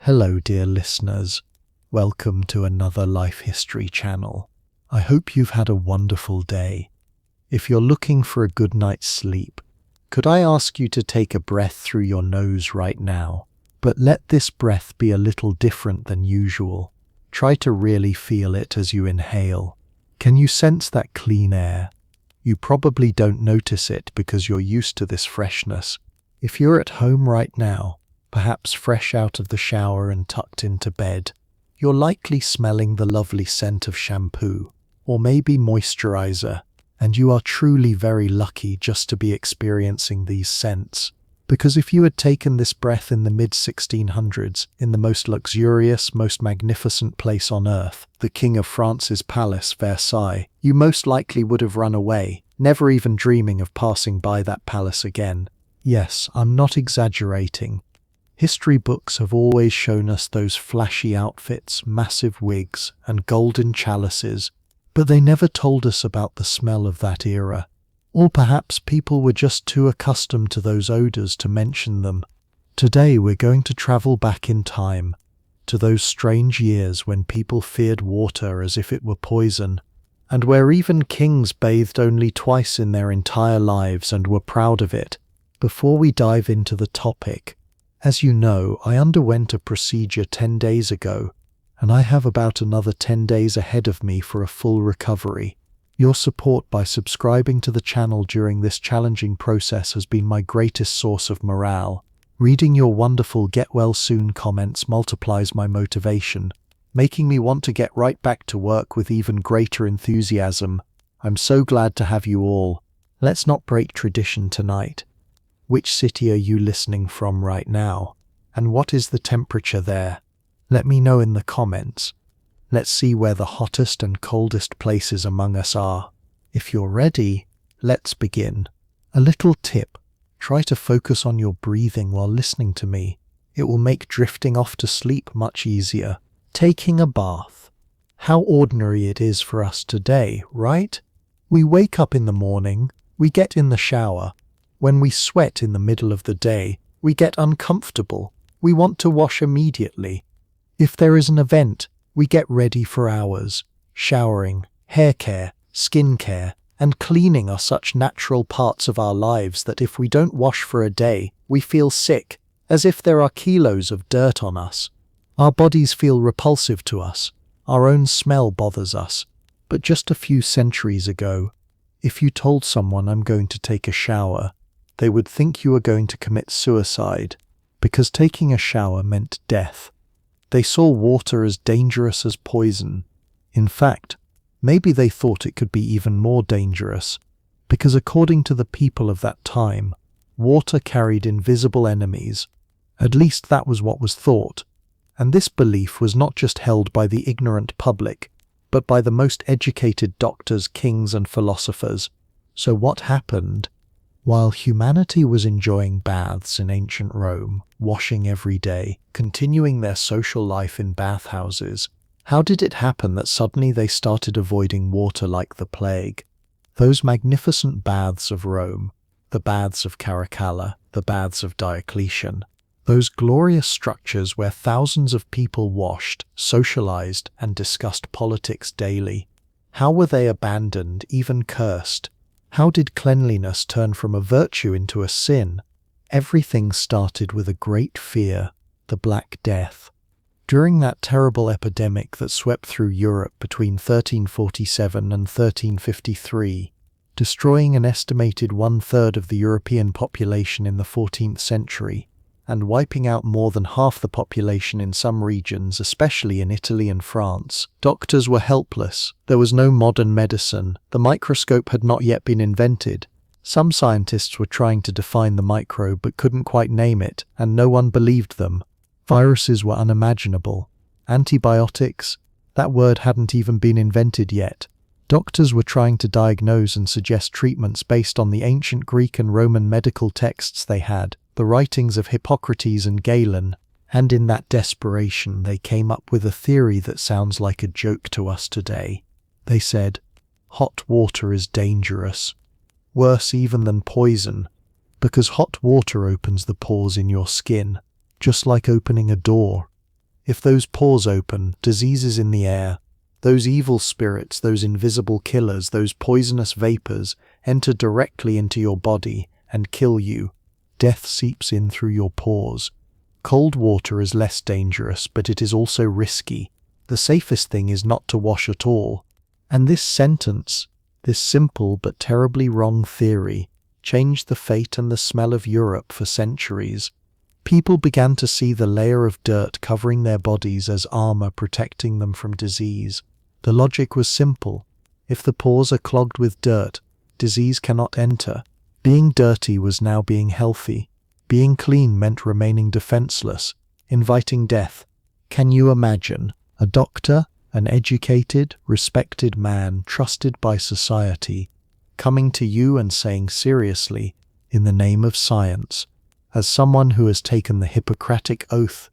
Hello, dear listeners. Welcome to another Life History channel. I hope you've had a wonderful day. If you're looking for a good night's sleep, could I ask you to take a breath through your nose right now? But let this breath be a little different than usual. Try to really feel it as you inhale. Can you sense that clean air? You probably don't notice it because you're used to this freshness. If you're at home right now, perhaps fresh out of the shower and tucked into bed, you're likely smelling the lovely scent of shampoo, or maybe moisturizer, and you are truly very lucky just to be experiencing these scents. Because if you had taken this breath in the mid-1600s, in the most luxurious, most magnificent place on earth, the King of France's palace, Versailles, you most likely would have run away, never even dreaming of passing by that palace again. Yes, I'm not exaggerating. History books have always shown us those flashy outfits, massive wigs, and golden chalices, but they never told us about the smell of that era. Or perhaps people were just too accustomed to those odors to mention them. Today we're going to travel back in time, to those strange years when people feared water as if it were poison, and where even kings bathed only twice in their entire lives and were proud of it. Before we dive into the topic, as you know, I underwent a procedure 10 days ago, and I have about another 10 days ahead of me for a full recovery. Your support by subscribing to the channel during this challenging process has been my greatest source of morale. Reading your wonderful get well soon comments multiplies my motivation, making me want to get right back to work with even greater enthusiasm. I'm so glad to have you all. Let's not break tradition tonight. Which city are you listening from right now? And what is the temperature there? Let me know in the comments. Let's see where the hottest and coldest places among us are. If you're ready, let's begin. A little tip: try to focus on your breathing while listening to me. It will make drifting off to sleep much easier. Taking a bath. How ordinary it is for us today, right? We wake up in the morning, we get in the shower. When we sweat in the middle of the day, we get uncomfortable. We want to wash immediately. If there is an event, we get ready for hours. Showering, hair care, skin care, and cleaning are such natural parts of our lives that if we don't wash for a day, we feel sick, as if there are kilos of dirt on us. Our bodies feel repulsive to us. Our own smell bothers us. But just a few centuries ago, if you told someone I'm going to take a shower, they would think you were going to commit suicide, because taking a shower meant death. They saw water as dangerous as poison. In fact, maybe they thought it could be even more dangerous, because according to the people of that time, water carried invisible enemies. At least that was what was thought. And this belief was not just held by the ignorant public, but by the most educated doctors, kings, and philosophers. So what happened? While humanity was enjoying baths in ancient Rome, washing every day, continuing their social life in bathhouses, how did it happen that suddenly they started avoiding water like the plague? Those magnificent baths of Rome, the baths of Caracalla, the baths of Diocletian, those glorious structures where thousands of people washed, socialized, and discussed politics daily, how were they abandoned, even cursed? How did cleanliness turn from a virtue into a sin? Everything started with a great fear, the Black Death. During that terrible epidemic that swept through Europe between 1347 and 1353, destroying an estimated 1/3 of the European population in the 14th century, and wiping out more than half the population in some regions, especially in Italy and France. Doctors were helpless. There was no modern medicine. The microscope had not yet been invented. Some scientists were trying to define the microbe but couldn't quite name it, and no one believed them. Viruses were unimaginable. Antibiotics? That word hadn't even been invented yet. Doctors were trying to diagnose and suggest treatments based on the ancient Greek and Roman medical texts they had, the writings of Hippocrates and Galen, and in that desperation they came up with a theory that sounds like a joke to us today. They said, hot water is dangerous, worse even than poison, because hot water opens the pores in your skin, just like opening a door. If those pores open, diseases in the air, those evil spirits, those invisible killers, those poisonous vapors enter directly into your body and kill you. Death seeps in through your pores. Cold water is less dangerous, but it is also risky. The safest thing is not to wash at all. And this sentence, this simple but terribly wrong theory, changed the fate and the smell of Europe for centuries. People began to see the layer of dirt covering their bodies as armor protecting them from disease. The logic was simple. If the pores are clogged with dirt, disease cannot enter. Being dirty was now being healthy. Being clean meant remaining defenseless, inviting death. Can you imagine a doctor, an educated, respected man trusted by society, coming to you and saying seriously, in the name of science, as someone who has taken the Hippocratic oath,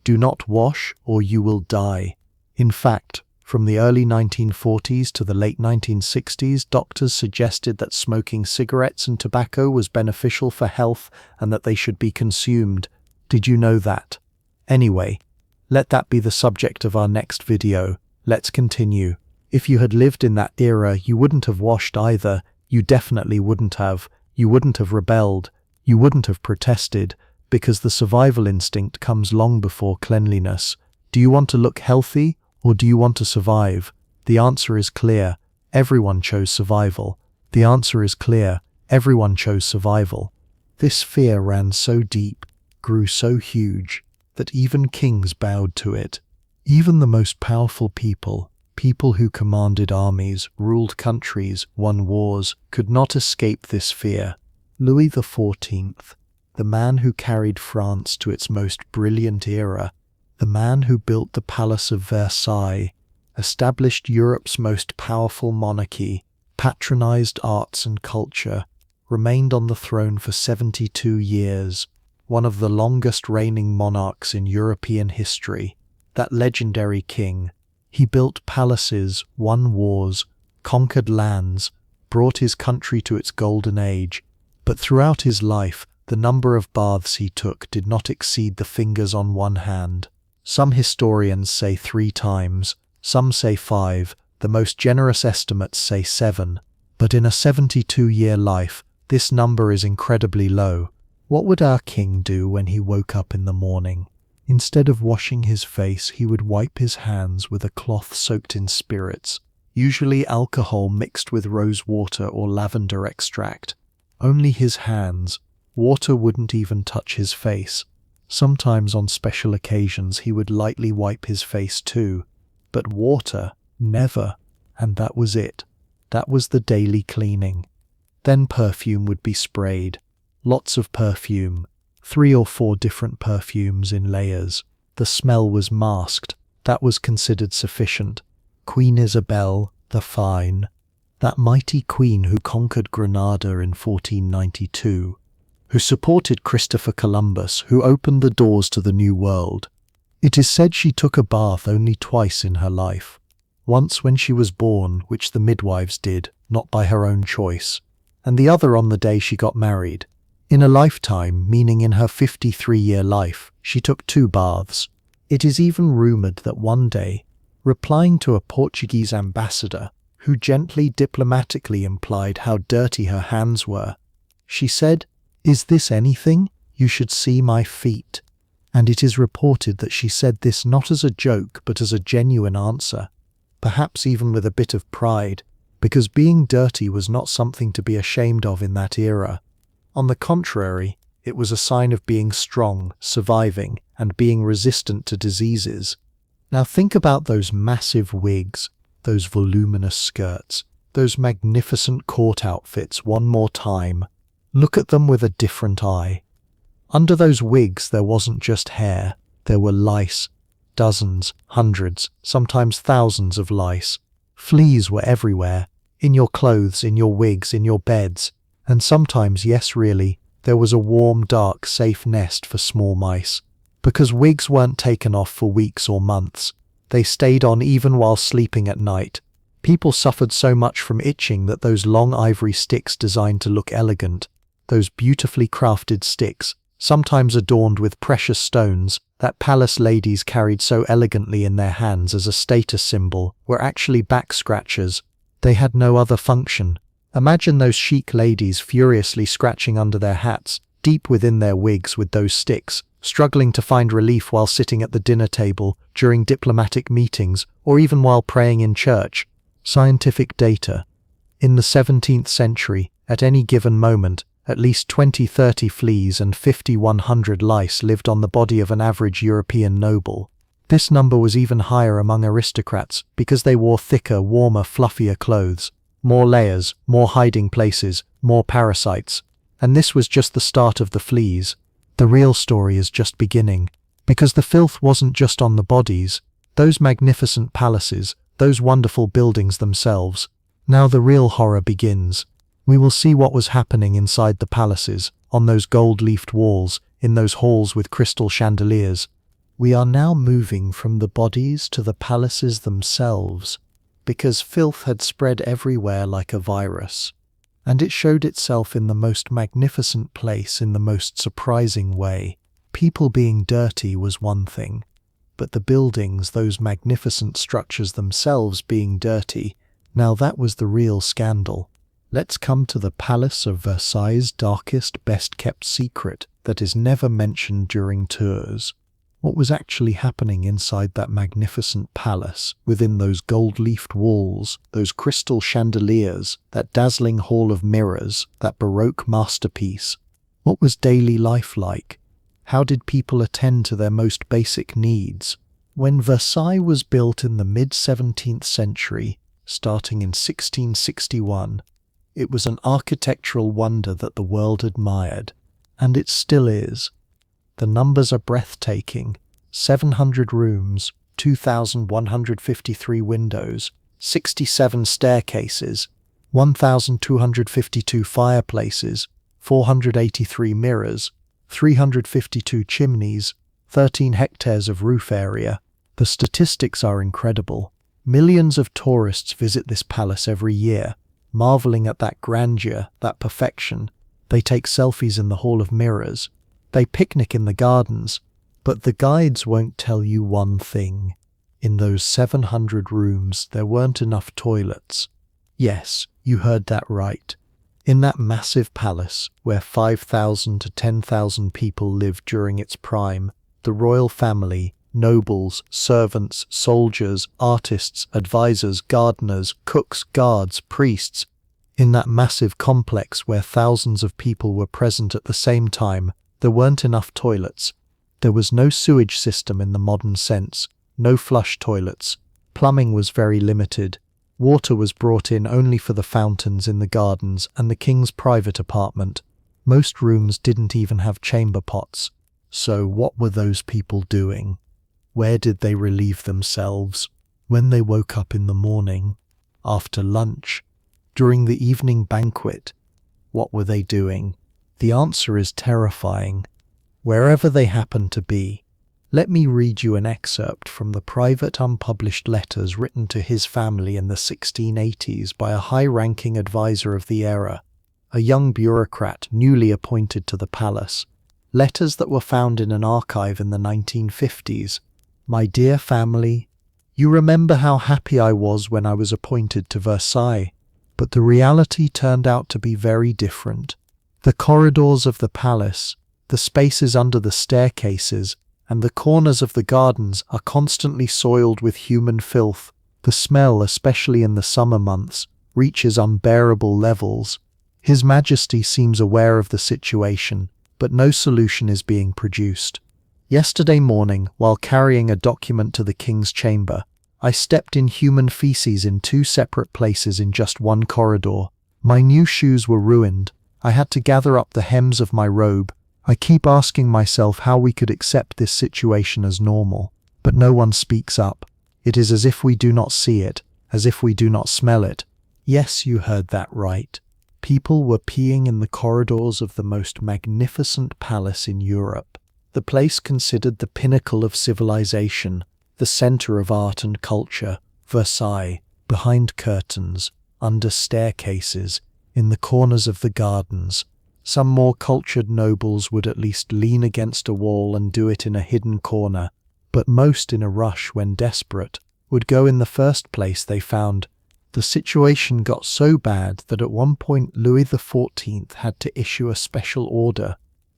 do not wash or you will die? In fact, from the early 1940s to the late 1960s, doctors suggested that smoking cigarettes and tobacco was beneficial for health and that they should be consumed. Did you know that? Anyway, let that be the subject of our next video. Let's continue. If you had lived in that era, you wouldn't have washed either. You definitely wouldn't have. You wouldn't have rebelled. You wouldn't have protested, because the survival instinct comes long before cleanliness. Do you want to look healthy, or do you want to survive? The answer is clear. Everyone chose survival. The answer is clear. Everyone chose survival. This fear ran so deep, grew so huge, that even kings bowed to it. Even the most powerful people, people who commanded armies, ruled countries, won wars, could not escape this fear. Louis XIV, the man who carried France to its most brilliant era, the man who built the Palace of Versailles, established Europe's most powerful monarchy, patronized arts and culture, remained on the throne for 72 years, one of the longest reigning monarchs in European history. That legendary king, he built palaces, won wars, conquered lands, brought his country to its golden age. But throughout his life, the number of baths he took did not exceed the fingers on one hand. Some historians say 3 times, some say 5, the most generous estimates say 7. But in a 72-year life, this number is incredibly low. What would our king do when he woke up in the morning? Instead of washing his face, he would wipe his hands with a cloth soaked in spirits, usually alcohol mixed with rose water or lavender extract. Only his hands. Water wouldn't even touch his face. Sometimes on special occasions he would lightly wipe his face too. But water, never. And that was it. That was the daily cleaning. Then perfume would be sprayed. Lots of perfume. 3 or 4 different perfumes in layers. The smell was masked. That was considered sufficient. Queen Isabel, the Fine, that mighty queen who conquered Granada in 1492, who supported Christopher Columbus, who opened the doors to the New World. It is said she took a bath only twice in her life. Once when she was born, which the midwives did, not by her own choice, and the other on the day she got married. In a lifetime, meaning in her 53-year life, she took 2 baths. It is even rumored that one day, replying to a Portuguese ambassador, who gently diplomatically implied how dirty her hands were, she said, "Is this anything? You should see my feet." And it is reported that she said this not as a joke but as a genuine answer, perhaps even with a bit of pride, because being dirty was not something to be ashamed of in that era. On the contrary, it was a sign of being strong, surviving, and being resistant to diseases. Now think about those massive wigs, those voluminous skirts, those magnificent court outfits one more time. Look at them with a different eye. Under those wigs there wasn't just hair, there were lice. Dozens, hundreds, sometimes thousands of lice. Fleas were everywhere, in your clothes, in your wigs, in your beds. And sometimes, yes really, there was a warm, dark, safe nest for small mice. Because wigs weren't taken off for weeks or months. They stayed on even while sleeping at night. People suffered so much from itching that those long ivory sticks designed to look elegant, those beautifully crafted sticks, sometimes adorned with precious stones, that palace ladies carried so elegantly in their hands as a status symbol were actually back scratchers. They had no other function. Imagine those chic ladies furiously scratching under their hats, deep within their wigs with those sticks, struggling to find relief while sitting at the dinner table, during diplomatic meetings, or even while praying in church. Scientific data. In the 17th century, at any given moment, at least 20-30 fleas and 50-100 lice lived on the body of an average European noble. This number was even higher among aristocrats because they wore thicker, warmer, fluffier clothes. More layers, more hiding places, more parasites. And this was just the start of the fleas. The real story is just beginning, because the filth wasn't just on the bodies, those magnificent palaces, those wonderful buildings themselves. Now the real horror begins. We will see what was happening inside the palaces, on those gold-leafed walls, in those halls with crystal chandeliers. We are now moving from the bodies to the palaces themselves, because filth had spread everywhere like a virus, and it showed itself in the most magnificent place in the most surprising way. People being dirty was one thing, but the buildings, those magnificent structures themselves being dirty, now that was the real scandal. Let's come to the Palace of Versailles' darkest, best-kept secret that is never mentioned during tours. What was actually happening inside that magnificent palace, within those gold-leafed walls, those crystal chandeliers, that dazzling hall of mirrors, that Baroque masterpiece? What was daily life like? How did people attend to their most basic needs? When Versailles was built in the mid-17th century, starting in 1661, it was an architectural wonder that the world admired, and it still is. The numbers are breathtaking. 700 rooms, 2,153 windows, 67 staircases, 1,252 fireplaces, 483 mirrors, 352 chimneys, 13 hectares of roof area. The statistics are incredible. Millions of tourists visit this palace every year, marveling at that grandeur, that perfection. They take selfies in the Hall of Mirrors. They picnic in the gardens, but the guides won't tell you one thing. In those 700 rooms, there weren't enough toilets. Yes, you heard that right. In that massive palace, where 5,000 to 10,000 people lived during its prime, the royal family, nobles, servants, soldiers, artists, advisors, gardeners, cooks, guards, priests, in that massive complex where thousands of people were present at the same time, there weren't enough toilets. There was no sewage system in the modern sense, no flush toilets. Plumbing was very limited. Water was brought in only for the fountains in the gardens and the king's private apartment. Most rooms didn't even have chamber pots. So what were those people doing? Where did they relieve themselves? When they woke up in the morning? After lunch? During the evening banquet? What were they doing? The answer is terrifying. Wherever they happened to be. Let me read you an excerpt from the private unpublished letters written to his family in the 1680s by a high-ranking advisor of the era, a young bureaucrat newly appointed to the palace. Letters that were found in an archive in the 1950s. My dear family, you remember how happy I was when I was appointed to Versailles, but the reality turned out to be very different. The corridors of the palace, the spaces under the staircases, and the corners of the gardens are constantly soiled with human filth. The smell, especially in the summer months, reaches unbearable levels. His Majesty seems aware of the situation, but no solution is being produced. Yesterday morning, while carrying a document to the king's chamber, I stepped in human feces in 2 separate places in just one corridor. My new shoes were ruined. I had to gather up the hems of my robe. I keep asking myself how we could accept this situation as normal, but no one speaks up. It is as if we do not see it, as if we do not smell it. Yes, you heard that right. People were peeing in the corridors of the most magnificent palace in Europe, the place considered the pinnacle of civilization, the center of art and culture, Versailles, behind curtains, under staircases, in the corners of the gardens. Some more cultured nobles would at least lean against a wall and do it in a hidden corner, but most, in a rush when desperate, would go in the first place they found. The situation got so bad that at one point Louis XIV had to issue a special order.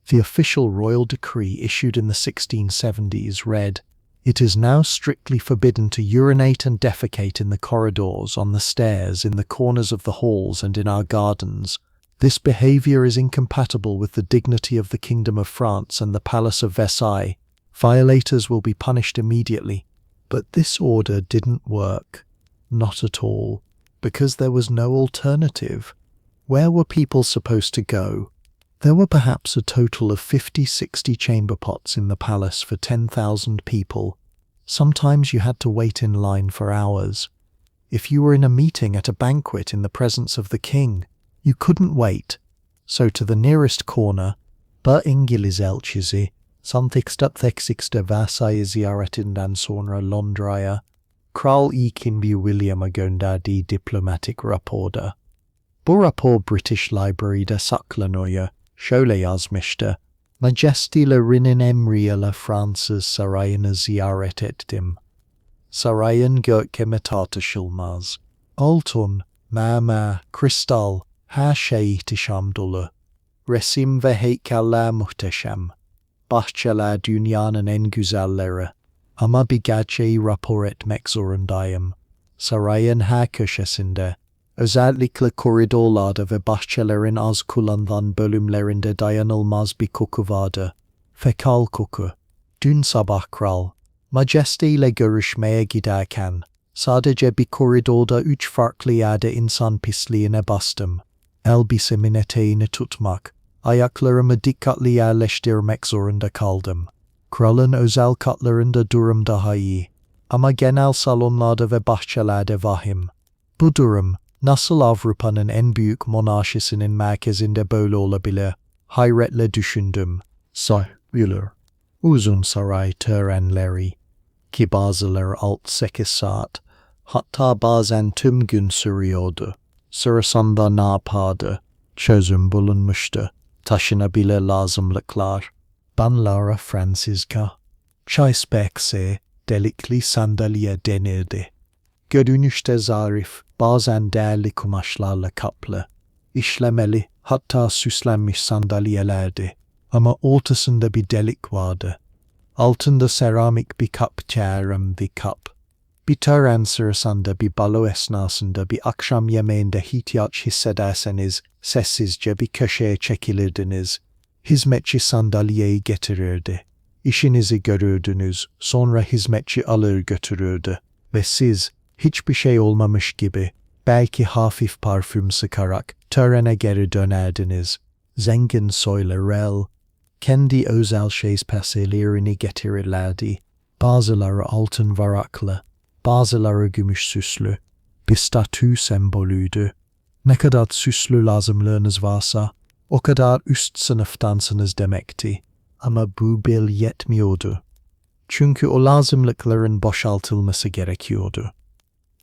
The official royal decree issued in the 1670s read, "It is now strictly forbidden to urinate and defecate in the corridors, on the stairs, in the corners of the halls, and in our gardens. This behaviour is incompatible with the dignity of the Kingdom of France and the Palace of Versailles. Violators will be punished immediately." But this order didn't work. Not at all. Because there was no alternative. Where were people supposed to go? There were perhaps a total of 50-60 chamber pots in the palace for 10,000 people. Sometimes you had to wait in line for hours. If you were in a meeting at a banquet in the presence of the king, you couldn't wait. So to the nearest corner, ba İngiliz elçisi, santiksta thexixta Versailles ziyaretindan sonra Londra'ya, Kral II. William'a gönderdiği diplomatik raporda. Bu rapor British Library'de saklanıyor. Şöyle yazmıştı: Majestelerinin emriyle Fransız sarayını ziyaret ettim. Sarayın görkemi tartışılmaz. Altın, mermer, kristal, her şey ihtişam dolu. Resim ve heykeller muhteşem. Bahçeler dünyanın en güzelleri. Ama bir gerçeği rapor etmek zorundayım. Sarayın her köşesinde, özellikle koridorlarda ve bahçelerin az kullanılan bölümlerinde dayanılmaz bir koku vardı. Fekal koku. Dün sabah kral, Majeste ile görüşmeye giderken, sadece bir koridorda 3 farklı yerde insan pisliğine bastım. Elbisemin eteğini tutmak, ayaklarımı dikkatli yerleştirmek zorunda kaldım. Kralın özel katlarında durum daha iyi. Ama genel salonlarda ve bahçelerde vahim. Bu durum, nasıl Avrupa'nın en büyük monarşisinin merkezinde böyle olabilir? Hayretle düşündüm. Sayılır. Uzun saray törenleri, ki bazıları 6-8 saat, hatta bazen tüm gün sürüyordu. Sırasında ne yapardı? Çözüm bulunmuştu. Taşınabilir lazımlıklar. Banlara Fransızca. Çay spekse, delikli sandalye denirdi. Görünüşte zarif, bazen değerli kumaşlarla kaplı, işlemeli, hatta süslenmiş sandalyelerdi. Ama ortasında bir delik vardı. Altında seramik bir kap, çağrım bir kap. Bir tören sırasında, bir balo esnasında, bir akşam yemeğinde ihtiyaç hissederseniz, sessizce bir köşeye çekilirdiniz. Hizmetçi sandalyeyi getirirdi. İşinizi görürdünüz, sonra hizmetçi alır götürürdü. Ve siz, hiçbir şey olmamış gibi, belki hafif parfüm sıkarak, törene geri dönerdiniz. Zengin soylular, kendi özel şeypeselerini getirirlerdi. Bazıları altın varaklı, bazıları gümüş süslü. Bir statü sembolüydü. Ne kadar süslü lazımlığınız varsa, o kadar üst sınıftansınız demekti. Ama bu bil yetmiyordu. Çünkü o lazımlıkların boşaltılması gerekiyordu.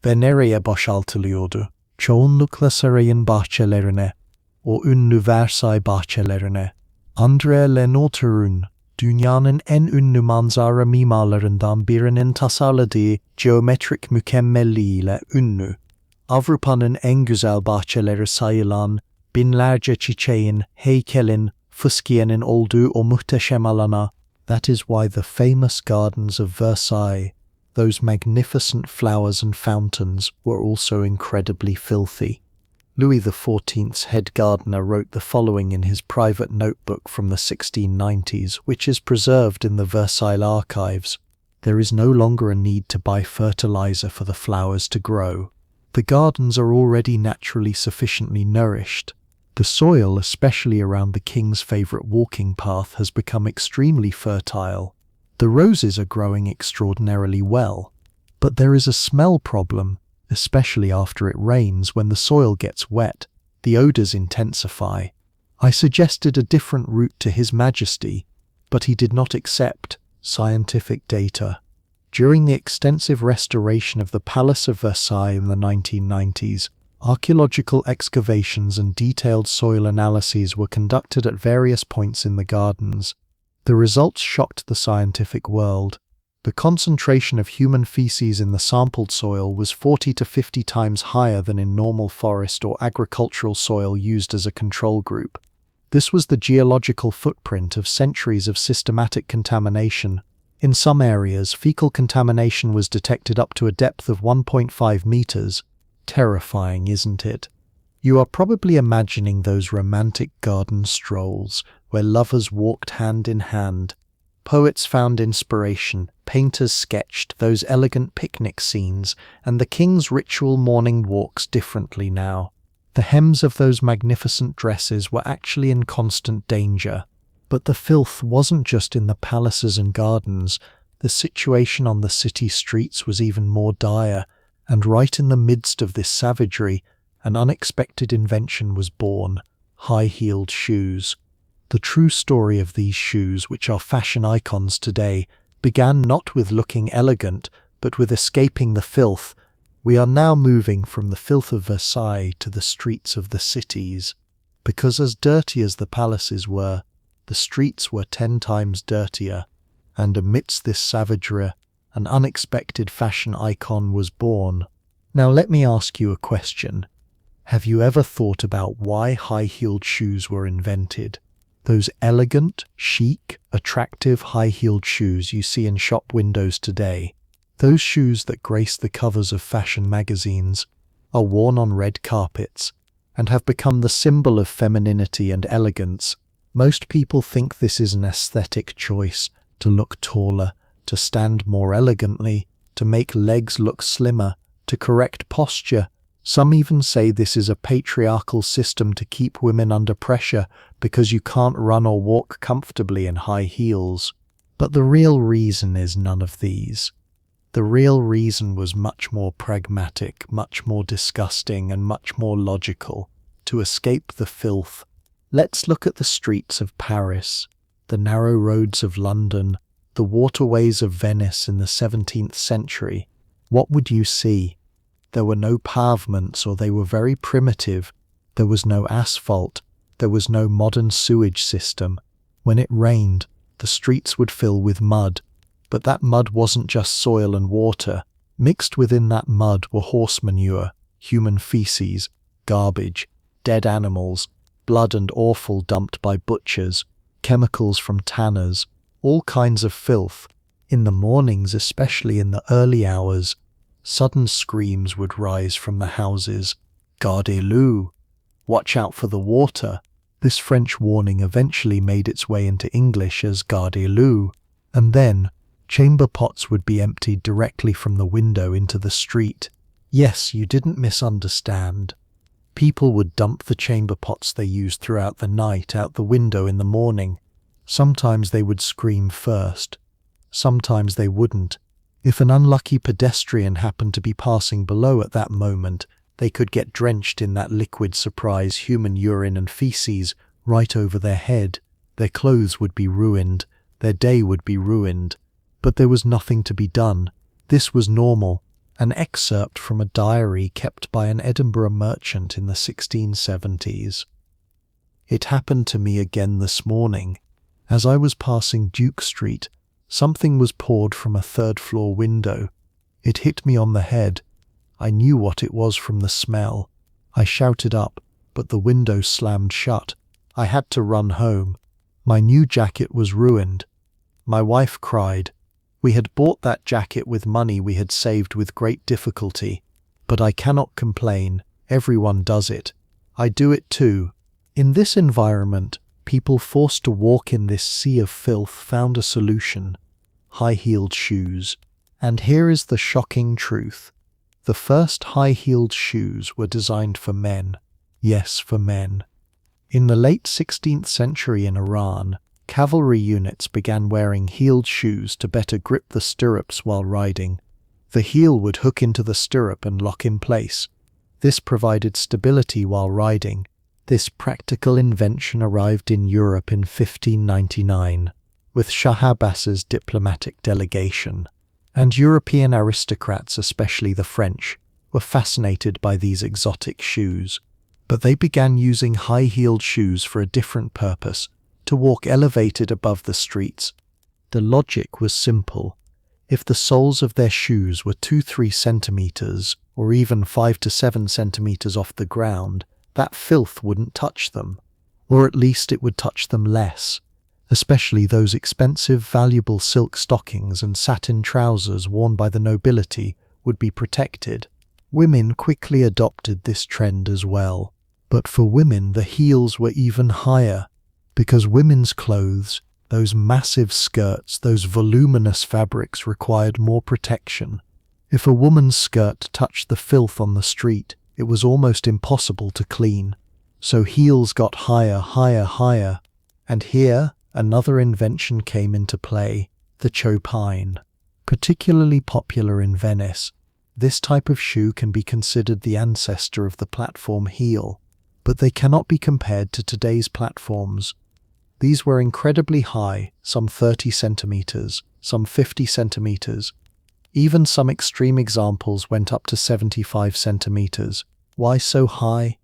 Ve nereye boşaltılıyordu? Çoğunlukla sarayın bahçelerine, o ünlü Versailles bahçelerine. André Lenoir'un dünyanın en ünlü manzara mimarlarından birinin tasarladığı geometrik mükemmelliğiyle ünlü, Avrupa'nın en güzel bahçeleri sayılan binlerce çiçeğin, heykelin, fıskiyenin olduğu o muhteşem alana, that is why the famous gardens of Versailles, those magnificent flowers and fountains, were also incredibly filthy. Louis XIV's head gardener wrote the following in his private notebook from the 1690s, which is preserved in the Versailles archives. There is no longer a need to buy fertilizer for the flowers to grow. The gardens are already naturally sufficiently nourished. The soil, especially around the king's favourite walking path, has become extremely fertile. The roses are growing extraordinarily well. But there is a smell problem, especially after it rains. When the soil gets wet, the odours intensify. I suggested a different route to His Majesty, but he did not accept scientific data. During the extensive restoration of the Palace of Versailles in the 1990s, Archaeological excavations and detailed soil analyses were conducted at various points in the gardens. The results shocked the scientific world. The concentration of human feces in the sampled soil was 40 to 50 times higher than in normal forest or agricultural soil used as a control group. This was the geological footprint of centuries of systematic contamination. In some areas, fecal contamination was detected up to a depth of 1.5 meters. Terrifying, isn't it? You are probably imagining those romantic garden strolls where lovers walked hand in hand. Poets found inspiration, painters sketched those elegant picnic scenes, and the king's ritual morning walks differently now. The hems of those magnificent dresses were actually in constant danger. But the filth wasn't just in the palaces and gardens. The situation on the city streets was even more dire, and right in the midst of this savagery, an unexpected invention was born: high-heeled shoes. The true story of these shoes, which are fashion icons today, began not with looking elegant, but with escaping the filth. We are now moving from the filth of Versailles to the streets of the cities. Because as dirty as the palaces were, the streets were 10 times dirtier. And amidst this savagery, an unexpected fashion icon was born. Now let me ask you a question. Have you ever thought about why high-heeled shoes were invented? Those elegant, chic, attractive high-heeled shoes you see in shop windows today, those shoes that grace the covers of fashion magazines, are worn on red carpets, and have become the symbol of femininity and elegance. Most people think this is an aesthetic choice, to look taller, to stand more elegantly, to make legs look slimmer, to correct posture. Some even say this is a patriarchal system to keep women under pressure because you can't run or walk comfortably in high heels. But the real reason is none of these. The real reason was much more pragmatic, much more disgusting, and much more logical: to escape the filth. Let's look at the streets of Paris, the narrow roads of London, the waterways of Venice in the 17th century. What would you see? There were no pavements, or they were very primitive. There was no asphalt. There was no modern sewage system. When it rained, the streets would fill with mud. But that mud wasn't just soil and water. Mixed within that mud were horse manure, human feces, garbage, dead animals, blood and offal dumped by butchers, chemicals from tanners, all kinds of filth. In the mornings, especially in the early hours, sudden screams would rise from the houses. Gardez-vous! Watch out for the water. This French warning eventually made its way into English as gardez-vous, and then chamber pots would be emptied directly from the window into the street. Yes, you didn't misunderstand. People would dump the chamber pots they used throughout the night out the window in the morning. Sometimes they would scream first. Sometimes they wouldn't. If an unlucky pedestrian happened to be passing below at that moment, they could get drenched in that liquid surprise human urine and feces right over their head. Their clothes would be ruined. Their day would be ruined. But there was nothing to be done. This was normal. An excerpt from a diary kept by an Edinburgh merchant in the 1670s. It happened to me again this morning. As I was passing Duke Street, something was poured from a third-floor window. It hit me on the head. I knew what it was from the smell. I shouted up, but the window slammed shut. I had to run home. My new jacket was ruined. My wife cried. We had bought that jacket with money we had saved with great difficulty. But I cannot complain. Everyone does it. I do it too. In this environment, people forced to walk in this sea of filth found a solution: high-heeled shoes. And here is the shocking truth. The first high-heeled shoes were designed for men. Yes, for men. In the late 16th century in Iran, cavalry units began wearing heeled shoes to better grip the stirrups while riding. The heel would hook into the stirrup and lock in place. This provided stability while riding. This practical invention arrived in Europe in 1599, with Shah Abbas's diplomatic delegation. And European aristocrats, especially the French, were fascinated by these exotic shoes, but they began using high-heeled shoes for a different purpose, to walk elevated above the streets. The logic was simple. If the soles of their shoes were 2-3 centimeters, or even 5 to 7 centimeters off the ground, that filth wouldn't touch them, or at least it would touch them less, especially those expensive, valuable silk stockings and satin trousers worn by the nobility would be protected. Women quickly adopted this trend as well, but for women the heels were even higher, because women's clothes, those massive skirts, those voluminous fabrics required more protection. If a woman's skirt touched the filth on the street, it was almost impossible to clean. So heels got higher, higher, higher. And here, another invention came into play, the chopine. Particularly popular in Venice, this type of shoe can be considered the ancestor of the platform heel, but they cannot be compared to today's platforms. These were incredibly high, some 30 centimeters, some 50 centimeters. Even some extreme examples went up to 75 centimeters. Why so high?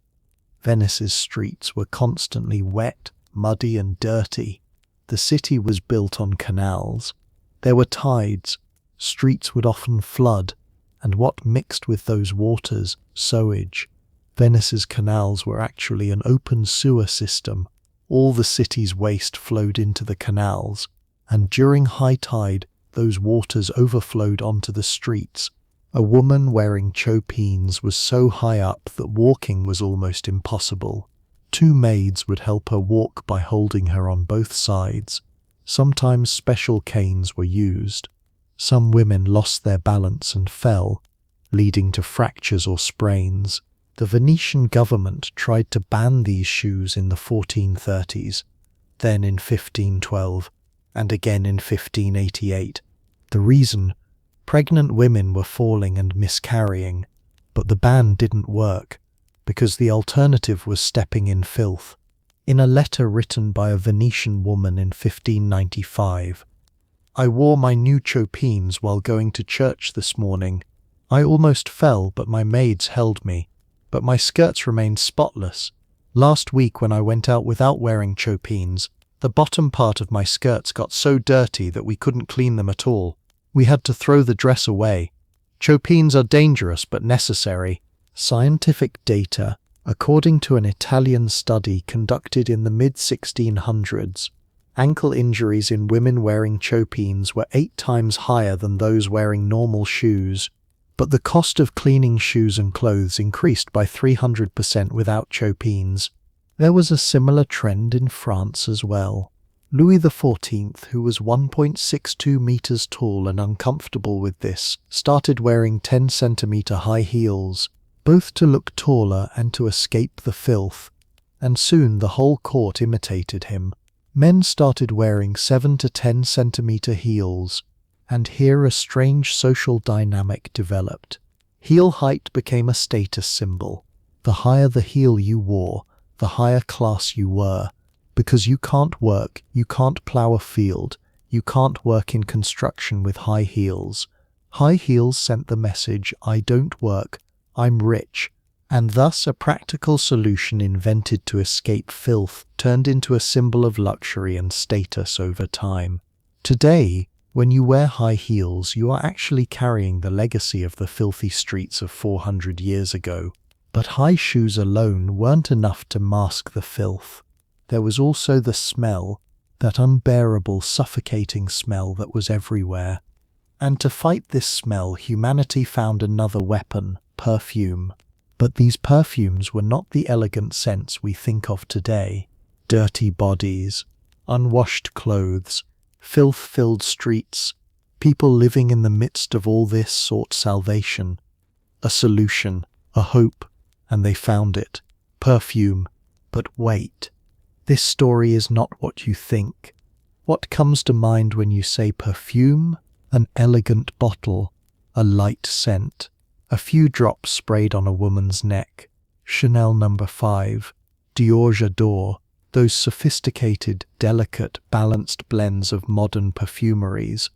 Venice's streets were constantly wet, muddy and dirty. The city was built on canals. There were tides. Streets would often flood, and what mixed with those waters? Sewage. Venice's canals were actually an open sewer system. All the city's waste flowed into the canals, and during high tide, those waters overflowed onto the streets. A woman wearing chopines was so high up that walking was almost impossible. 2 maids would help her walk by holding her on both sides. Sometimes special canes were used. Some women lost their balance and fell, leading to fractures or sprains. The Venetian government tried to ban these shoes in the 1430s, then in 1512, and again in 1588. The reason? Pregnant women were falling and miscarrying, but the ban didn't work, because the alternative was stepping in filth. In a letter written by a Venetian woman in 1595, "I wore my new chopines while going to church this morning. I almost fell, but my maids held me. But my skirts remained spotless. Last week when I went out without wearing chopines, the bottom part of my skirts got so dirty that we couldn't clean them at all. We had to throw the dress away. Chopines are dangerous but necessary." Scientific data, according to an Italian study conducted in the mid-1600s, ankle injuries in women wearing chopines were 8 times higher than those wearing normal shoes. But the cost of cleaning shoes and clothes increased by 300% without chopines. There was a similar trend in France as well. Louis XIV, who was 1.62 meters tall and uncomfortable with this, started wearing 10-centimeter high heels, both to look taller and to escape the filth, and soon the whole court imitated him. Men started wearing 7 to 10-centimeter heels, and here a strange social dynamic developed. Heel height became a status symbol. The higher the heel you wore, the higher class you were, because you can't work, you can't plow a field, you can't work in construction with high heels. High heels sent the message, "I don't work, I'm rich," and thus a practical solution invented to escape filth turned into a symbol of luxury and status over time. Today, when you wear high heels, you are actually carrying the legacy of the filthy streets of 400 years ago. But high shoes alone weren't enough to mask the filth. There was also the smell, that unbearable, suffocating smell that was everywhere. And to fight this smell, humanity found another weapon, perfume. But these perfumes were not the elegant scents we think of today. Dirty bodies, unwashed clothes, filth-filled streets. People living in the midst of all this sought salvation, a solution, a hope, and they found it. Perfume. But wait, this story is not what you think. What comes to mind when you say perfume? An elegant bottle, a light scent, a few drops sprayed on a woman's neck. Chanel No. 5, Dior J'adore, those sophisticated, delicate, balanced blends of modern perfumeries.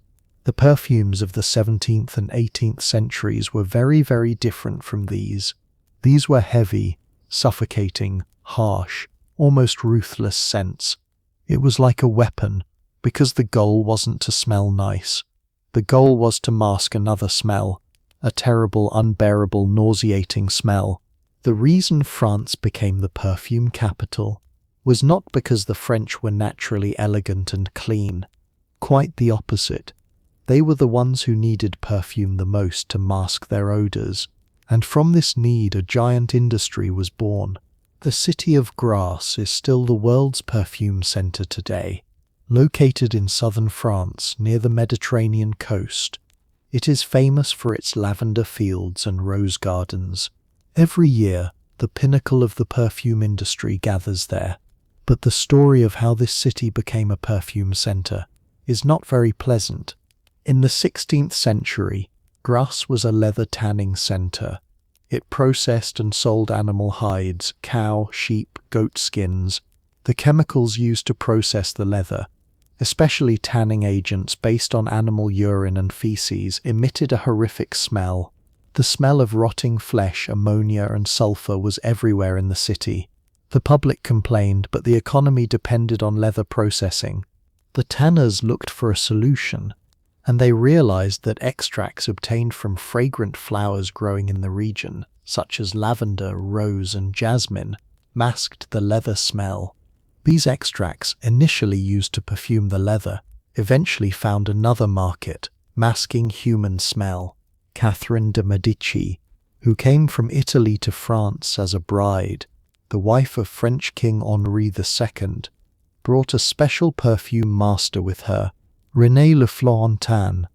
The perfumes of the 17th and 18th centuries were very, very different from these. These were heavy, suffocating, harsh, almost ruthless scents. It was like a weapon, because the goal wasn't to smell nice. The goal was to mask another smell, a terrible, unbearable, nauseating smell. The reason France became the perfume capital was not because the French were naturally elegant and clean. Quite the opposite. They were the ones who needed perfume the most to mask their odors, and from this need a giant industry was born. The city of Grasse is still the world's perfume center today. Located in southern France near the Mediterranean coast, it is famous for its lavender fields and rose gardens. Every year, the pinnacle of the perfume industry gathers there. But the story of how this city became a perfume center is not very pleasant. In the 16th century, Grasse was a leather tanning center. It processed and sold animal hides, cow, sheep, goat skins. The chemicals used to process the leather, especially tanning agents based on animal urine and feces, emitted a horrific smell. The smell of rotting flesh, ammonia, and sulfur was everywhere in the city. The public complained, but the economy depended on leather processing. The tanners looked for a solution, and they realized that extracts obtained from fragrant flowers growing in the region, such as lavender, rose, and jasmine, masked the leather smell. These extracts, initially used to perfume the leather, eventually found another market, masking human smell. Catherine de' Medici, who came from Italy to France as a bride, the wife of French King Henri II, brought a special perfume master with her, René Le Florentin.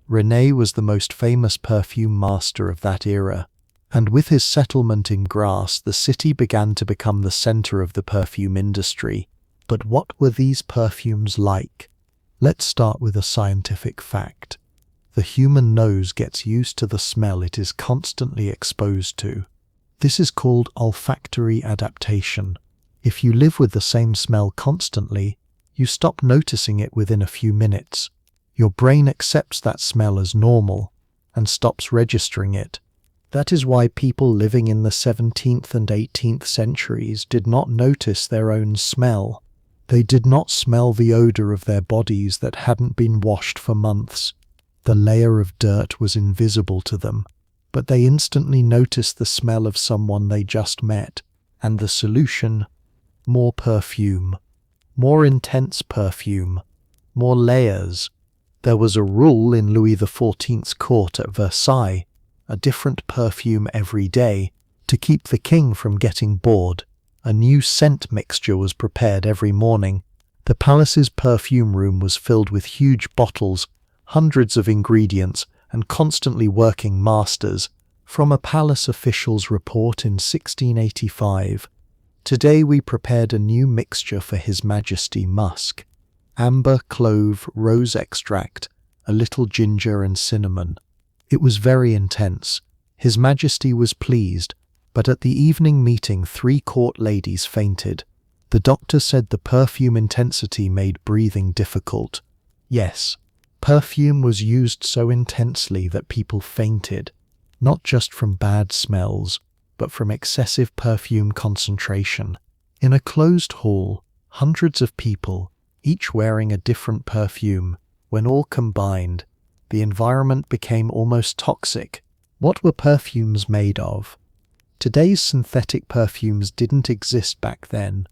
René was the most famous perfume master of that era, and with his settlement in Grasse, the city began to become the center of the perfume industry. But what were these perfumes like? Let's start with a scientific fact. The human nose gets used to the smell it is constantly exposed to. This is called olfactory adaptation. If you live with the same smell constantly, you stop noticing it within a few minutes. Your brain accepts that smell as normal and stops registering it. That is why people living in the 17th and 18th centuries did not notice their own smell. They did not smell the odor of their bodies that hadn't been washed for months. The layer of dirt was invisible to them, but they instantly noticed the smell of someone they just met. And the solution? More perfume. More intense perfume. More layers. There was a rule in Louis XIV's court at Versailles, a different perfume every day, to keep the king from getting bored. A new scent mixture was prepared every morning. The palace's perfume room was filled with huge bottles, hundreds of ingredients, and constantly working masters. From a palace official's report in 1685, "Today we prepared a new mixture for His Majesty musk. Amber, clove, rose extract, a little ginger and cinnamon. It was very intense. His Majesty was pleased, but at the evening meeting 3 court ladies fainted. The doctor said the perfume intensity made breathing difficult. Yes, perfume was used so intensely that people fainted, not just from bad smells, but from excessive perfume concentration. In a closed hall, hundreds of people, each wearing a different perfume, when all combined, the environment became almost toxic. What were perfumes made of? Today's synthetic perfumes didn't exist back then.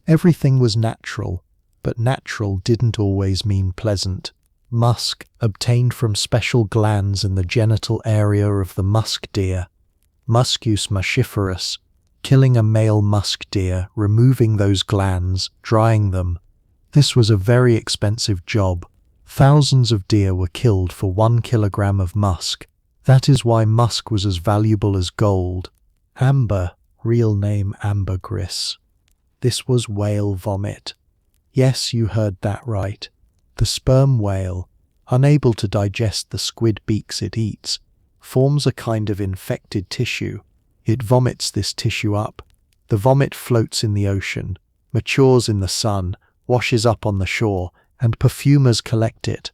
Everything was natural, but natural didn't always mean pleasant. Musk, obtained from special glands in the genital area of the musk deer. Muscus musciferus, killing a male musk deer, removing those glands, drying them. This was a very expensive job. Thousands of deer were killed for 1 kilogram of musk. That is why musk was as valuable as gold. Amber, real name ambergris. This was whale vomit. Yes, you heard that right. The sperm whale, unable to digest the squid beaks it eats, forms a kind of infected tissue. It vomits this tissue up. The vomit floats in the ocean, matures in the sun, washes up on the shore, and perfumers collect it.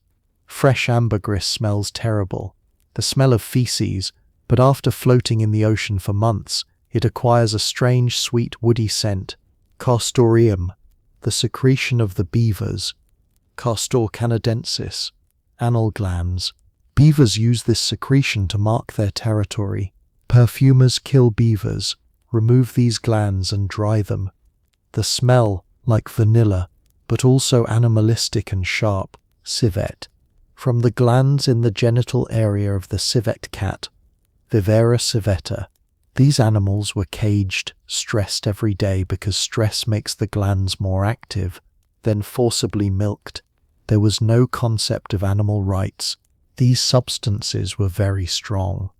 Fresh ambergris smells terrible, the smell of feces, but after floating in the ocean for months, it acquires a strange sweet woody scent. Castoreum, the secretion of the beavers. Castor canadensis, anal glands. Beavers use this secretion to mark their territory. Perfumers kill beavers, remove these glands and dry them. The smell, like vanilla, but also animalistic and sharp. Civet. From the glands in the genital area of the civet cat. Vivera civetta. These animals were caged, stressed every day because stress makes the glands more active, then forcibly milked. There was no concept of animal rights. These substances were very strong.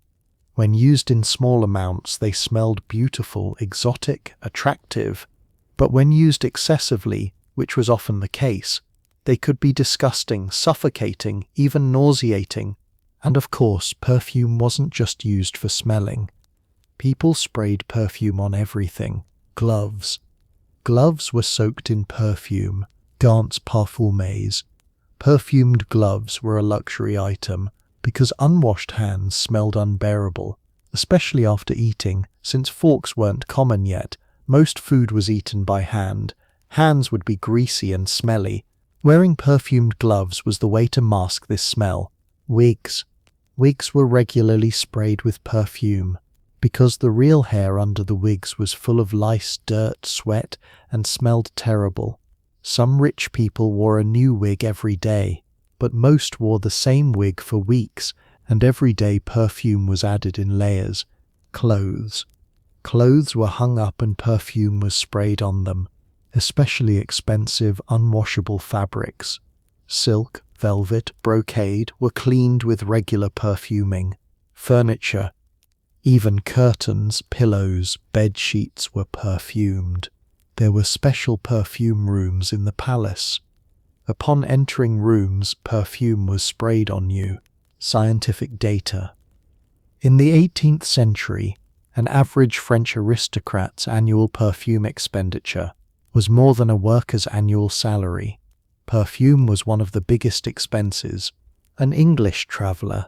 When used in small amounts, they smelled beautiful, exotic, attractive. But when used excessively, which was often the case, they could be disgusting, suffocating, even nauseating. And of course, perfume wasn't just used for smelling. People sprayed perfume on everything. Gloves. Gloves were soaked in perfume. Gants parfumés. Perfumed gloves were a luxury item because unwashed hands smelled unbearable, especially after eating. Since forks weren't common yet, most food was eaten by hand. Hands would be greasy and smelly. Wearing perfumed gloves was the way to mask this smell. Wigs. Wigs were regularly sprayed with perfume because the real hair under the wigs was full of lice, dirt, sweat, and smelled terrible. Some rich people wore a new wig every day, but most wore the same wig for weeks, and every day perfume was added in layers. Clothes. Clothes were hung up and perfume was sprayed on them, especially expensive, unwashable fabrics. Silk, velvet, brocade were cleaned with regular perfuming. Furniture. Even curtains, pillows, bed sheets were perfumed. There were special perfume rooms in the palace. Upon entering rooms, perfume was sprayed on you. Scientific data. In the 18th century, an average French aristocrat's annual perfume expenditure was more than a worker's annual salary. Perfume was one of the biggest expenses. An English traveller,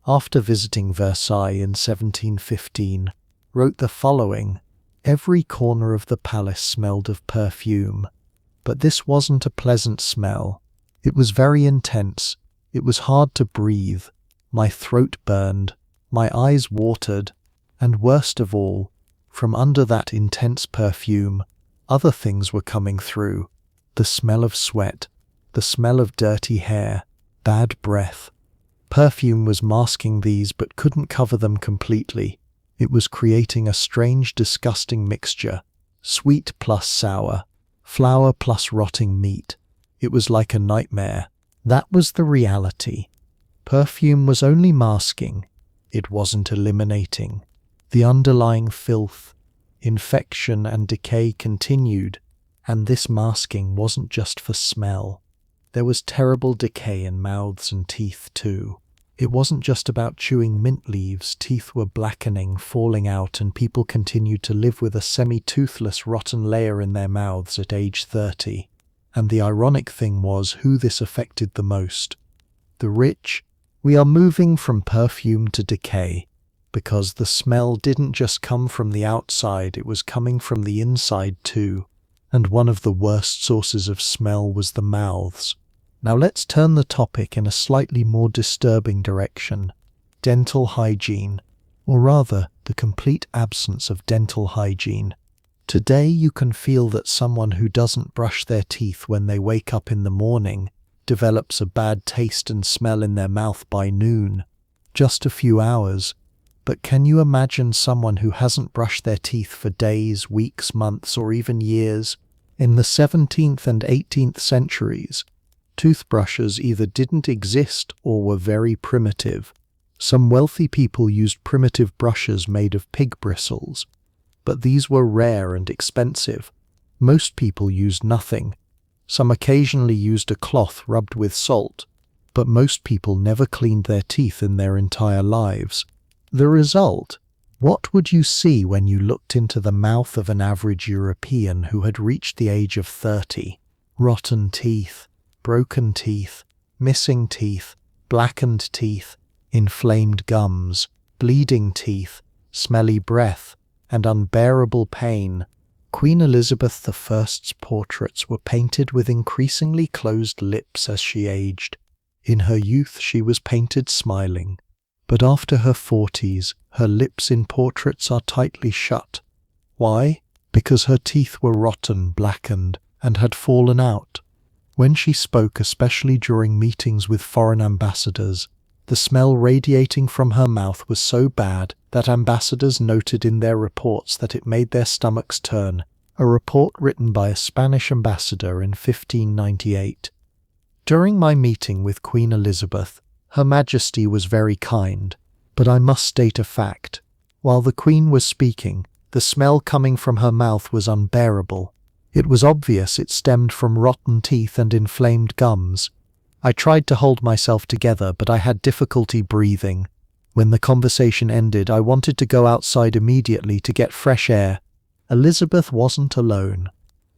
after visiting Versailles in 1715, wrote the following: "Every corner of the palace smelled of perfume, but this wasn't a pleasant smell. It was very intense. It was hard to breathe. My throat burned. My eyes watered. And worst of all, from under that intense perfume, other things were coming through. The smell of sweat, the smell of dirty hair, bad breath. Perfume was masking these but couldn't cover them completely. It was creating a strange, disgusting mixture. Sweet plus sour. Flour plus rotting meat. It was like a nightmare. That was the reality. Perfume was only masking. It wasn't eliminating. The underlying filth, infection and decay continued, and this masking wasn't just for smell. There was terrible decay in mouths and teeth too. It wasn't just about chewing mint leaves. Teeth were blackening, falling out, and people continued to live with a semi-toothless, rotten layer in their mouths at age 30. And the ironic thing was who this affected the most. The rich. We are moving from perfume to decay, because the smell didn't just come from the outside, it was coming from the inside too. And one of the worst sources of smell was the mouths. Now let's turn the topic in a slightly more disturbing direction. Dental hygiene, or rather, the complete absence of dental hygiene. Today you can feel that someone who doesn't brush their teeth when they wake up in the morning develops a bad taste and smell in their mouth by noon. Just a few hours. But can you imagine someone who hasn't brushed their teeth for days, weeks, months, or even years? In the 17th and 18th centuries, toothbrushes either didn't exist or were very primitive. Some wealthy people used primitive brushes made of pig bristles, but these were rare and expensive. Most people used nothing. Some occasionally used a cloth rubbed with salt, but most people never cleaned their teeth in their entire lives. The result? What would you see when you looked into the mouth of an average European who had reached the age of 30? Rotten teeth, broken teeth, missing teeth, blackened teeth, inflamed gums, bleeding teeth, smelly breath, and unbearable pain. Queen Elizabeth I's portraits were painted with increasingly closed lips as she aged. In her youth she was painted smiling, but after her 40s, her lips in portraits are tightly shut. Why? Because her teeth were rotten, blackened, and had fallen out. When she spoke, especially during meetings with foreign ambassadors, the smell radiating from her mouth was so bad that ambassadors noted in their reports that it made their stomachs turn, a report written by a Spanish ambassador in 1598. During my meeting with Queen Elizabeth, Her Majesty was very kind, but I must state a fact. While the Queen was speaking, the smell coming from her mouth was unbearable. It was obvious it stemmed from rotten teeth and inflamed gums. I tried to hold myself together, but I had difficulty breathing. When the conversation ended, I wanted to go outside immediately to get fresh air. Elizabeth wasn't alone.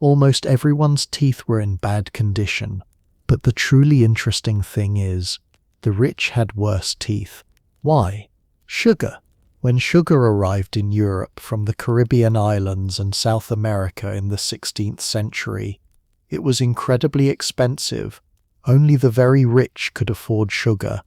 Almost everyone's teeth were in bad condition. But the truly interesting thing is, the rich had worse teeth. Why? Sugar. When sugar arrived in Europe from the Caribbean islands and South America in the 16th century, it was incredibly expensive. Only the very rich could afford sugar.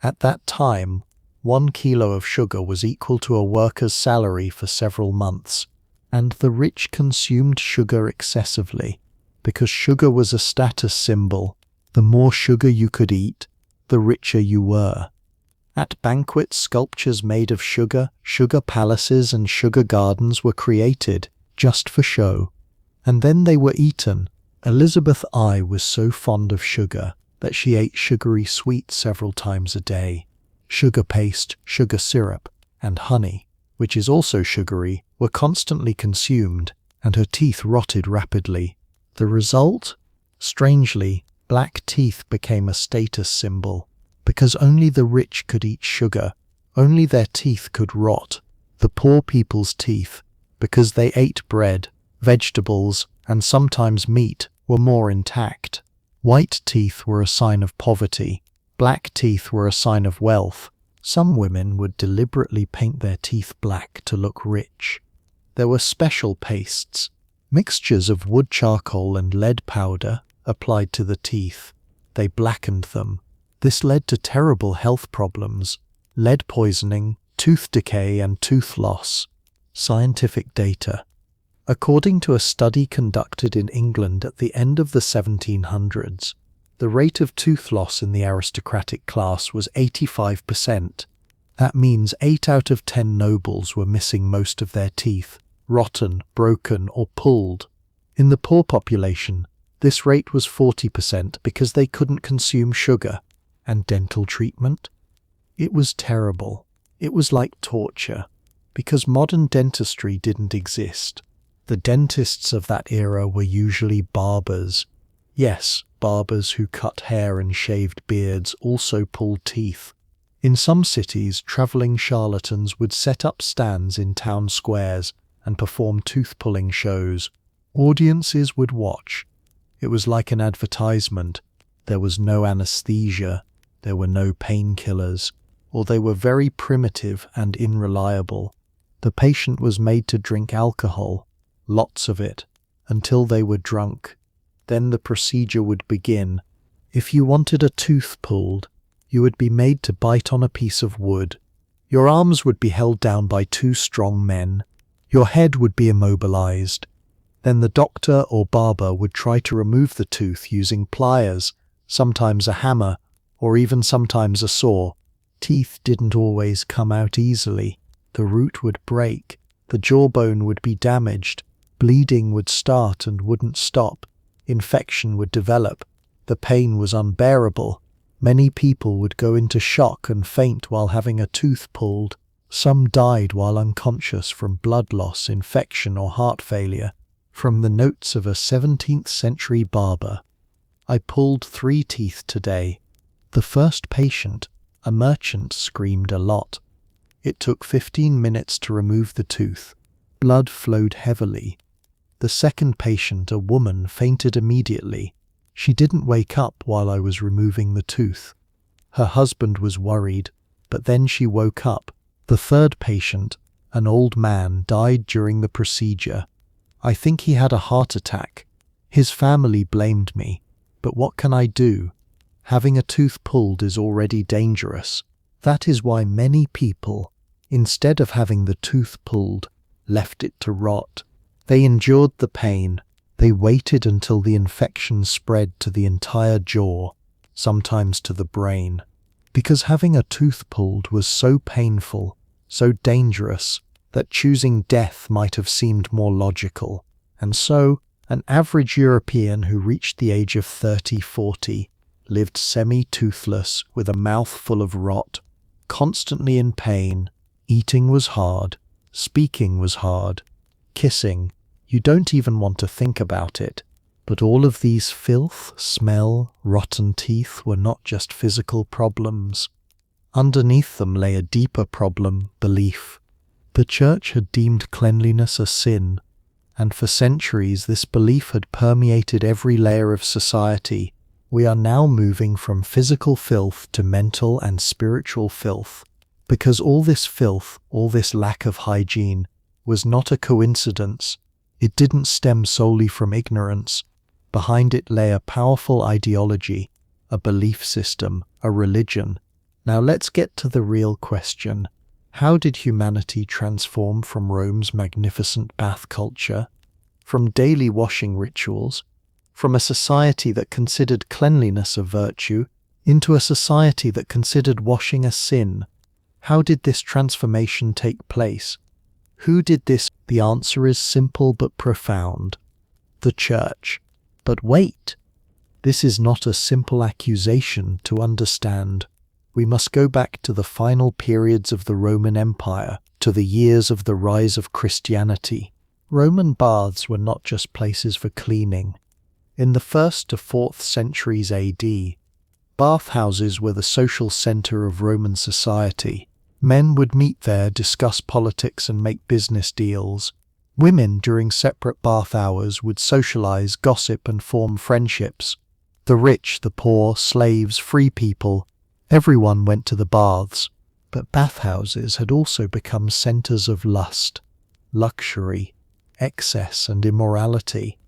At that time, 1 kilo of sugar was equal to a worker's salary for several months, and the rich consumed sugar excessively, because sugar was a status symbol. The more sugar you could eat, the richer you were. At banquets, sculptures made of sugar, sugar palaces and sugar gardens were created just for show, and then they were eaten. Elizabeth I was so fond of sugar that she ate sugary sweets several times a day. Sugar paste, sugar syrup, and honey, which is also sugary, were constantly consumed, and her teeth rotted rapidly. The result? Strangely, black teeth became a status symbol. Because only the rich could eat sugar, only their teeth could rot. The poor people's teeth, because they ate bread, vegetables, and sometimes meat, were more intact. White teeth were a sign of poverty. Black teeth were a sign of wealth. Some women would deliberately paint their teeth black to look rich. There were special pastes, mixtures of wood charcoal and lead powder, applied to the teeth. They blackened them. This led to terrible health problems, lead poisoning, tooth decay, and tooth loss. Scientific data. According to a study conducted in England at the end of the 1700s, the rate of tooth loss in the aristocratic class was 85%. That means 8 out of 10 nobles were missing most of their teeth, rotten, broken, or pulled. In the poor population, this rate was 40% because they couldn't consume sugar. And dental treatment? It was terrible. It was like torture, because modern dentistry didn't exist. The dentists of that era were usually barbers. Yes, barbers who cut hair and shaved beards also pulled teeth. In some cities, traveling charlatans would set up stands in town squares and perform tooth-pulling shows. Audiences would watch. It was like an advertisement. There was no anesthesia. There were no painkillers, or they were very primitive and unreliable. The patient was made to drink alcohol, lots of it, until they were drunk. Then the procedure would begin. If you wanted a tooth pulled, you would be made to bite on a piece of wood. Your arms would be held down by 2 strong men. Your head would be immobilized. Then the doctor or barber would try to remove the tooth using pliers, sometimes a hammer, or even sometimes a saw. Teeth didn't always come out easily. The root would break, the jawbone would be damaged, bleeding would start and wouldn't stop, infection would develop, the pain was unbearable. Many people would go into shock and faint while having a tooth pulled. Some died while unconscious from blood loss, infection, or heart failure. From the notes of a 17th century barber, I pulled 3 teeth today. The first patient, a merchant, screamed a lot. It took 15 minutes to remove the tooth. Blood flowed heavily. The second patient, a woman, fainted immediately. She didn't wake up while I was removing the tooth. Her husband was worried, but then she woke up. The third patient, an old man, died during the procedure. I think he had a heart attack. His family blamed me, but what can I do? Having a tooth pulled is already dangerous. That is why many people, instead of having the tooth pulled, left it to rot. They endured the pain. They waited until the infection spread to the entire jaw, sometimes to the brain. Because having a tooth pulled was so painful, so dangerous, that choosing death might have seemed more logical. And so, an average European who reached the age of 30-40 lived semi-toothless with a mouth full of rot, constantly in pain. Eating was hard, speaking was hard, kissing, you don't even want to think about it. But all of these filth, smell, rotten teeth were not just physical problems. Underneath them lay a deeper problem, belief. The church had deemed cleanliness a sin, and for centuries this belief had permeated every layer of society. We are now moving from physical filth to mental and spiritual filth, because all this filth, all this lack of hygiene, was not a coincidence. It didn't stem solely from ignorance. Behind it lay a powerful ideology, a belief system, a religion. Now let's get to the real question. How did humanity transform from Rome's magnificent bath culture, from daily washing rituals, from a society that considered cleanliness a virtue, into a society that considered washing a sin? How did this transformation take place? Who did this? The answer is simple but profound. The church. But wait, this is not a simple accusation to understand. We must go back to the final periods of the Roman Empire, to the years of the rise of Christianity. Roman baths were not just places for cleaning. In the 1st to 4th centuries AD, bathhouses were the social center of Roman society. Men would meet there, discuss politics and make business deals. Women, during separate bath hours, would socialize, gossip and form friendships. The rich, the poor, slaves, free people, everyone went to the baths. But bathhouses had also become centers of lust, luxury, excess and immorality.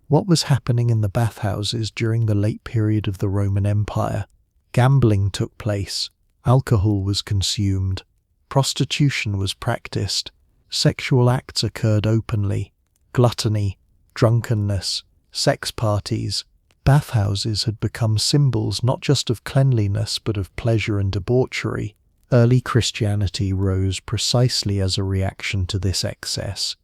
What was happening in the bathhouses during the late period of the Roman Empire? Gambling took place, alcohol was consumed, prostitution was practiced, sexual acts occurred openly, gluttony, drunkenness, sex parties. Bathhouses had become symbols not just of cleanliness but of pleasure and debauchery. Early Christianity rose precisely as a reaction to this excess.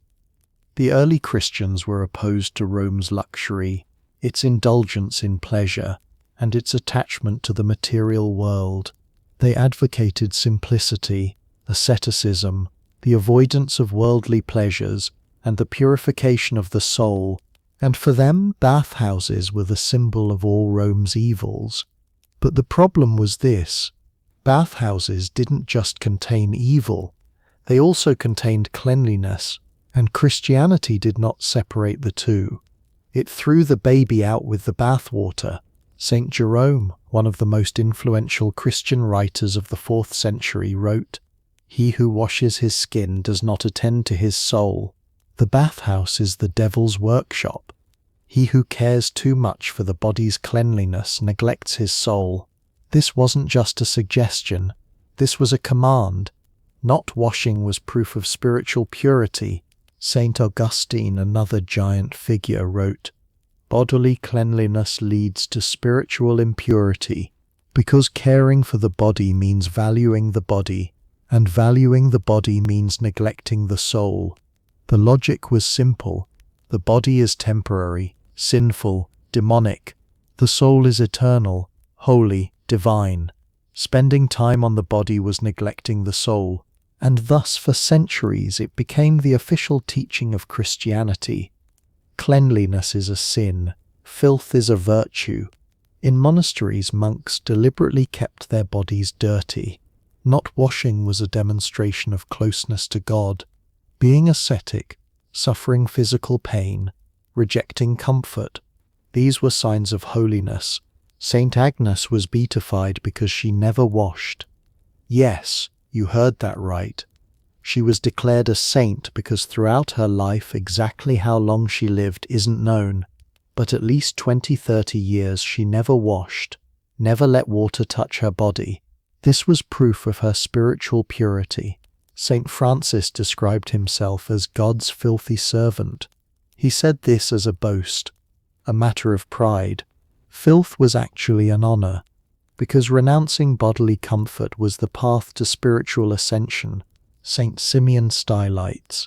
The early Christians were opposed to Rome's luxury, its indulgence in pleasure, and its attachment to the material world. They advocated simplicity, asceticism, the avoidance of worldly pleasures, and the purification of the soul, and for them, bathhouses were the symbol of all Rome's evils. But the problem was this: bathhouses didn't just contain evil, they also contained cleanliness, and Christianity did not separate the two. It threw the baby out with the bathwater. St. Jerome, one of the most influential Christian writers of the 4th century, wrote, "He who washes his skin does not attend to his soul. The bathhouse is the devil's workshop. He who cares too much for the body's cleanliness neglects his soul." This wasn't just a suggestion, this was a command. Not washing was proof of spiritual purity. St. Augustine, another giant figure, wrote, "Bodily cleanliness leads to spiritual impurity, because caring for the body means valuing the body, and valuing the body means neglecting the soul." The logic was simple. The body is temporary, sinful, demonic. The soul is eternal, holy, divine. Spending time on the body was neglecting the soul, and thus for centuries it became the official teaching of Christianity. Cleanliness is a sin, filth is a virtue. In monasteries, monks deliberately kept their bodies dirty. Not washing was a demonstration of closeness to God. Being ascetic, suffering physical pain, rejecting comfort, these were signs of holiness, Saint Agnes was beatified because she never washed. Yes, you heard that right. She was declared a saint because throughout her life exactly how long she lived isn't known, but at least 20-30 years she never washed, never let water touch her body. This was proof of her spiritual purity. Saint Francis described himself as God's filthy servant. He said this as a boast, a matter of pride. Filth was actually an honor, because renouncing bodily comfort was the path to spiritual ascension. Saint Simeon Stylites,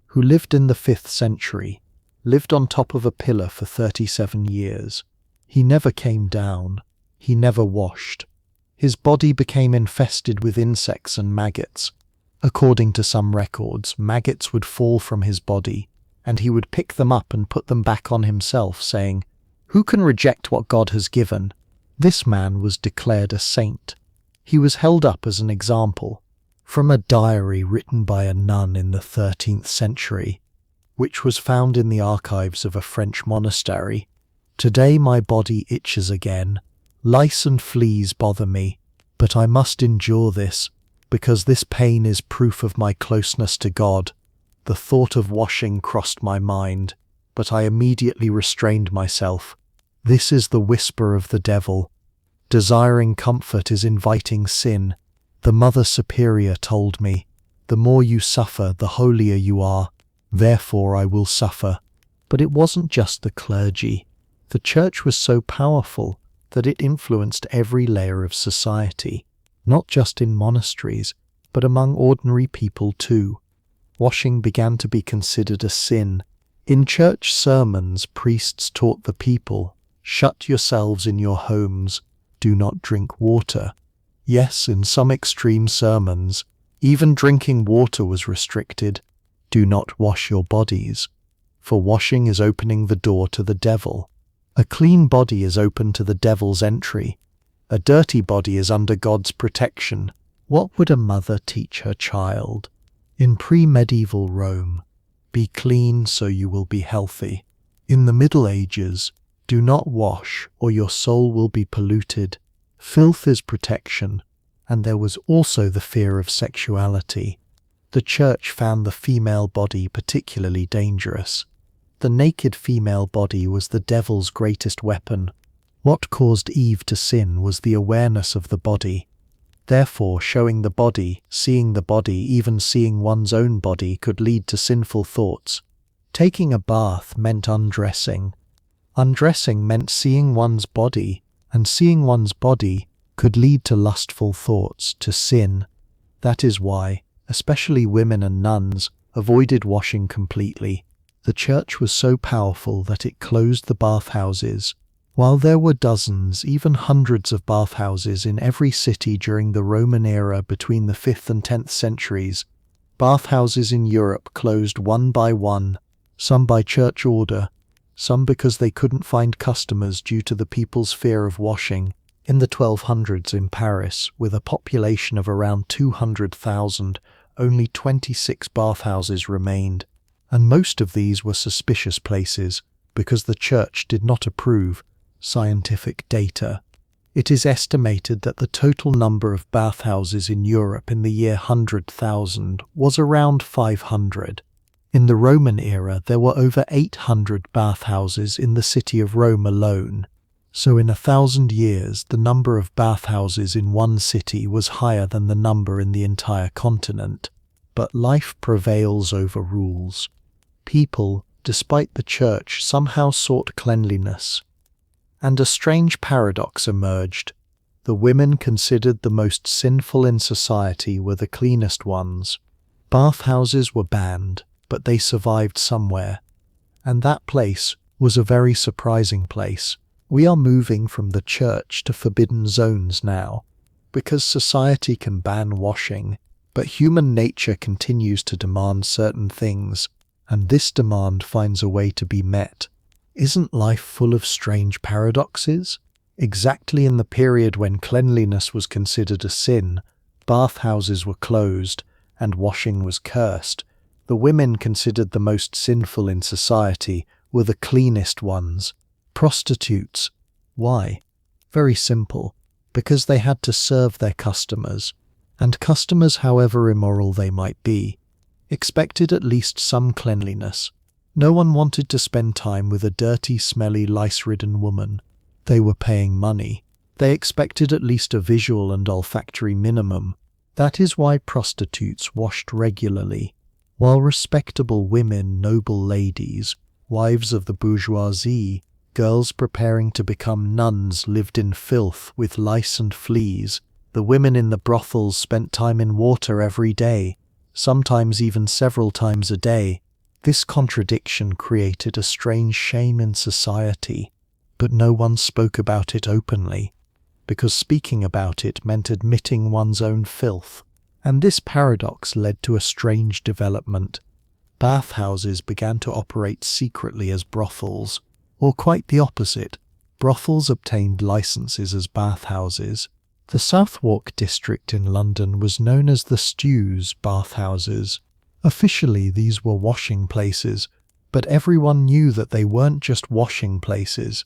who lived in the 5th century, lived on top of a pillar for 37 years. He never came down. He never washed. His body became infested with insects and maggots. According to some records, maggots would fall from his body, and he would pick them up and put them back on himself, saying, "Who can reject what God has given?" This man was declared a saint. He was held up as an example. From a diary written by a nun in the 13th century, which was found in the archives of a French monastery. "Today my body itches again. Lice and fleas bother me, but I must endure this, because this pain is proof of my closeness to God. The thought of washing crossed my mind, but I immediately restrained myself. This is the whisper of the devil. Desiring comfort is inviting sin. The Mother Superior told me, the more you suffer, the holier you are. Therefore I will suffer." But it wasn't just the clergy. The church was so powerful that it influenced every layer of society, not just in monasteries, but among ordinary people too. Washing began to be considered a sin. In church sermons, priests taught the people, "Shut yourselves in your homes, do not drink water." Yes, in some extreme sermons, even drinking water was restricted. "Do not wash your bodies, for washing is opening the door to the devil." A clean body is open to the devil's entry. A dirty body is under God's protection. What would a mother teach her child? In pre-medieval Rome, be clean so you will be healthy. In the Middle Ages, do not wash or your soul will be polluted. Filth is protection, and there was also the fear of sexuality. The church found the female body particularly dangerous. The naked female body was the devil's greatest weapon. What caused Eve to sin was the awareness of the body. Therefore, showing the body, seeing the body, even seeing one's own body could lead to sinful thoughts. Taking a bath meant undressing. Undressing meant seeing one's body, and seeing one's body could lead to lustful thoughts, to sin. That is why, especially women and nuns, avoided washing completely. The church was so powerful that it closed the bathhouses. While there were dozens, even hundreds of bathhouses in every city during the Roman era between the 5th and 10th centuries, bathhouses in Europe closed one by one, some by church order, some because they couldn't find customers due to the people's fear of washing. In the 1200s in Paris, with a population of around 200,000, only 26 bathhouses remained, and most of these were suspicious places because the church did not approve scientific data. It is estimated that the total number of bathhouses in Europe in the year 100,000 was around 500. In the Roman era, there were over 800 bathhouses in the city of Rome alone. So in 1,000 years, the number of bathhouses in one city was higher than the number in the entire continent. But life prevails over rules. People, despite the church, somehow sought cleanliness. And a strange paradox emerged. The women considered the most sinful in society were the cleanest ones. Bathhouses were banned, but they survived somewhere. And that place was a very surprising place. We are moving from the church to forbidden zones now, because society can ban washing, but human nature continues to demand certain things, and this demand finds a way to be met. Isn't life full of strange paradoxes? Exactly in the period when cleanliness was considered a sin, bathhouses were closed, and washing was cursed. The women considered the most sinful in society were the cleanest ones. Prostitutes. Why? Very simple, because they had to serve their customers, and customers, however immoral they might be, expected at least some cleanliness. No one wanted to spend time with a dirty, smelly, lice-ridden woman. They were paying money. They expected at least a visual and olfactory minimum. That is why prostitutes washed regularly, while respectable women, noble ladies, wives of the bourgeoisie, girls preparing to become nuns lived in filth with lice and fleas. The women in the brothels spent time in water every day, sometimes even several times a day. This contradiction created a strange shame in society, but no one spoke about it openly, because speaking about it meant admitting one's own filth. And this paradox led to a strange development. Bathhouses began to operate secretly as brothels, or quite the opposite. Brothels obtained licenses as bathhouses. The Southwark district in London was known as the Stews bathhouses. Officially, these were washing places, but everyone knew that they weren't just washing places.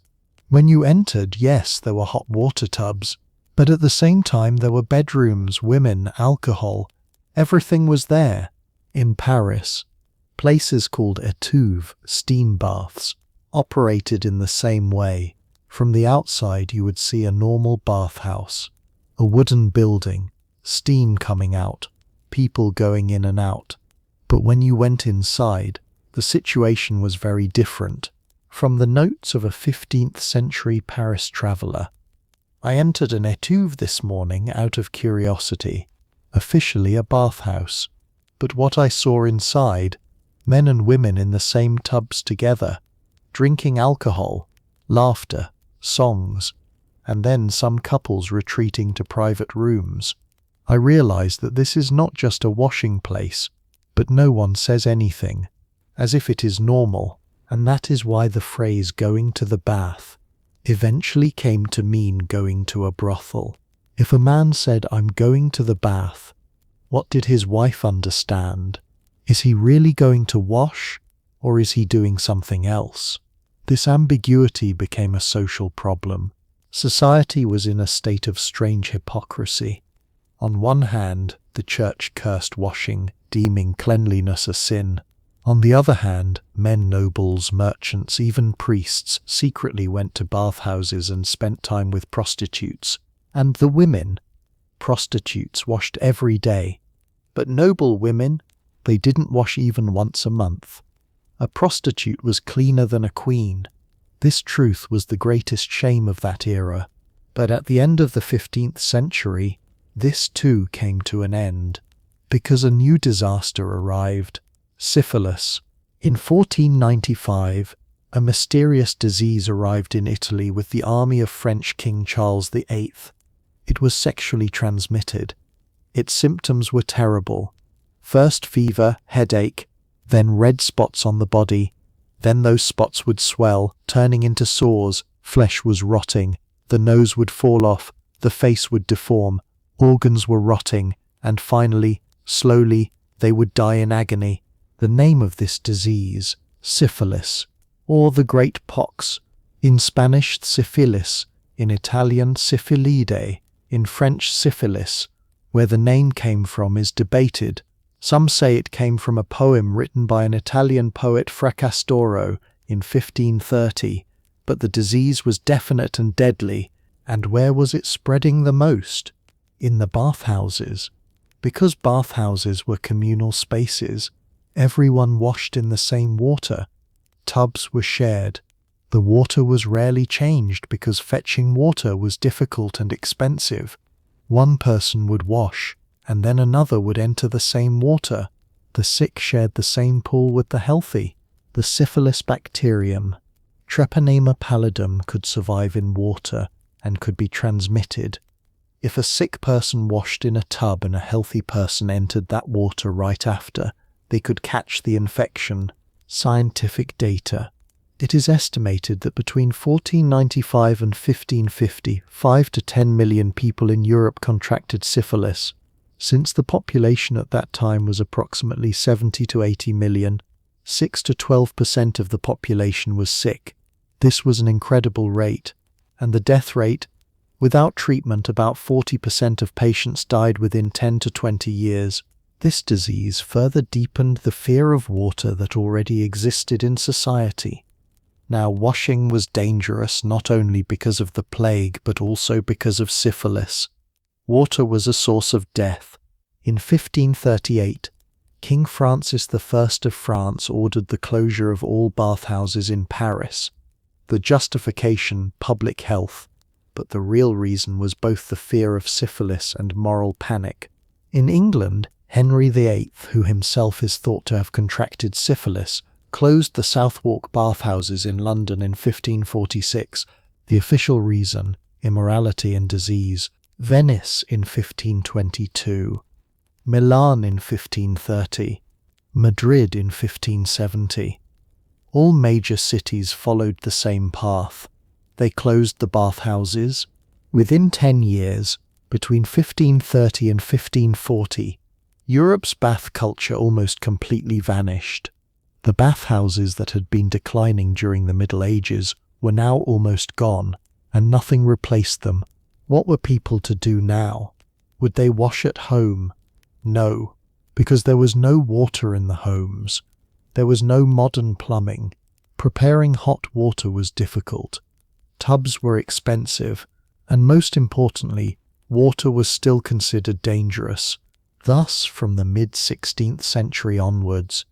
When you entered, yes, there were hot water tubs, but at the same time there were bedrooms, women, alcohol. Everything was there. In Paris, places called étuves, steam baths, operated in the same way. From the outside you would see a normal bathhouse, a wooden building, steam coming out, people going in and out. But when you went inside, the situation was very different. From the notes of a 15th century Paris traveller, I entered an étuve this morning out of curiosity, officially a bathhouse. But what I saw inside, men and women in the same tubs together, drinking alcohol, laughter, songs, and then some couples retreating to private rooms. I realized that this is not just a washing place, but no one says anything, as if it is normal, and that is why the phrase going to the bath eventually came to mean going to a brothel. If a man said, "I'm going to the bath," what did his wife understand? Is he really going to wash, or is he doing something else? This ambiguity became a social problem. Society was in a state of strange hypocrisy. On one hand, the church cursed washing, deeming cleanliness a sin. On the other hand, men, nobles, merchants, even priests secretly went to bathhouses and spent time with prostitutes. And the women, prostitutes, washed every day. But noble women, they didn't wash even once a month. A prostitute was cleaner than a queen. This truth was the greatest shame of that era. But at the end of the 15th century, this too came to an end, because a new disaster arrived: syphilis. In 1495, a mysterious disease arrived in Italy with the army of French King Charles VIII. It was sexually transmitted. Its symptoms were terrible. First fever, headache, then red spots on the body. Then those spots would swell, turning into sores, flesh was rotting, the nose would fall off, the face would deform, organs were rotting, and finally, slowly, they would die in agony. The name of this disease, syphilis, or the great pox, in Spanish syphilis, in Italian syphilide, in French syphilis. Where the name came from is debated. Some say it came from a poem written by an Italian poet Fracastoro in 1530, but the disease was definite and deadly. And where was it spreading the most? In the bathhouses. Because bathhouses were communal spaces, everyone washed in the same water. Tubs were shared. The water was rarely changed because fetching water was difficult and expensive. One person would wash, and then another would enter the same water. The sick shared the same pool with the healthy. The syphilis bacterium, Treponema pallidum, could survive in water and could be transmitted. If a sick person washed in a tub and a healthy person entered that water right after, they could catch the infection. Scientific data. It is estimated that between 1495 and 1550, 5 to 10 million people in Europe contracted syphilis. Since the population at that time was approximately 70 to 80 million, 6 to 12% of the population was sick. This was an incredible rate, and the death rate, Without treatment, about 40% of patients died within 10 to 20 years. This disease further deepened the fear of water that already existed in society. Now, washing was dangerous not only because of the plague but also because of syphilis. Water was a source of death. In 1538, King Francis I of France ordered the closure of all bathhouses in Paris. The justification, public health, but the real reason was both the fear of syphilis and moral panic. In England, Henry VIII, who himself is thought to have contracted syphilis, closed the Southwark bathhouses in London in 1546. The official reason, immorality and disease. Venice in 1522. Milan in 1530, Madrid in 1570. All major cities followed the same path. They closed the bathhouses. Within 10 years, between 1530 and 1540, Europe's bath culture almost completely vanished. The bathhouses that had been declining during the Middle Ages were now almost gone, and nothing replaced them. What were people to do now? Would they wash at home? No, because there was no water in the homes. There was no modern plumbing. Preparing hot water was difficult. Tubs were expensive, and most importantly, water was still considered dangerous. Thus, from the mid-16th century onwards,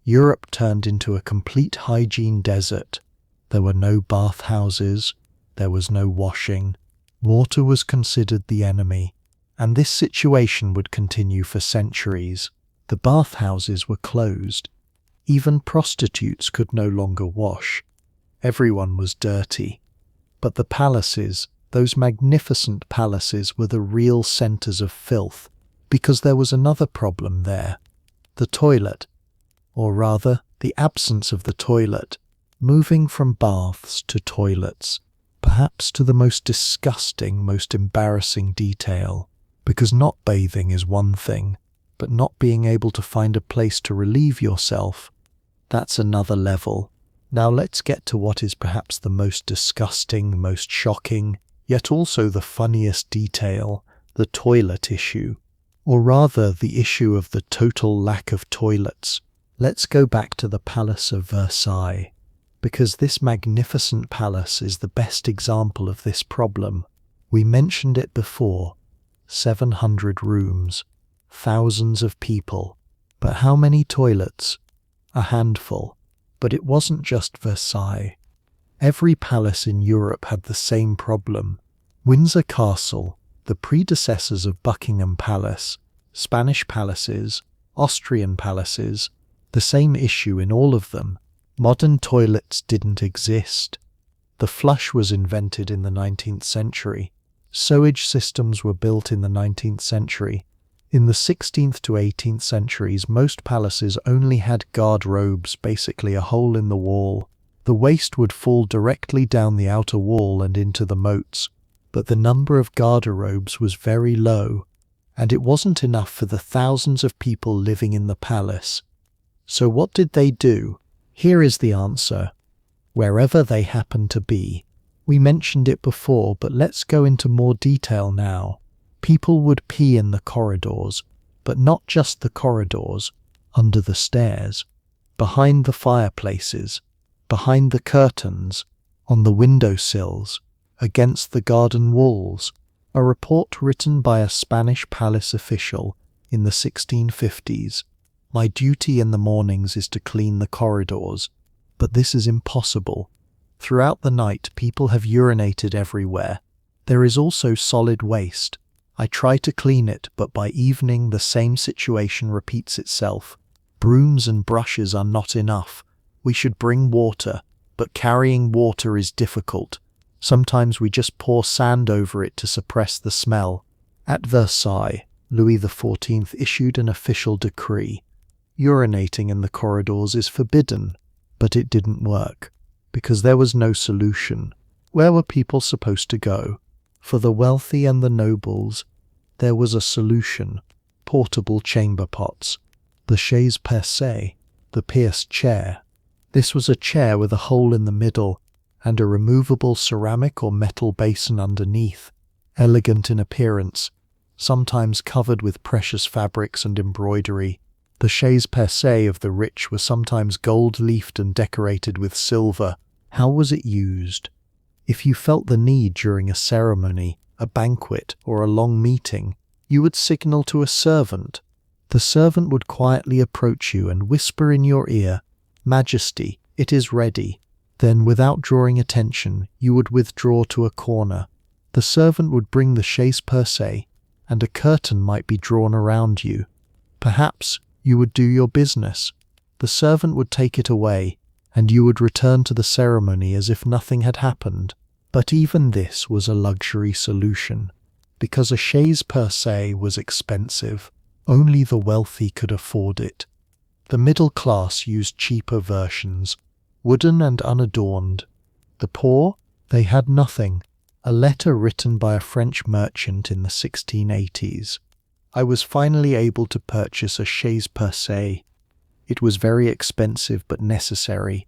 Europe turned into a complete hygiene desert. There were no bathhouses. There was no washing. Water was considered the enemy. And this situation would continue for centuries. The bathhouses were closed. Even prostitutes could no longer wash. Everyone was dirty. But the palaces, those magnificent palaces, were the real centers of filth, because there was another problem there. The toilet, or rather, the absence of the toilet, moving from baths to toilets, perhaps to the most disgusting, most embarrassing detail. Because not bathing is one thing, but not being able to find a place to relieve yourself, that's another level. Now let's get to what is perhaps the most disgusting, most shocking, yet also the funniest detail, the toilet issue. Or rather, the issue of the total lack of toilets. Let's go back to the Palace of Versailles, because this magnificent palace is the best example of this problem. We mentioned it before. 700 rooms, thousands of people. But how many toilets? A handful. But it wasn't just Versailles. Every palace in Europe had the same problem. Windsor Castle, the predecessors of Buckingham Palace, Spanish palaces, Austrian palaces, the same issue in all of them. Modern toilets didn't exist. The flush was invented in the 19th century. Sewage systems were built in the 19th century. In the 16th to 18th centuries, most palaces only had guard-robes, basically a hole in the wall. The waste would fall directly down the outer wall and into the moats, but the number of garde-robes was very low, and it wasn't enough for the thousands of people living in the palace. So what did they do? Here is the answer. Wherever they happened to be. We mentioned it before, but let's go into more detail now. People would pee in the corridors, but not just the corridors, under the stairs, behind the fireplaces, behind the curtains, on the windowsills, against the garden walls. A report written by a Spanish palace official in the 1650s. My duty in the mornings is to clean the corridors, but this is impossible. Throughout the night, people have urinated everywhere. There is also solid waste. I try to clean it, but by evening the same situation repeats itself. Brooms and brushes are not enough. We should bring water, but carrying water is difficult. Sometimes we just pour sand over it to suppress the smell. At Versailles, Louis XIV issued an official decree. Urinating in the corridors is forbidden, but it didn't work. Because there was no solution. Where were people supposed to go? For the wealthy and the nobles, there was a solution. Portable chamber pots. The chaise percée, the pierced chair. This was a chair with a hole in the middle and a removable ceramic or metal basin underneath. elegant in appearance, sometimes covered with precious fabrics and embroidery. The chaise percée of the rich were sometimes gold-leafed and decorated with silver. How was it used? If you felt the need during a ceremony, a banquet, or a long meeting, you would signal to a servant. The servant would quietly approach you and whisper in your ear, "Majesty, it is ready." Then, without drawing attention, you would withdraw to a corner. The servant would bring the chaise percée, and a curtain might be drawn around you. Perhaps you would do your business. The servant would take it away, and you would return to the ceremony as if nothing had happened. But even this was a luxury solution. Because a chaise percée was expensive, only the wealthy could afford it. The middle class used cheaper versions, wooden and unadorned. The poor, they had nothing. A letter written by a French merchant in the 1680s. I was finally able to purchase a chaise percée. It was very expensive but necessary.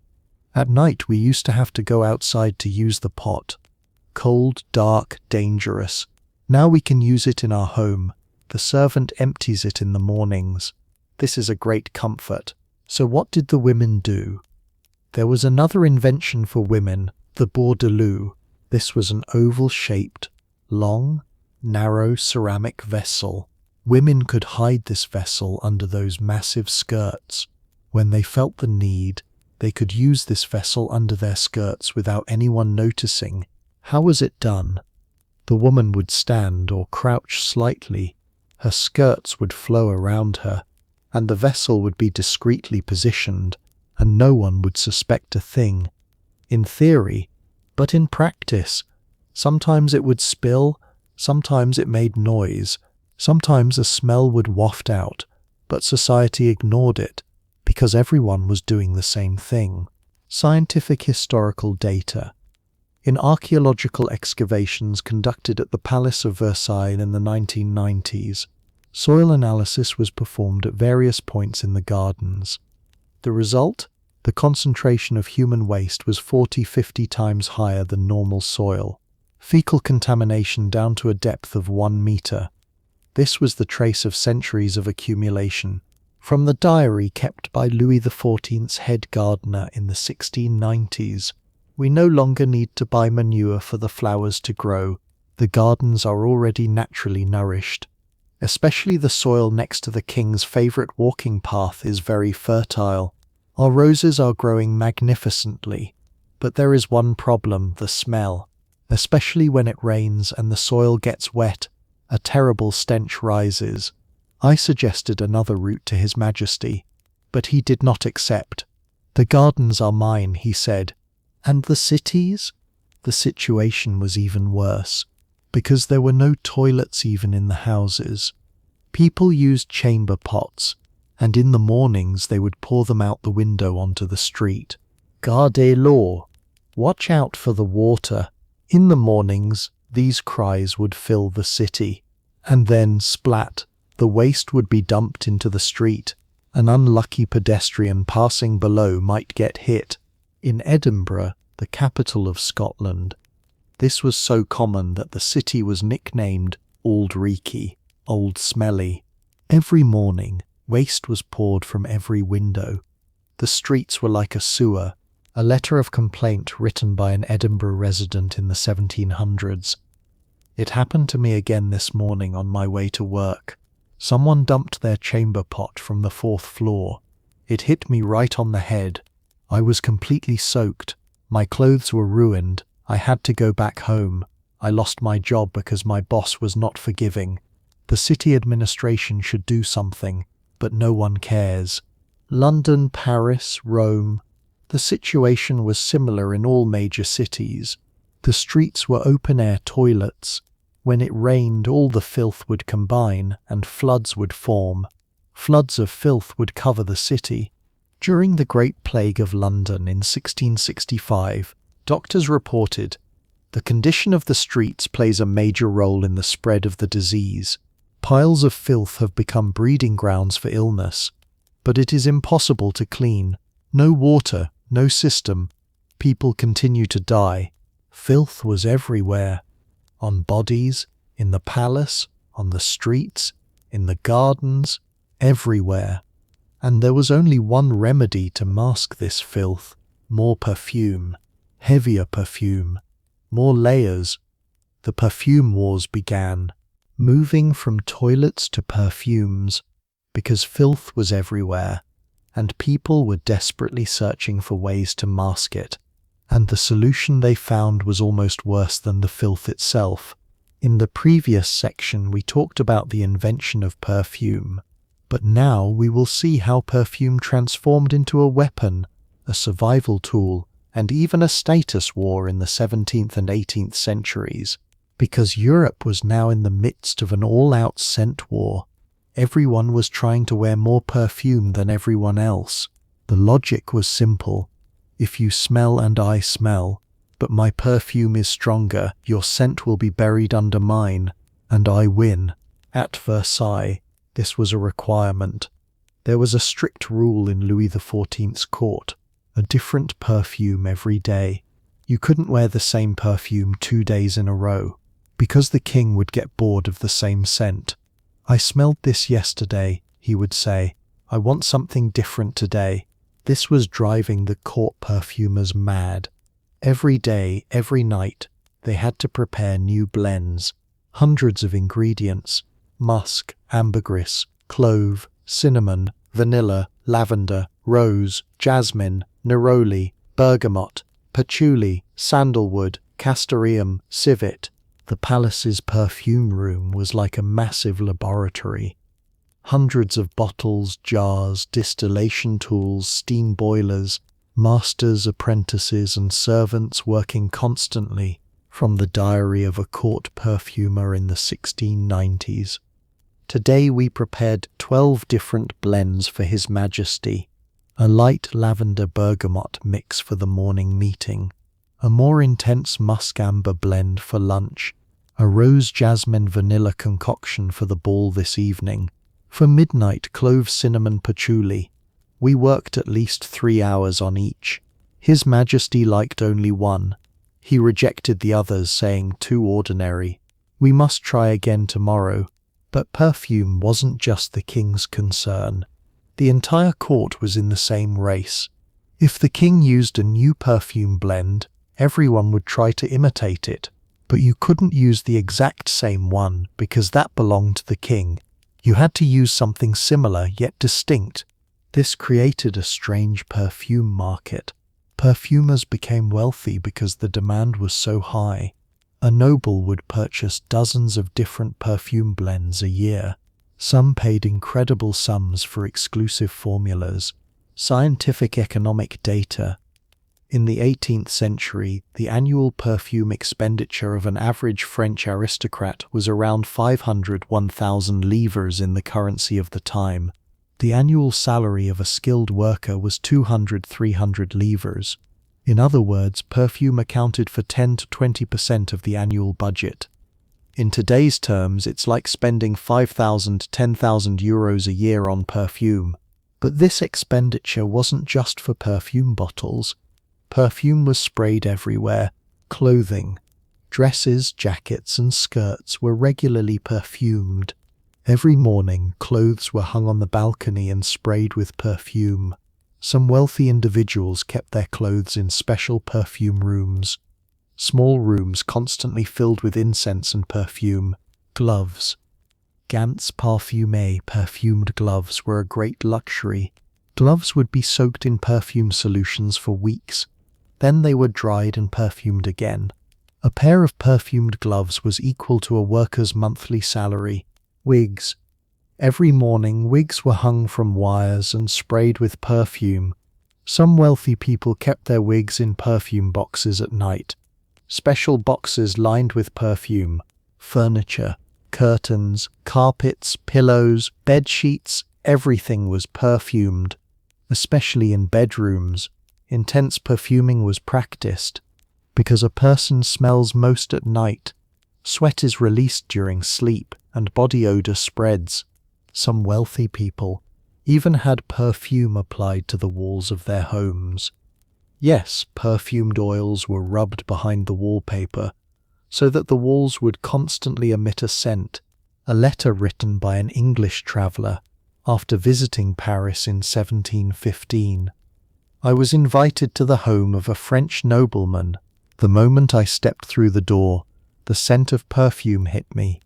At night we used to have to go outside to use the pot. Cold, dark, dangerous. Now we can use it in our home. The servant empties it in the mornings. This is a great comfort. So what did the women do? There was another invention for women, the bordelu. This was an oval-shaped, long, narrow ceramic vessel. Women could hide this vessel under those massive skirts. When they felt the need, they could use this vessel under their skirts without anyone noticing. How was it done? The woman would stand or crouch slightly. Her skirts would flow around her, and the vessel would be discreetly positioned, and no one would suspect a thing. In theory, but in practice, sometimes it would spill, sometimes it made noise, sometimes a smell would waft out, but society ignored it, because everyone was doing the same thing. Scientific historical data. In archaeological excavations conducted at the Palace of Versailles in the 1990s, soil analysis was performed at various points in the gardens. The result? The concentration of human waste was 40–50 times higher than normal soil. Fecal contamination down to a depth of 1 meter. This was the trace of centuries of accumulation. From the diary kept by Louis XIV's head gardener in the 1690s, we no longer need to buy manure for the flowers to grow. The gardens are already naturally nourished. Especially the soil next to the king's favourite walking path is very fertile. Our roses are growing magnificently, but there is one problem, the smell. Especially when it rains and the soil gets wet, a terrible stench rises. I suggested another route to His Majesty, but he did not accept. "The gardens are mine," he said. And the cities? The situation was even worse, because there were no toilets even in the houses. People used chamber pots, and in the mornings they would pour them out the window onto the street. Gardez l'eau. Watch out for the water. In the mornings, these cries would fill the city. And then, splat, the waste would be dumped into the street. An unlucky pedestrian passing below might get hit. In Edinburgh, the capital of Scotland, this was so common that the city was nicknamed Old Reeky, Old Smelly. Every morning, waste was poured from every window. The streets were like a sewer. A letter of complaint written by an Edinburgh resident in the 1700s. It happened to me again this morning on my way to work. Someone dumped their chamber pot from the 4th floor. It hit me right on the head. I was completely soaked. My clothes were ruined. I had to go back home. I lost my job because my boss was not forgiving. The city administration should do something, but no one cares. London, Paris, Rome. The situation was similar in all major cities. The streets were open-air toilets. When it rained, all the filth would combine, and floods would form. Floods of filth would cover the city. During the Great Plague of London in 1665, doctors reported, "The condition of the streets plays a major role in the spread of the disease. Piles of filth have become breeding grounds for illness, but it is impossible to clean. No water, no system. People continue to die." Filth was everywhere. On bodies, in the palace, on the streets, in the gardens, everywhere. And there was only one remedy to mask this filth: more perfume, heavier perfume, more layers. The perfume wars began, moving from toilets to perfumes, because filth was everywhere, and people were desperately searching for ways to mask it. And the solution they found was almost worse than the filth itself. In the previous section, we talked about the invention of perfume, but now we will see how perfume transformed into a weapon, a survival tool, and even a status war in the 17th and 18th centuries. Because Europe was now in the midst of an all-out scent war. Everyone was trying to wear more perfume than everyone else. The logic was simple. If you smell and I smell, but my perfume is stronger, your scent will be buried under mine, and I win. At Versailles, this was a requirement. There was a strict rule in Louis XIV's court: a different perfume every day. You couldn't wear the same perfume 2 days in a row, because the king would get bored of the same scent. I smelled this yesterday, he would say. I want something different today. This was driving the court perfumers mad. Every day, every night, they had to prepare new blends, hundreds of ingredients: musk, ambergris, clove, cinnamon, vanilla, lavender, rose, jasmine, neroli, bergamot, patchouli, sandalwood, castoreum, civet. The palace's perfume room was like a massive laboratory. Hundreds of bottles, jars, distillation tools, steam boilers, masters, apprentices, and servants working constantly, from the diary of a court perfumer in the 1690s. Today we prepared 12 different blends for His Majesty: a light lavender bergamot mix for the morning meeting, a more intense musk amber blend for lunch, a rose jasmine vanilla concoction for the ball this evening, for midnight clove cinnamon patchouli. We worked at least 3 hours on each. His Majesty liked only one. He rejected the others, saying too ordinary. We must try again tomorrow. But perfume wasn't just the king's concern. The entire court was in the same race. If the king used a new perfume blend, everyone would try to imitate it. But you couldn't use the exact same one because that belonged to the king. You had to use something similar yet distinct. This created a strange perfume market. Perfumers became wealthy because the demand was so high. A noble would purchase dozens of different perfume blends a year. Some paid incredible sums for exclusive formulas. Scientific economic data. In the 18th century, the annual perfume expenditure of an average French aristocrat was around 501,000 livres in the currency of the time. The annual salary of a skilled worker was 200-300 livres. In other words, perfume accounted for 10 to 20% of the annual budget. In today's terms, it's like spending 5,000 to 10,000 euros a year on perfume. But this expenditure wasn't just for perfume bottles. Perfume was sprayed everywhere. Clothing, dresses, jackets, and skirts were regularly perfumed. Every morning, clothes were hung on the balcony and sprayed with perfume. Some wealthy individuals kept their clothes in special perfume rooms. Small rooms constantly filled with incense and perfume. Gloves. Gants parfumés, perfumed gloves, were a great luxury. Gloves would be soaked in perfume solutions for weeks. Then they were dried and perfumed again. A pair of perfumed gloves was equal to a worker's monthly salary. Wigs. Every morning, wigs were hung from wires and sprayed with perfume. Some wealthy people kept their wigs in perfume boxes at night. Special boxes lined with perfume. Furniture, curtains, carpets, pillows, bed sheets, everything was perfumed. Especially in bedrooms, intense perfuming was practiced. Because a person smells most at night, sweat is released during sleep and body odor spreads. Some wealthy people even had perfume applied to the walls of their homes. Yes, perfumed oils were rubbed behind the wallpaper. so that the walls would constantly emit a scent, a letter written by an English traveller after visiting Paris in 1715. I was invited to the home of a French nobleman. The moment I stepped through the door, the scent of perfume hit me.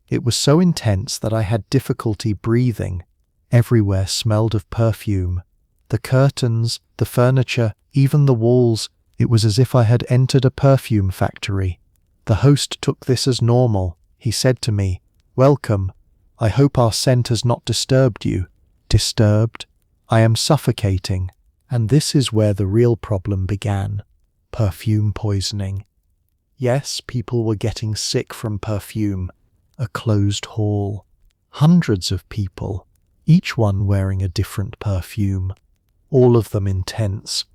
It was so intense that I had difficulty breathing. Everywhere smelled of perfume. The curtains, the furniture, even the walls. It was as if I had entered a perfume factory. The host took this as normal. He said to me, "Welcome. I hope our scent has not disturbed you." Disturbed? I am suffocating. And this is where the real problem began. Perfume poisoning. Yes, people were getting sick from perfume. A closed hall. Hundreds of people, each one wearing a different perfume. All of them intense.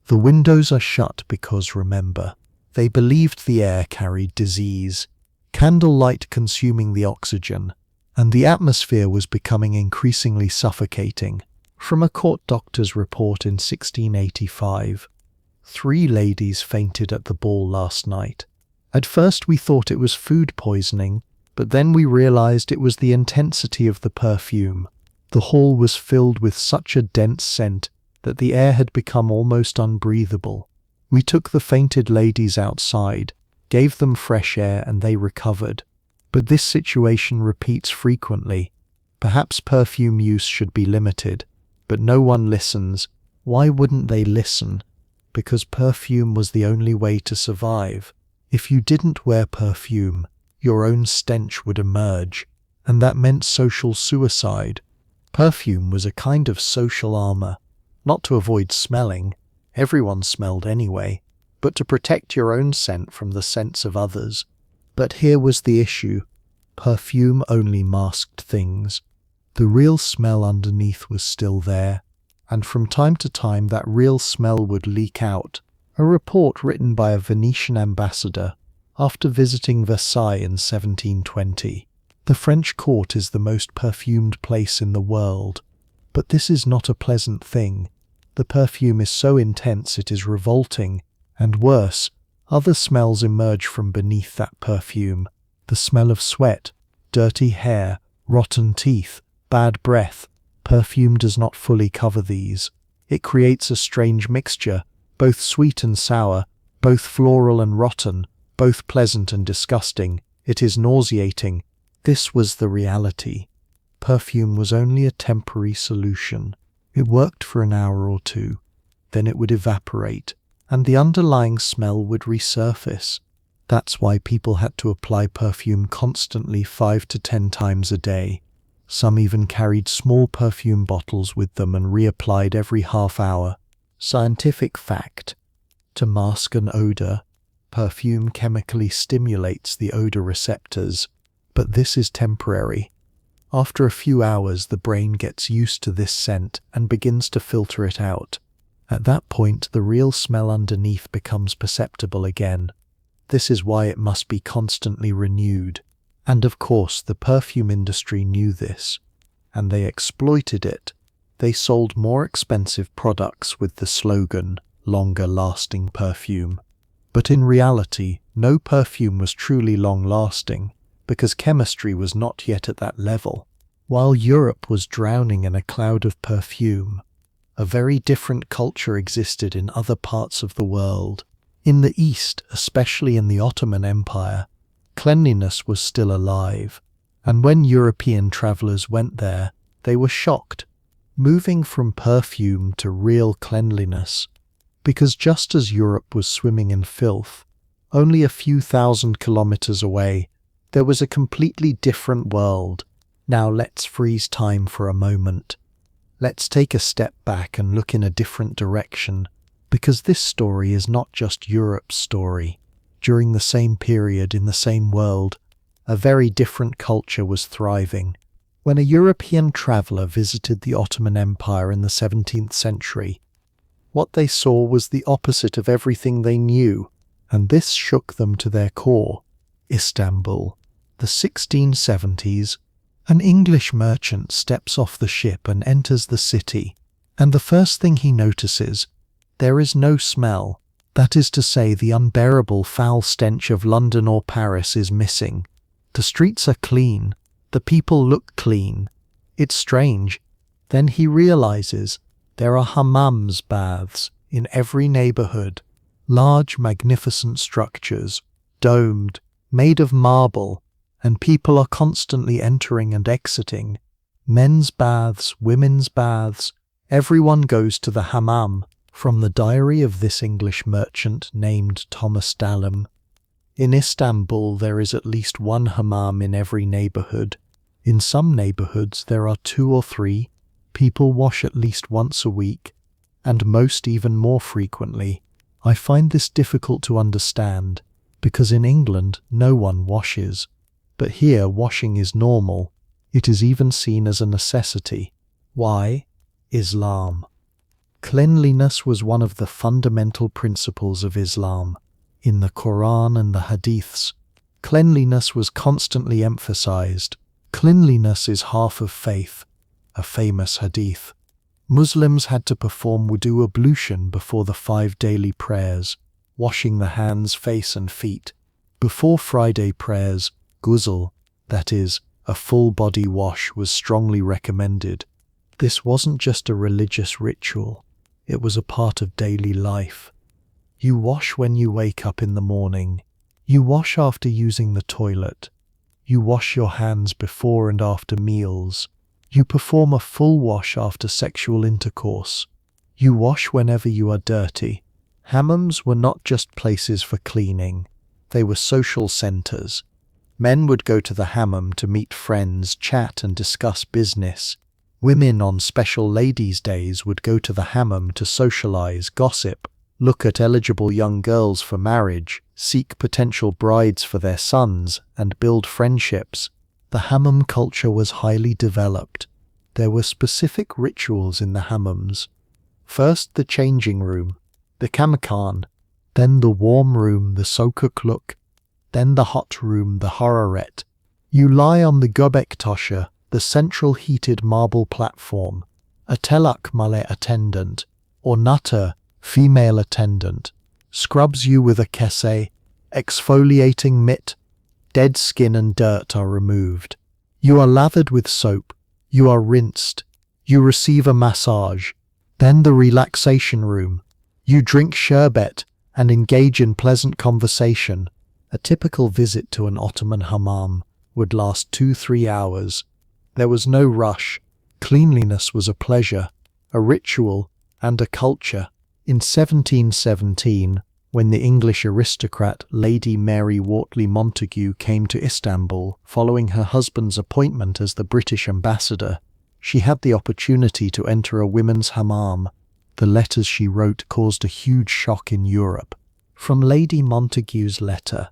The windows are shut because, remember, they believed the air carried disease. Candlelight consuming the oxygen, and the atmosphere was becoming increasingly suffocating. From a court doctor's report in 1685, 3 ladies fainted at the ball last night. At first we thought it was food poisoning, but then we realized it was the intensity of the perfume. The hall was filled with such a dense scent that the air had become almost unbreathable. We took the fainted ladies outside, gave them fresh air, and they recovered. But this situation repeats frequently. Perhaps perfume use should be limited. But no one listens. Why wouldn't they listen? Because perfume was the only way to survive. If you didn't wear perfume, your own stench would emerge, and that meant social suicide. Perfume was a kind of social armor, not to avoid smelling, everyone smelled anyway, but to protect your own scent from the scents of others. But here was the issue. Perfume only masked things. The real smell underneath was still there, and from time to time that real smell would leak out. A report written by a Venetian ambassador after visiting Versailles in 1720. The French court is the most perfumed place in the world, but this is not a pleasant thing. The perfume is so intense it is revolting, and worse, other smells emerge from beneath that perfume. The smell of sweat, dirty hair, rotten teeth, bad breath. Perfume does not fully cover these. It creates a strange mixture, both sweet and sour, both floral and rotten, both pleasant and disgusting. It is nauseating. This was the reality. Perfume was only a temporary solution. It worked for an hour or two. Then it would evaporate, and the underlying smell would resurface. That's why people had to apply perfume constantly 5 to 10 times a day. Some even carried small perfume bottles with them and reapplied every half hour. Scientific fact: to mask an odor, perfume chemically stimulates the odor receptors, but this is temporary. After a few hours, the brain gets used to this scent and begins to filter it out. At that point, the real smell underneath becomes perceptible again. This is why it must be constantly renewed. And of course, the perfume industry knew this, and they exploited it. They sold more expensive products with the slogan, "longer-lasting perfume." But in reality, no perfume was truly long-lasting, because chemistry was not yet at that level. While Europe was drowning in a cloud of perfume, a very different culture existed in other parts of the world. In the East, especially in the Ottoman Empire, cleanliness was still alive, and when European travelers went there, they were shocked, moving from perfume to real cleanliness, because just as Europe was swimming in filth, only a few thousand kilometers away, there was a completely different world. Now let's freeze time for a moment. Let's take a step back and look in a different direction, because this story is not just Europe's story. During the same period in the same world, a very different culture was thriving. When a European traveller visited the Ottoman Empire in the 17th century, what they saw was the opposite of everything they knew, and this shook them to their core. Istanbul, the 1670s. An English merchant steps off the ship and enters the city, and the first thing he notices, there is no smell. That is to say, the unbearable foul stench of London or Paris is missing. The streets are clean. The people look clean. It's strange. Then he realizes there are hammams, baths, in every neighborhood. Large, magnificent structures, domed, made of marble, and people are constantly entering and exiting. Men's baths, women's baths, everyone goes to the hammam. From the diary of this English merchant named Thomas Dallam. In Istanbul there is at least one hammam in every neighborhood. In some neighborhoods there are 2 or 3. People wash at least once a week, and most even more frequently. I find this difficult to understand, because in England no one washes. But here washing is normal. It is even seen as a necessity. Why? Islam. Cleanliness was one of the fundamental principles of Islam. In the Quran and the Hadiths, cleanliness was constantly emphasized. Cleanliness is half of faith, a famous hadith. Muslims had to perform wudu ablution before the 5 daily prayers, washing the hands, face and feet. Before Friday prayers, ghusl, that is, a full body wash, was strongly recommended. This wasn't just a religious ritual, it was a part of daily life. You wash when you wake up in the morning. You wash after using the toilet. You wash your hands before and after meals. You perform a full wash after sexual intercourse. You wash whenever you are dirty. Hammams were not just places for cleaning. They were social centers. Men would go to the hammam to meet friends, chat and discuss business. Women on special ladies' days would go to the hammam to socialize, gossip, look at eligible young girls for marriage, seek potential brides for their sons, and build friendships. The hammam culture was highly developed. There were specific rituals in the hammams. First the changing room, the kamakan, then the warm room, the sokukluk, then the hot room, the hararet. You lie on the göbek taşı, the central heated marble platform. A telak male attendant, or nutter, female attendant, scrubs you with a kese, exfoliating mitt. Dead skin and dirt are removed. You are lathered with soap. You are rinsed. You receive a massage. Then the relaxation room. You drink sherbet and engage in pleasant conversation. A typical visit to an Ottoman hammam would last 2-3 hours. There was no rush. Cleanliness was a pleasure, a ritual, and a culture. In 1717, when the English aristocrat Lady Mary Wortley Montagu came to Istanbul following her husband's appointment as the British ambassador, she had the opportunity to enter a women's hammam. The letters she wrote caused a huge shock in Europe. From Lady Montagu's letter: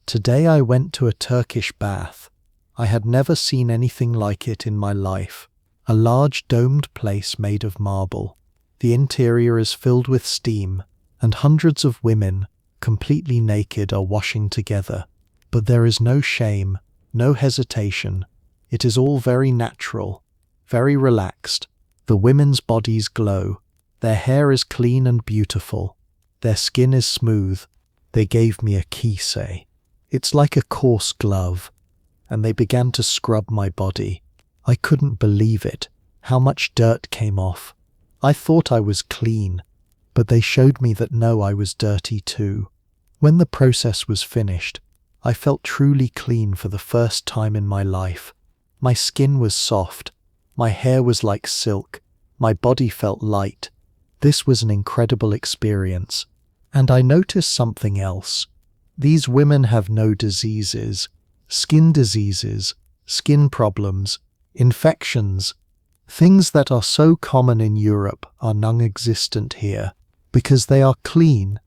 "Today I went to a Turkish bath. I had never seen anything like it in my life. A large domed place made of marble. The interior is filled with steam, and hundreds of women, completely naked, are washing together. But there is no shame, no hesitation. It is all very natural, very relaxed. The women's bodies glow. Their hair is clean and beautiful. Their skin is smooth. They gave me a kise. It's like a coarse glove. And they began to scrub my body. I couldn't believe it, how much dirt came off. I thought I was clean, but they showed me that no, I was dirty too. When the process was finished, I felt truly clean for the first time in my life. My skin was soft. My hair was like silk. My body felt light. This was an incredible experience. And I noticed something else. These women have no diseases, skin problems, infections. Things that are so common in Europe are non-existent here, because they are clean.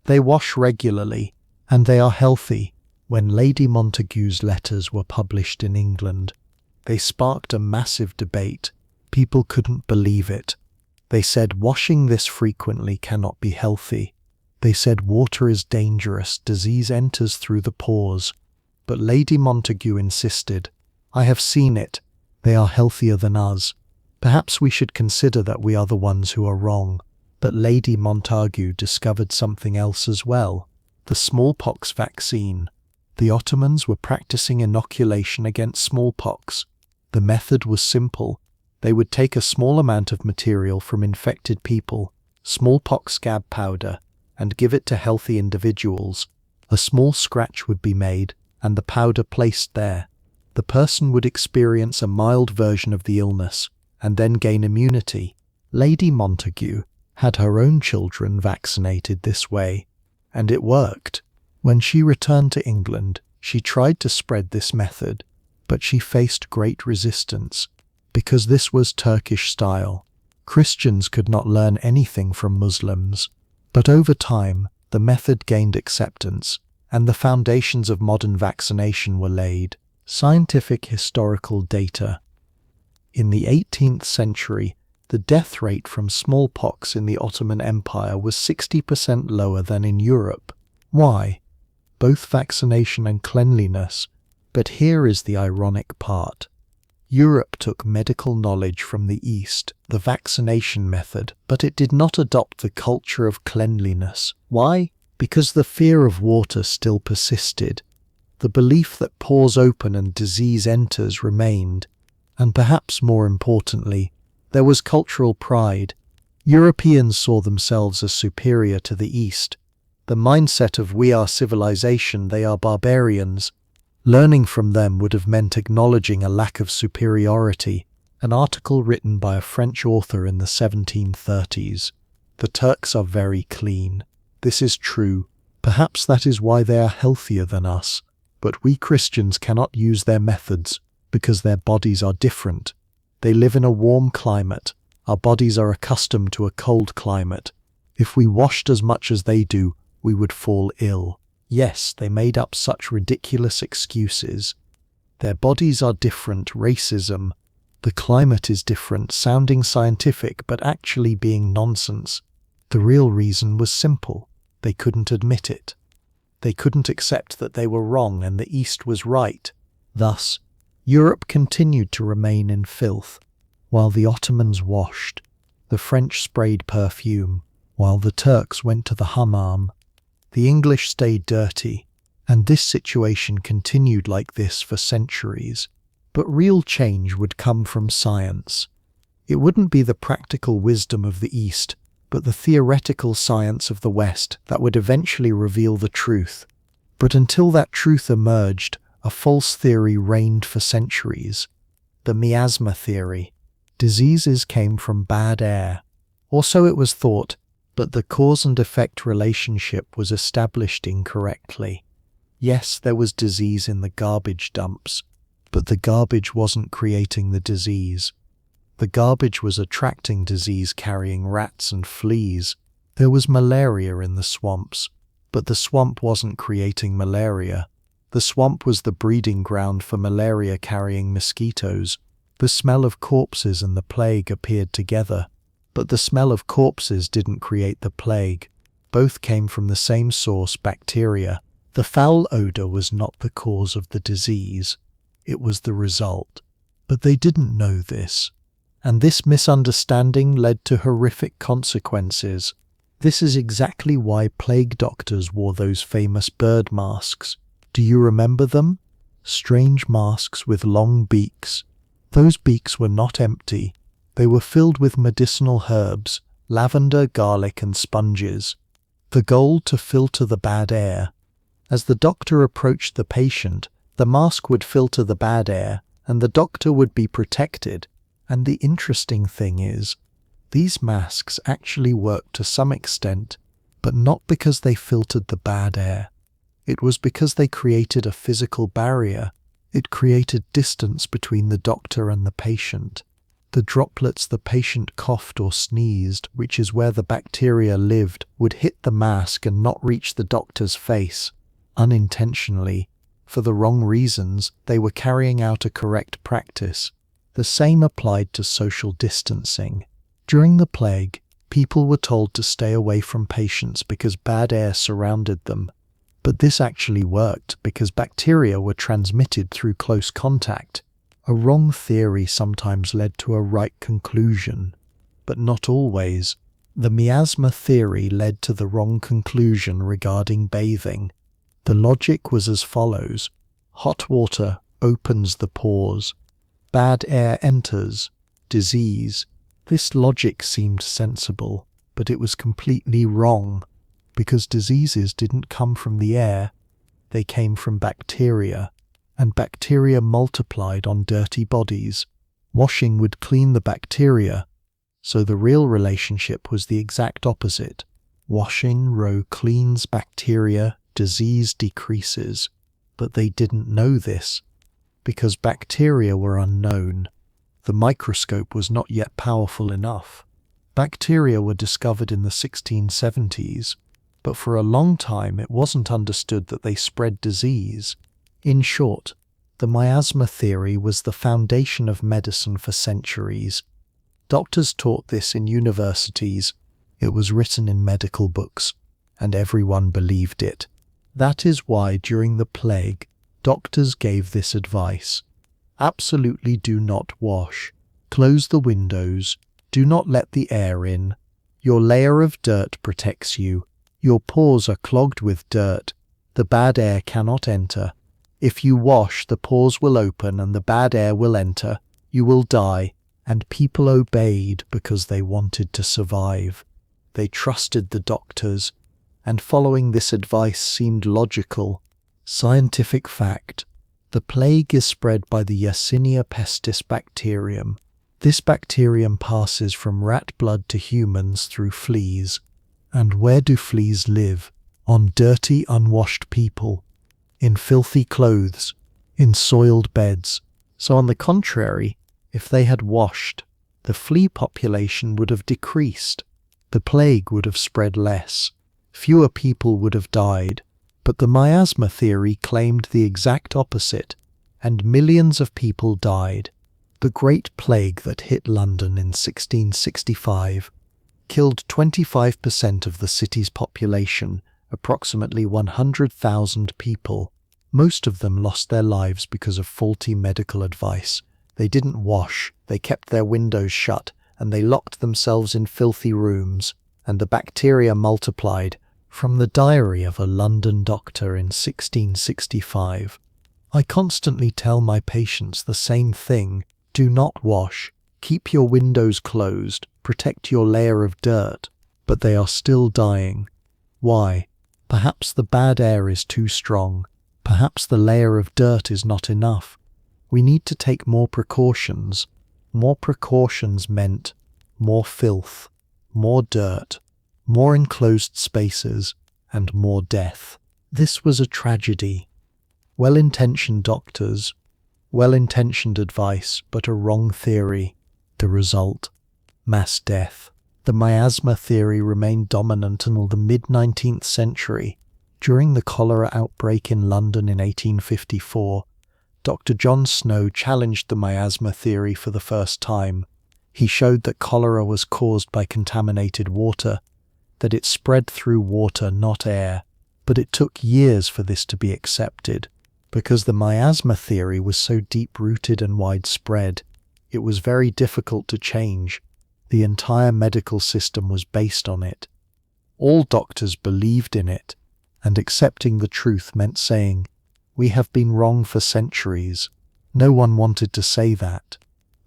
They wash regularly, and they are healthy. When Lady Montagu's letters were published in England, they sparked a massive debate. People couldn't believe it. They said washing this frequently cannot be healthy. They said water is dangerous, disease enters through the pores. But Lady Montagu insisted, "I have seen it. They are healthier than us. Perhaps we should consider that we are the ones who are wrong." But Lady Montagu discovered something else as well: the smallpox vaccine. The Ottomans were practicing inoculation against smallpox. The method was simple. They would take a small amount of material from infected people, smallpox scab powder, and give it to healthy individuals. A small scratch would be made, and the powder placed there. The person would experience a mild version of the illness, and then gain immunity. Lady Montagu had her own children vaccinated this way, and it worked. When she returned to England, she tried to spread this method, but she faced great resistance, because this was Turkish style. Christians could not learn anything from Muslims. But over time, the method gained acceptance, and the foundations of modern vaccination were laid. Scientific historical data. In the 18th century, the death rate from smallpox in the Ottoman Empire was 60% lower than in Europe. Why? Both vaccination and cleanliness. But here is the ironic part. Europe took medical knowledge from the East, the vaccination method, but it did not adopt the culture of cleanliness. Why? Because the fear of water still persisted. The belief that pores open and disease enters remained. And perhaps more importantly, there was cultural pride. Europeans saw themselves as superior to the East. The mindset of "we are civilization, they are barbarians." Learning from them would have meant acknowledging a lack of superiority. An article written by a French author in the 1730s. The Turks are very clean. This is true. Perhaps that is why they are healthier than us. But we Christians cannot use their methods because their bodies are different. They live in a warm climate. Our bodies are accustomed to a cold climate. If we washed as much as they do, we would fall ill. Yes, they made up such ridiculous excuses. Their bodies are different, racism. The climate is different, sounding scientific but actually being nonsense. The real reason was simple. They couldn't admit it. They couldn't accept that they were wrong and the East was right. Thus, Europe continued to remain in filth, while the Ottomans washed. The French sprayed perfume, while the Turks went to the hammam. The English stayed dirty, and this situation continued like this for centuries. But real change would come from science. It wouldn't be the practical wisdom of the East, but the theoretical science of the West that would eventually reveal the truth. But until that truth emerged, a false theory reigned for centuries. The miasma theory. Diseases came from bad air. Or so it was thought, but the cause and effect relationship was established incorrectly. Yes, there was disease in the garbage dumps, but the garbage wasn't creating the disease. The garbage was attracting disease-carrying rats and fleas. There was malaria in the swamps, but the swamp wasn't creating malaria. The swamp was the breeding ground for malaria-carrying mosquitoes. The smell of corpses and the plague appeared together, but the smell of corpses didn't create the plague. Both came from the same source, bacteria. The foul odor was not the cause of the disease. It was the result. But they didn't know this. And this misunderstanding led to horrific consequences. This is exactly why plague doctors wore those famous bird masks. Do you remember them? Strange masks with long beaks. Those beaks were not empty. They were filled with medicinal herbs, lavender, garlic, and sponges. The goal to filter the bad air. As the doctor approached the patient, the mask would filter the bad air, and the doctor would be protected. And the interesting thing is, these masks actually worked to some extent, but not because they filtered the bad air. It was because they created a physical barrier. It created distance between the doctor and the patient. The droplets the patient coughed or sneezed, which is where the bacteria lived, would hit the mask and not reach the doctor's face. Unintentionally, for the wrong reasons, they were carrying out a correct practice. The same applied to social distancing. During the plague, people were told to stay away from patients because bad air surrounded them. But this actually worked because bacteria were transmitted through close contact. A wrong theory sometimes led to a right conclusion, but not always. The miasma theory led to the wrong conclusion regarding bathing. The logic was as follows: hot water opens the pores, bad air enters, disease. This logic seemed sensible, but it was completely wrong, because diseases didn't come from the air, they came from bacteria, and bacteria multiplied on dirty bodies. Washing would clean the bacteria, so the real relationship was the exact opposite. Washing cleans bacteria, disease decreases. But they didn't know this, because bacteria were unknown. The microscope was not yet powerful enough. Bacteria were discovered in the 1670s, but for a long time it wasn't understood that they spread disease. In short, the miasma theory was the foundation of medicine for centuries. Doctors taught this in universities, it was written in medical books, and everyone believed it. That is why during the plague, doctors gave this advice: absolutely do not wash, close the windows, do not let the air in. Your layer of dirt protects you, your pores are clogged with dirt, the bad air cannot enter. If you wash, the pores will open and the bad air will enter, you will die. And people obeyed because they wanted to survive. They trusted the doctors, and following this advice seemed logical. Scientific fact: the plague is spread by the Yersinia pestis bacterium. This bacterium passes from rat blood to humans through fleas. And where do fleas live? On dirty, unwashed people, in filthy clothes, in soiled beds. So on the contrary, if they had washed, the flea population would have decreased. The plague would have spread less. Fewer people would have died. But the miasma theory claimed the exact opposite, and millions of people died. The Great Plague that hit London in 1665 killed 25% of the city's population, approximately 100,000 people. Most of them lost their lives because of faulty medical advice. They didn't wash, they kept their windows shut, and they locked themselves in filthy rooms, and the bacteria multiplied. From the diary of a London doctor in 1665. I constantly tell my patients the same thing: do not wash, keep your windows closed, protect your layer of dirt. But they are still dying. Why? Perhaps the bad air is too strong. Perhaps the layer of dirt is not enough. We need to take more precautions. More precautions meant more filth, more dirt, more enclosed spaces, and more death. This was a tragedy. Well-intentioned doctors, well-intentioned advice, but a wrong theory. The result: mass death. The miasma theory remained dominant until the mid-19th century. During the cholera outbreak in London in 1854, Dr. John Snow challenged the miasma theory for the first time. He showed that cholera was caused by contaminated water, that it spread through water, not air. But it took years for this to be accepted, because the miasma theory was so deep-rooted and widespread. It was very difficult to change. The entire medical system was based on it. All doctors believed in it, and accepting the truth meant saying, "We have been wrong for centuries." No one wanted to say that.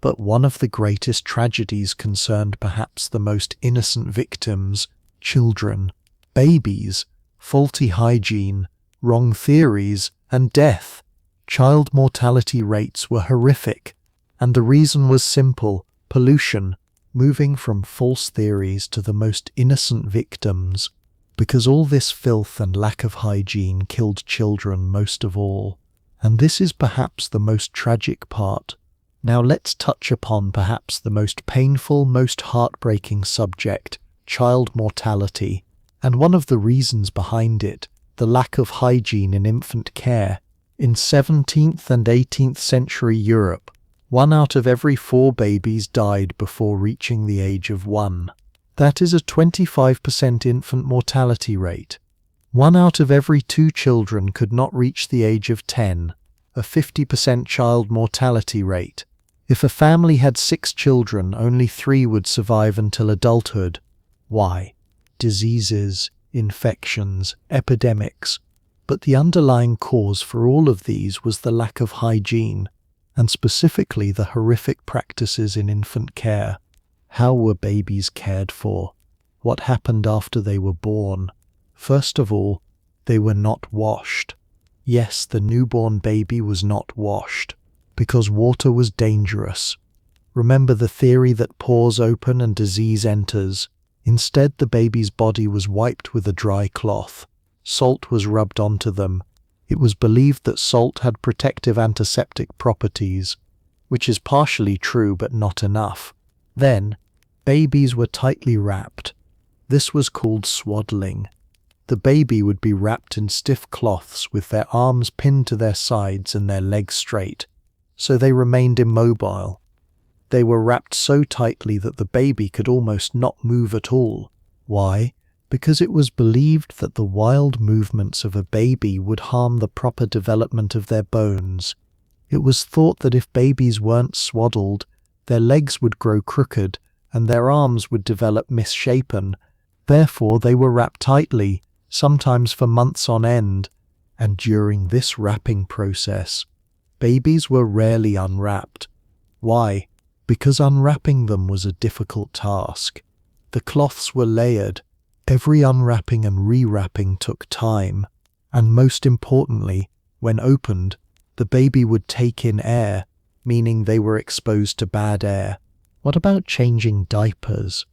But one of the greatest tragedies concerned perhaps the most innocent victims: children, babies, faulty hygiene, wrong theories, and death. Child mortality rates were horrific, and the reason was simple: pollution, moving from false theories to the most innocent victims. Because all this filth and lack of hygiene killed children most of all. And this is perhaps the most tragic part. Now let's touch upon perhaps the most painful, most heartbreaking subject: child mortality. And one of the reasons behind it, the lack of hygiene in infant care. In 17th and 18th century Europe, 1 out of every 4 babies died before reaching the age of 1. That is a 25% infant mortality rate. 1 out of every 2 children could not reach the age of 10, a 50% child mortality rate. If a family had 6 children, only 3 would survive until adulthood. Why? Diseases, infections, epidemics. But the underlying cause for all of these was the lack of hygiene, and specifically the horrific practices in infant care. How were babies cared for? What happened after they were born? First of all, they were not washed. Yes, the newborn baby was not washed, because water was dangerous. Remember the theory that pores open and disease enters. Instead, the baby's body was wiped with a dry cloth. Salt was rubbed onto them. It was believed that salt had protective antiseptic properties, which is partially true but not enough. Then, babies were tightly wrapped. This was called swaddling. The baby would be wrapped in stiff cloths with their arms pinned to their sides and their legs straight, so they remained immobile. They were wrapped so tightly that the baby could almost not move at all. Why? Because it was believed that the wild movements of a baby would harm the proper development of their bones. It was thought that if babies weren't swaddled, their legs would grow crooked and their arms would develop misshapen. Therefore, they were wrapped tightly, sometimes for months on end, and during this wrapping process, babies were rarely unwrapped. Why? Because unwrapping them was a difficult task. The cloths were layered. Every unwrapping and rewrapping took time, and most importantly, when opened, the baby would take in air, meaning they were exposed to bad air. What about changing diapers?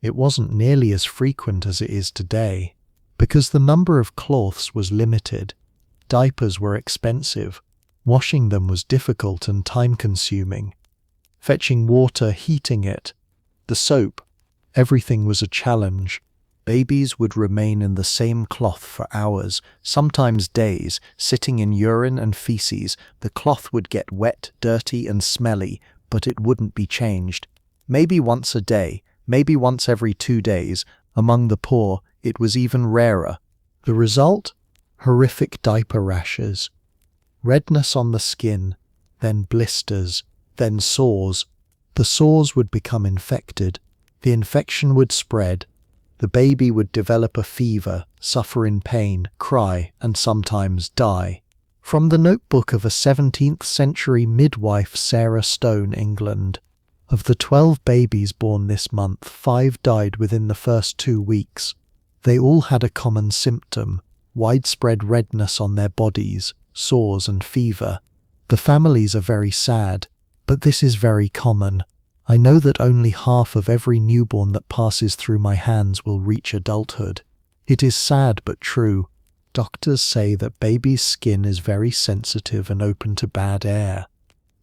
It wasn't nearly as frequent as it is today. Because the number of cloths was limited, diapers were expensive, washing them was difficult and time-consuming. Fetching water, heating it, the soap, everything was a challenge. Babies would remain in the same cloth for hours, sometimes days, sitting in urine and feces. The cloth would get wet, dirty and smelly, but it wouldn't be changed. Maybe once a day, maybe once every 2 days. Among the poor, it was even rarer. The result? Horrific diaper rashes. Redness on the skin, then blisters, then sores. The sores would become infected. The infection would spread. The baby would develop a fever, suffer in pain, cry, and sometimes die. From the notebook of a 17th century midwife, Sarah Stone, England. Of the 12 babies born this month, 5 died within the first 2 weeks. They all had a common symptom, widespread redness on their bodies, sores and fever. The families are very sad, but this is very common. I know that only half of every newborn that passes through my hands will reach adulthood. It is sad but true. Doctors say that babies' skin is very sensitive and open to bad air.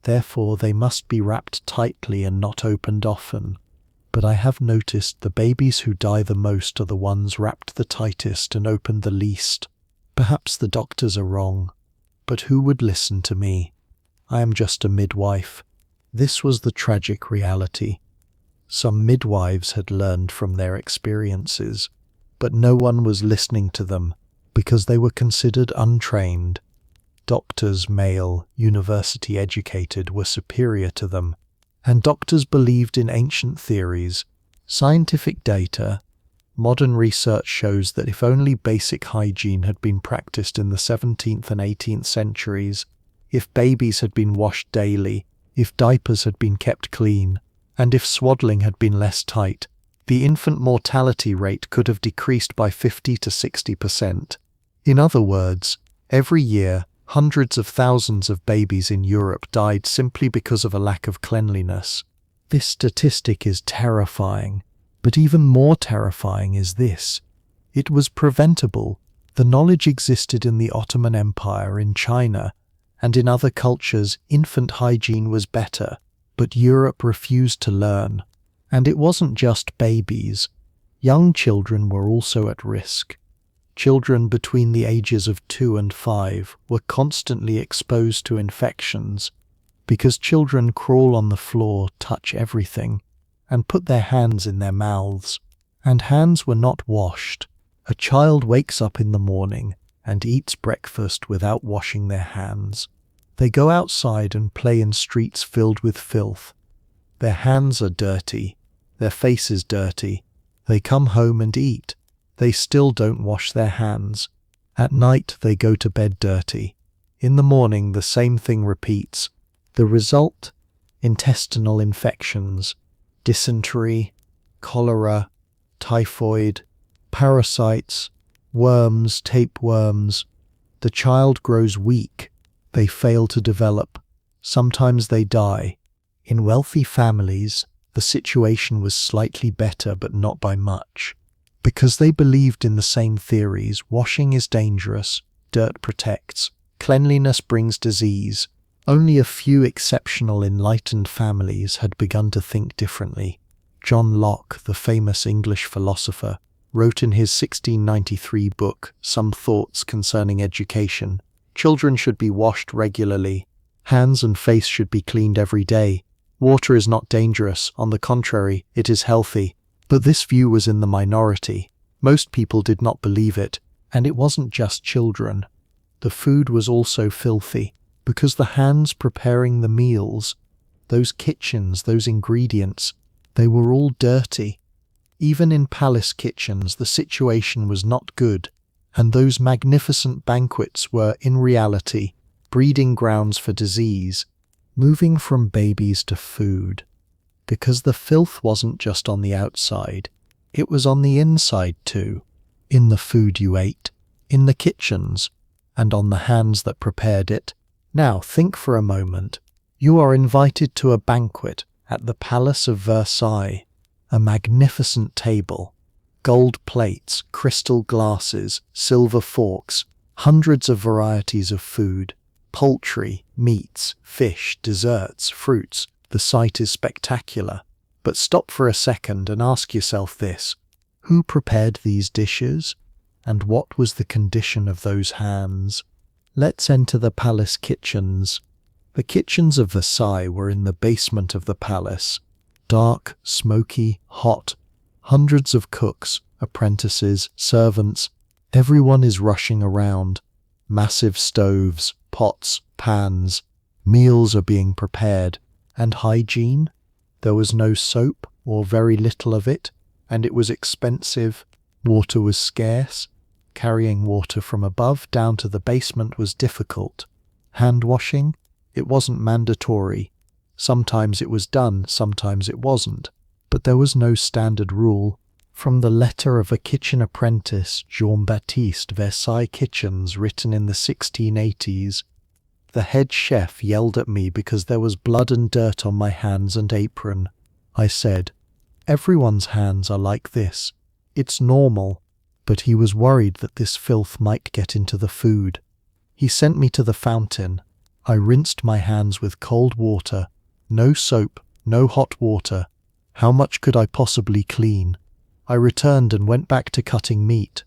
Therefore, they must be wrapped tightly and not opened often. But I have noticed the babies who die the most are the ones wrapped the tightest and opened the least. Perhaps the doctors are wrong, but who would listen to me? I am just a midwife. This was the tragic reality. Some midwives had learned from their experiences, but no one was listening to them because they were considered untrained. Doctors, male, university educated, were superior to them, and doctors believed in ancient theories, scientific data. Modern research shows that if only basic hygiene had been practiced in the 17th and 18th centuries, if babies had been washed daily, if diapers had been kept clean, and if swaddling had been less tight, the infant mortality rate could have decreased by 50 to 60%. In other words, every year, hundreds of thousands of babies in Europe died simply because of a lack of cleanliness. This statistic is terrifying, but even more terrifying is this. It was preventable. The knowledge existed in the Ottoman Empire, in China, and in other cultures. Infant hygiene was better, but Europe refused to learn. And it wasn't just babies. Young children were also at risk. Children between the ages of 2 and 5 were constantly exposed to infections because children crawl on the floor, touch everything, and put their hands in their mouths. And hands were not washed. A child wakes up in the morning and eats breakfast without washing their hands. They go outside and play in streets filled with filth. Their hands are dirty, their face is dirty, They come home and eat. They still don't wash their hands. At night, they go to bed dirty. In the morning, the same thing repeats. The result? Intestinal infections, dysentery, cholera, typhoid, parasites, worms, tapeworms. The child grows weak. They fail to develop. Sometimes they die. In wealthy families, the situation was slightly better, but not by much. Because they believed in the same theories, washing is dangerous, dirt protects, cleanliness brings disease. Only a few exceptional enlightened families had begun to think differently. John Locke, the famous English philosopher, wrote in his 1693 book, Some Thoughts Concerning Education, children should be washed regularly. Hands and face should be cleaned every day. Water is not dangerous, on the contrary, it is healthy. But this view was in the minority. Most people did not believe it, and it wasn't just children. The food was also filthy, because the hands preparing the meals, those kitchens, those ingredients, they were all dirty. Even in palace kitchens, the situation was not good, and those magnificent banquets were, in reality, breeding grounds for disease, moving from babies to food. Because the filth wasn't just on the outside, it was on the inside too, in the food you ate, in the kitchens, and on the hands that prepared it. Now think for a moment. You are invited to a banquet at the Palace of Versailles, a magnificent table, gold plates, crystal glasses, silver forks, hundreds of varieties of food, poultry, meats, fish, desserts, fruits. The sight is spectacular. But stop for a second and ask yourself this. Who prepared these dishes? And what was the condition of those hands? Let's enter the palace kitchens. The kitchens of Versailles were in the basement of the palace. Dark, smoky, hot. Hundreds of cooks, apprentices, servants. Everyone is rushing around. Massive stoves, pots, pans. Meals are being prepared. And hygiene? There was no soap, or very little of it, and it was expensive. Water was scarce. Carrying water from above down to the basement was difficult. Hand washing? It wasn't mandatory. Sometimes it was done, sometimes it wasn't. But there was no standard rule. From the letter of a kitchen apprentice, Jean-Baptiste, Versailles Kitchens, written in the 1680s, the head chef yelled at me because there was blood and dirt on my hands and apron. I said, "Everyone's hands are like this. It's normal." But he was worried that this filth might get into the food. He sent me to the fountain. I rinsed my hands with cold water. No soap, no hot water. How much could I possibly clean? I returned and went back to cutting meat.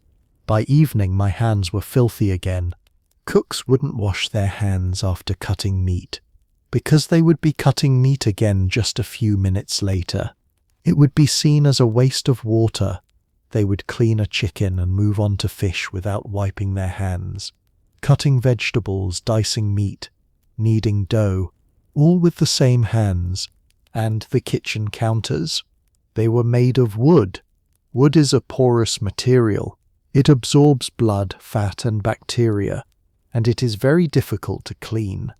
By evening my hands were filthy again. Cooks wouldn't wash their hands after cutting meat, because they would be cutting meat again just a few minutes later. It would be seen as a waste of water. They would clean a chicken and move on to fish without wiping their hands. Cutting vegetables, dicing meat, kneading dough, all with the same hands. And the kitchen counters? They were made of wood. Wood is a porous material. It absorbs blood, fat and bacteria, and it is very difficult to clean.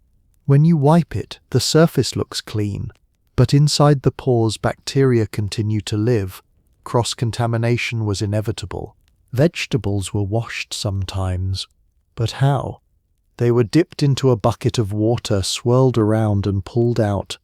When you wipe it, the surface looks clean, but inside the pores bacteria continue to live. Cross-contamination was inevitable. Vegetables were washed sometimes, but how? They were dipped into a bucket of water, swirled around and pulled out.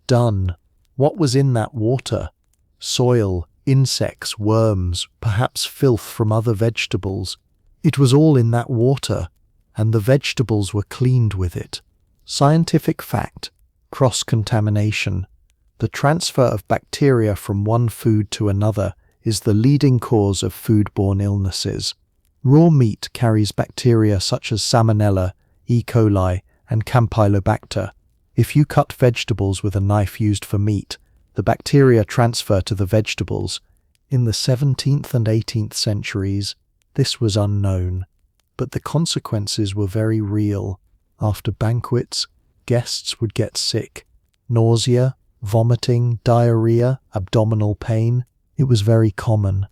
Done. What was in that water? Soil, insects, worms, perhaps filth from other vegetables. It was all in that water, and the vegetables were cleaned with it. Scientific fact: cross-contamination. The transfer of bacteria from one food to another is the leading cause of foodborne illnesses. Raw meat carries bacteria such as Salmonella, E. coli, and Campylobacter. If you cut vegetables with a knife used for meat, the bacteria transfer to the vegetables. In the 17th and 18th centuries, this was unknown, but the consequences were very real. After banquets, guests would get sick. Nausea, vomiting, diarrhea, abdominal pain. It was very common.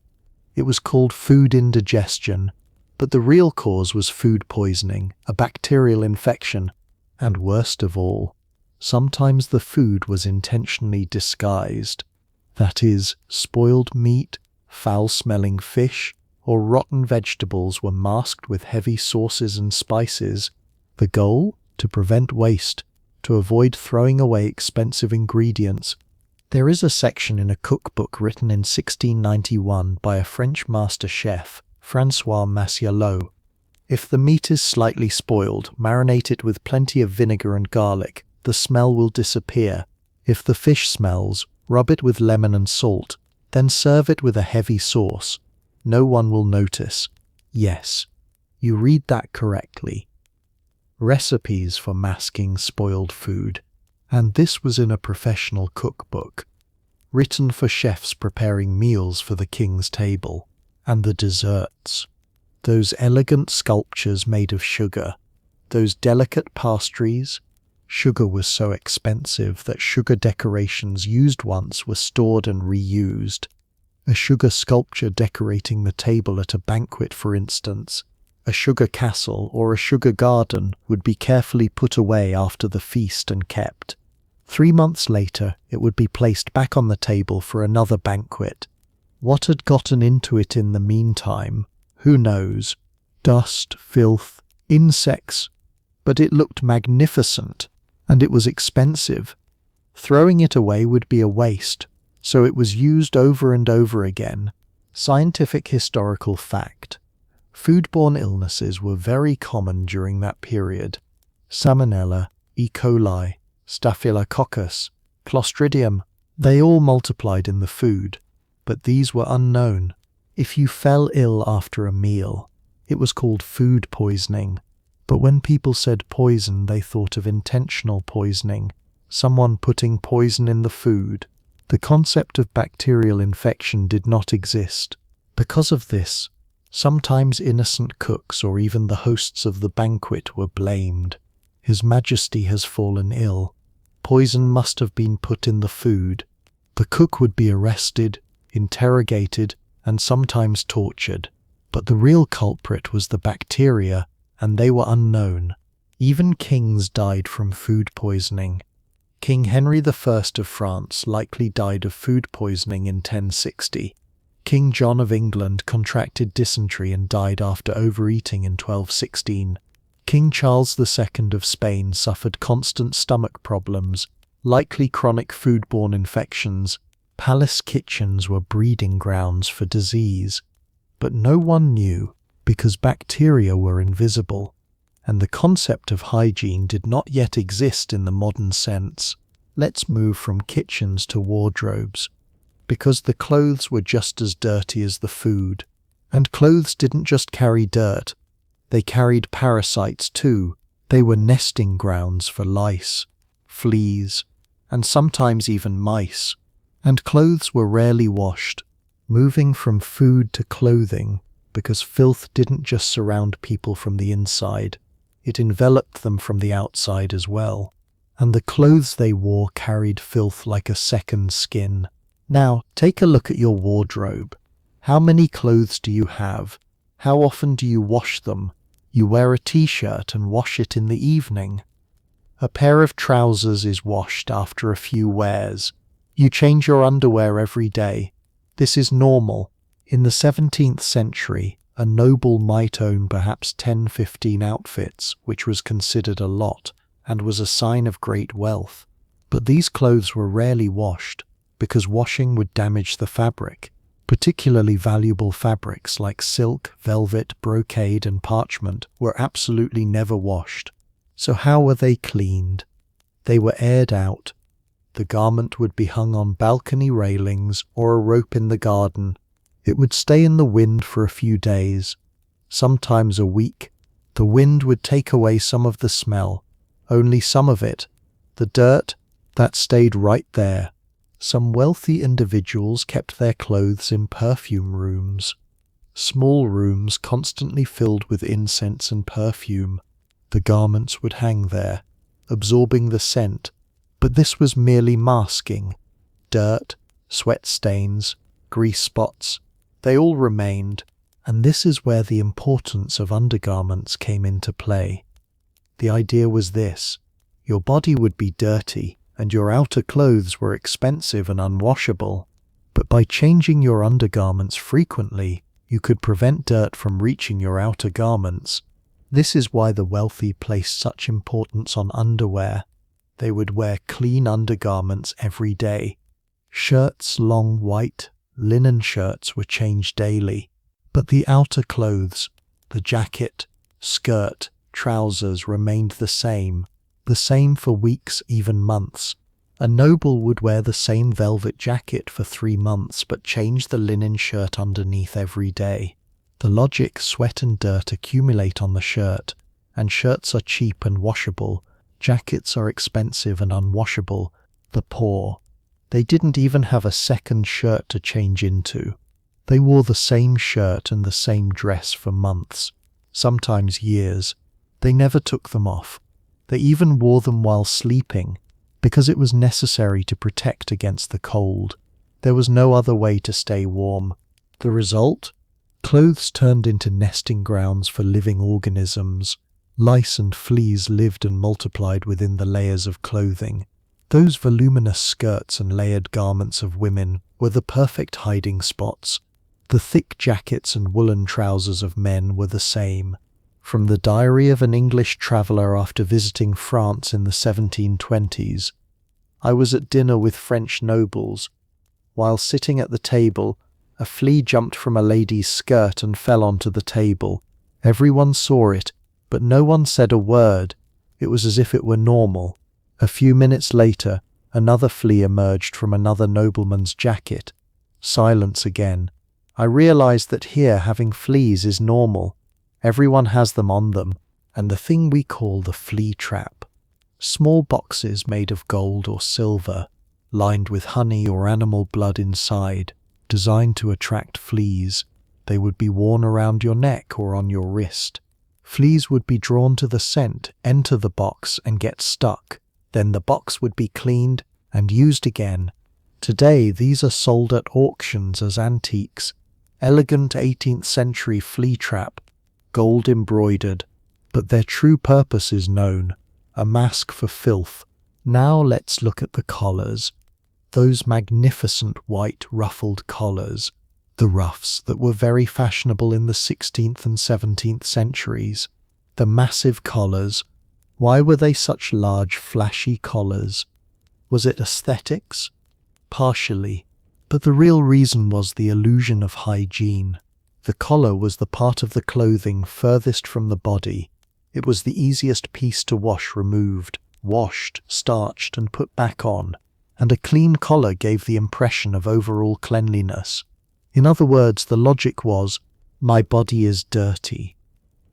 It was called food indigestion, but the real cause was food poisoning, a bacterial infection, and worst of all, sometimes the food was intentionally disguised. That is, spoiled meat, foul-smelling fish, or rotten vegetables were masked with heavy sauces and spices. The goal? To prevent waste, to avoid throwing away expensive ingredients. There is a section in a cookbook written in 1691 by a French master chef, François Massielot. If the meat is slightly spoiled, marinate it with plenty of vinegar and garlic. The smell will disappear. If the fish smells, rub it with lemon and salt, then serve it with a heavy sauce. No one will notice. Yes, you read that correctly. Recipes for masking spoiled food. And this was in a professional cookbook, written for chefs preparing meals for the king's table. And the desserts. Those elegant sculptures made of sugar. Those delicate pastries. Sugar was so expensive that sugar decorations used once were stored and reused. A sugar sculpture decorating the table at a banquet, for instance, a sugar castle or a sugar garden, would be carefully put away after the feast and kept. 3 months later, it would be placed back on the table for another banquet. What had gotten into it in the meantime? Who knows? Dust, filth, insects. But it looked magnificent, and it was expensive. Throwing it away would be a waste, so it was used over and over again. Scientific historical fact. Foodborne illnesses were very common during that period. Salmonella, E. coli, Staphylococcus, Clostridium, they all multiplied in the food, but these were unknown. If you fell ill after a meal, it was called food poisoning. But when people said poison, they thought of intentional poisoning, someone putting poison in the food. The concept of bacterial infection did not exist. Because of this, sometimes innocent cooks or even the hosts of the banquet were blamed. His Majesty has fallen ill. Poison must have been put in the food. The cook would be arrested, interrogated, and sometimes tortured. But the real culprit was the bacteria, and they were unknown. Even kings died from food poisoning. King Henry I of France likely died of food poisoning in 1060. King John of England contracted dysentery and died after overeating in 1216. King Charles II of Spain suffered constant stomach problems, likely chronic foodborne infections. Palace kitchens were breeding grounds for disease. But no one knew, because bacteria were invisible, and the concept of hygiene did not yet exist in the modern sense. Let's move from kitchens to wardrobes, because the clothes were just as dirty as the food. And clothes didn't just carry dirt, they carried parasites too. They were nesting grounds for lice, fleas, and sometimes even mice. And clothes were rarely washed, moving from food to clothing, because filth didn't just surround people from the inside, it enveloped them from the outside as well. And the clothes they wore carried filth like a second skin. Now, take a look at your wardrobe. How many clothes do you have? How often do you wash them? You wear a t-shirt and wash it in the evening. A pair of trousers is washed after a few wears. You change your underwear every day. This is normal. In the 17th century, a noble might own perhaps 10-15 outfits, which was considered a lot, and was a sign of great wealth. But these clothes were rarely washed, because washing would damage the fabric. Particularly valuable fabrics like silk, velvet, brocade, and parchment were absolutely never washed. So how were they cleaned? They were aired out. The garment would be hung on balcony railings or a rope in the garden. It would stay in the wind for a few days, sometimes a week. The wind would take away some of the smell, only some of it. The dirt, that stayed right there. Some wealthy individuals kept their clothes in perfume rooms. Small rooms constantly filled with incense and perfume. The garments would hang there, absorbing the scent. But this was merely masking. Dirt, sweat stains, grease spots. They all remained, and this is where the importance of undergarments came into play. The idea was this: your body would be dirty, and your outer clothes were expensive and unwashable. But by changing your undergarments frequently, you could prevent dirt from reaching your outer garments. This is why the wealthy placed such importance on underwear. They would wear clean undergarments every day. Shirts, long white, linen shirts were changed daily. But the outer clothes, the jacket, skirt, trousers remained the same for weeks, even months. A noble would wear the same velvet jacket for 3 months but change the linen shirt underneath every day. The logic: sweat and dirt accumulate on the shirt, and shirts are cheap and washable. Jackets are expensive and unwashable. The poor, they didn't even have a second shirt to change into. They wore the same shirt and the same dress for months, sometimes years. They never took them off. They even wore them while sleeping, because it was necessary to protect against the cold. There was no other way to stay warm. The result? Clothes turned into nesting grounds for living organisms. Lice and fleas lived and multiplied within the layers of clothing. Those voluminous skirts and layered garments of women were the perfect hiding spots. The thick jackets and woolen trousers of men were the same. From the diary of an English traveller after visiting France in the 1720s, I was at dinner with French nobles. While sitting at the table, a flea jumped from a lady's skirt and fell onto the table. Everyone saw it, but no one said a word. It was as if it were normal. A few minutes later, another flea emerged from another nobleman's jacket. Silence again. I realized that here having fleas is normal. Everyone has them on them, and the thing we call the flea trap. Small boxes made of gold or silver, lined with honey or animal blood inside, designed to attract fleas. They would be worn around your neck or on your wrist. Fleas would be drawn to the scent, enter the box, and get stuck. Then the box would be cleaned and used again. Today, these are sold at auctions as antiques. Elegant 18th century flea trap, gold embroidered, but their true purpose is known: a mask for filth. Now let's look at the collars. Those magnificent white ruffled collars, the ruffs that were very fashionable in the 16th and 17th centuries. The massive collars. Why were they such large, flashy collars? Was it aesthetics? Partially, but the real reason was the illusion of hygiene. The collar was the part of the clothing furthest from the body. It was the easiest piece to wash removed, washed, starched, and put back on, and a clean collar gave the impression of overall cleanliness. In other words, the logic was, my body is dirty,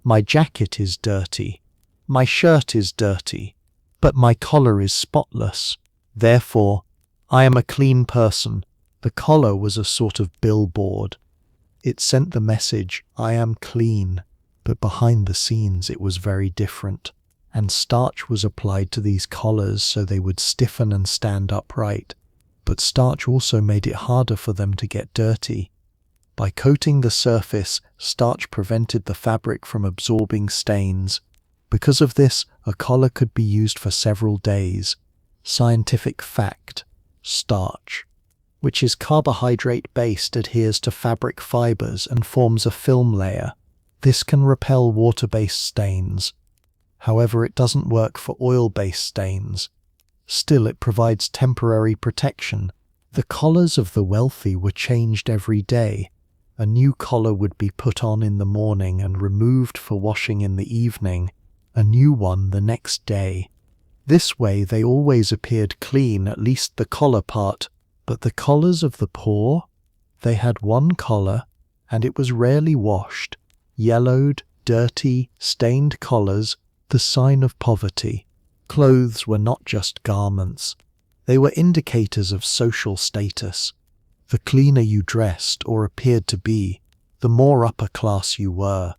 my jacket is dirty, my shirt is dirty, but my collar is spotless. Therefore, I am a clean person. The collar was a sort of billboard. It sent the message, I am clean, but behind the scenes it was very different, and starch was applied to these collars so they would stiffen and stand upright. But starch also made it harder for them to get dirty. By coating the surface, starch prevented the fabric from absorbing stains. Because of this, a collar could be used for several days. Scientific fact: starch, which is carbohydrate-based, adheres to fabric fibers and forms a film layer. This can repel water-based stains. However, it doesn't work for oil-based stains. Still, it provides temporary protection. The collars of the wealthy were changed every day. A new collar would be put on in the morning and removed for washing in the evening, a new one the next day. This way they always appeared clean, at least the collar part. But the collars of the poor? They had one collar, and it was rarely washed. Yellowed, dirty, stained collars, the sign of poverty. Clothes were not just garments. They were indicators of social status. The cleaner you dressed or appeared to be, the more upper class you were.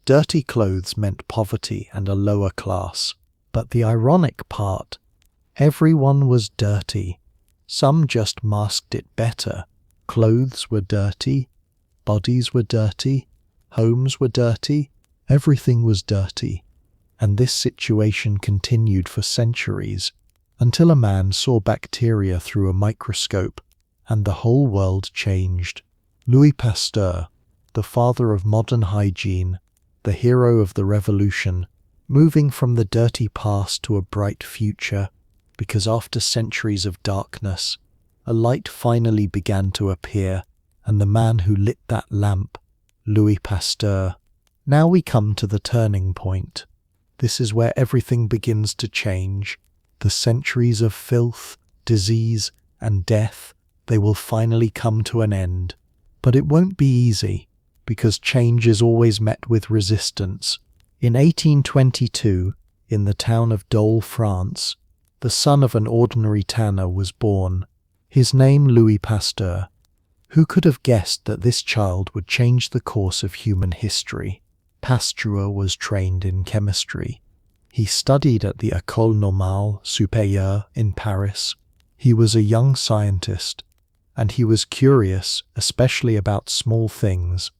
Dirty clothes meant poverty and a lower class. But the ironic part, everyone was dirty. Some just masked it better. Clothes were dirty, bodies were dirty, homes were dirty, everything was dirty. And this situation continued for centuries, until a man saw bacteria through a microscope, and the whole world changed. Louis Pasteur, the father of modern hygiene, the hero of the revolution, moving from the dirty past to a bright future, because after centuries of darkness, a light finally began to appear, and the man who lit that lamp, Louis Pasteur. Now we come to the turning point. This is where everything begins to change. The centuries of filth, disease, and death, they will finally come to an end. But it won't be easy, because change is always met with resistance. In 1822, in the town of Dole, France, the son of an ordinary tanner was born. His name Louis Pasteur. Who could have guessed that this child would change the course of human history? Pasteur was trained in chemistry. He studied at the École Normale Supérieure in Paris. He was a young scientist, and he was curious, especially about small things